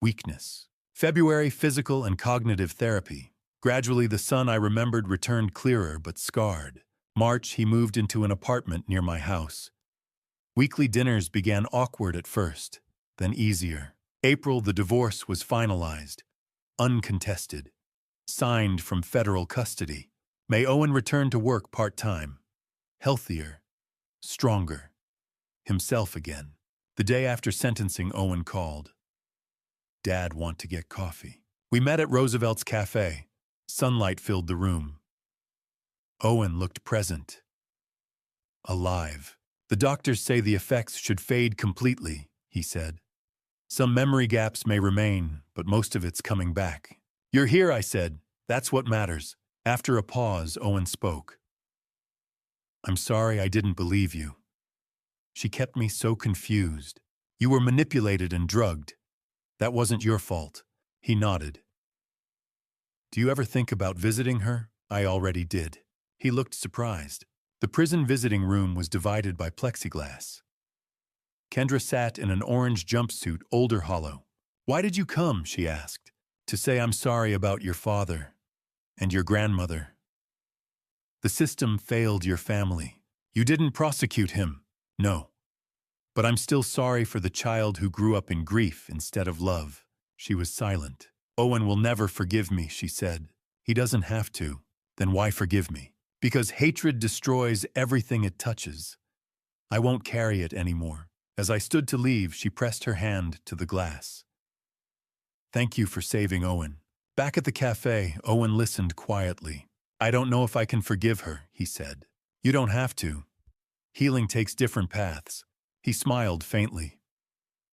Weakness. February physical and cognitive therapy. Gradually the son I remembered returned clearer but scarred. March he moved into an apartment near my house. Weekly dinners began awkward at first, then easier. April the divorce was finalized. Uncontested. Signed from federal custody. May Owen return to work part-time. Healthier. Stronger. Himself again. The day after sentencing, Owen called. Dad want to get coffee. We met at Roosevelt's cafe. Sunlight filled the room. Owen looked present. Alive. The doctors say the effects should fade completely, he said. Some memory gaps may remain, but most of it's coming back. You're here, I said. That's what matters. After a pause, Owen spoke. I'm sorry I didn't believe you. She kept me so confused. You were manipulated and drugged. That wasn't your fault. He nodded. Do you ever think about visiting her? I already did. He looked surprised. The prison visiting room was divided by plexiglass. Kendra sat in an orange jumpsuit, older hollow. Why did you come? She asked. To say I'm sorry about your father and your grandmother. The system failed your family. You didn't prosecute him. No. But I'm still sorry for the child who grew up in grief instead of love. She was silent. Owen will never forgive me, she said. He doesn't have to. Then why forgive me? Because hatred destroys everything it touches. I won't carry it anymore. As I stood to leave, she pressed her hand to the glass. Thank you for saving Owen. Back at the cafe, Owen listened quietly. I don't know if I can forgive her, he said. You don't have to. Healing takes different paths. He smiled faintly.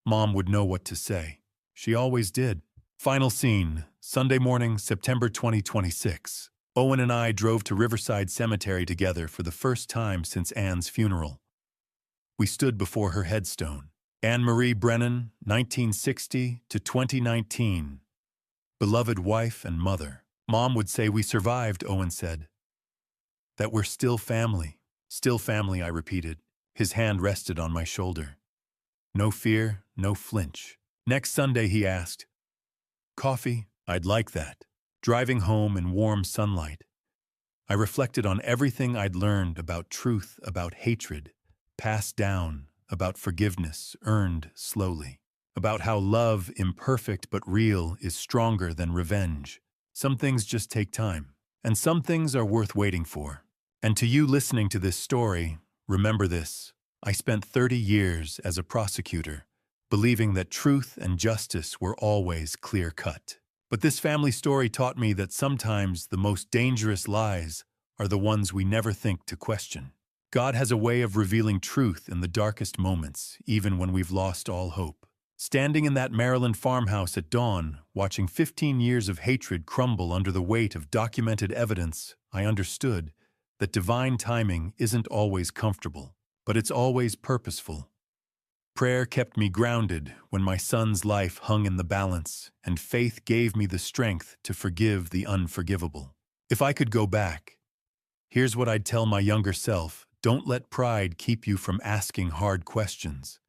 Mom would know what to say. She always did. Final scene, Sunday morning, September 2026. Owen and I drove to Riverside Cemetery together for the first time since Anne's funeral. We stood before her headstone. Anne Marie Brennan, 1960 to 2019. Beloved wife and mother. Mom would say we survived, Owen said. That we're still family. Still family, I repeated. His hand rested on my shoulder. No fear, no flinch. Next Sunday, he asked. Coffee? I'd like that. Driving home in warm sunlight. I reflected on everything I'd learned about truth, about hatred, passed down, about forgiveness, earned slowly, about how love, imperfect but real, is stronger than revenge. Some things just take time, and some things are worth waiting for. And to you listening to this story, remember this. I spent 30 years as a prosecutor, believing that truth and justice were always clear-cut. But this family story taught me that sometimes the most dangerous lies are the ones we never think to question. God has a way of revealing truth in the darkest moments, even when we've lost all hope. Standing in that Maryland farmhouse at dawn, watching 15 years of hatred crumble under the weight of documented evidence, I understood that divine timing isn't always comfortable, but it's always purposeful. Prayer kept me grounded when my son's life hung in the balance, and faith gave me the strength to forgive the unforgivable. If I could go back, here's what I'd tell my younger self. Don't let pride keep you from asking hard questions.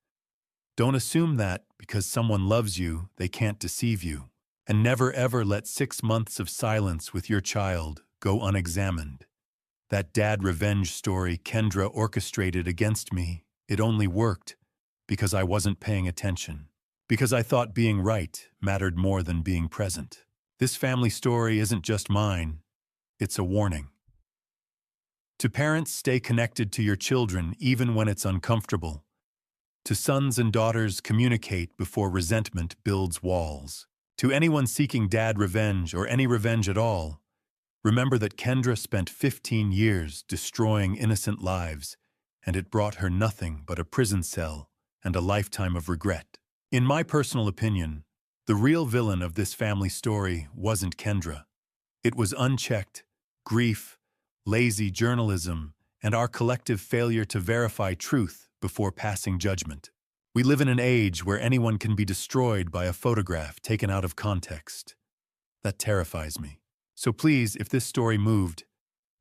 Don't assume that, because someone loves you, they can't deceive you. And never ever let 6 months of silence with your child go unexamined. That dad revenge story Kendra orchestrated against me, it only worked because I wasn't paying attention. Because I thought being right mattered more than being present. This family story isn't just mine, it's a warning. To parents, stay connected to your children even when it's uncomfortable. To sons and daughters, communicate before resentment builds walls. To anyone seeking dad revenge or any revenge at all, remember that Kendra spent 15 years destroying innocent lives, and it brought her nothing but a prison cell and a lifetime of regret. In my personal opinion, the real villain of this family story wasn't Kendra. It was unchecked grief, lazy journalism, and our collective failure to verify truth before passing judgment. We live in an age where anyone can be destroyed by a photograph taken out of context. That terrifies me. So please, if this story moved,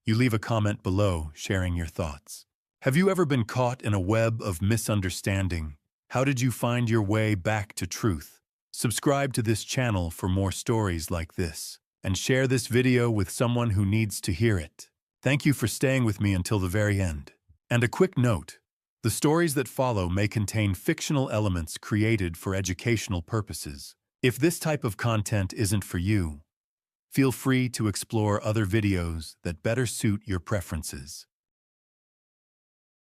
you leave a comment below sharing your thoughts. Have you ever been caught in a web of misunderstanding? How did you find your way back to truth? Subscribe to this channel for more stories like this, and share this video with someone who needs to hear it. Thank you for staying with me until the very end. And a quick note, the stories that follow may contain fictional elements created for educational purposes. If this type of content isn't for you, feel free to explore other videos that better suit your preferences.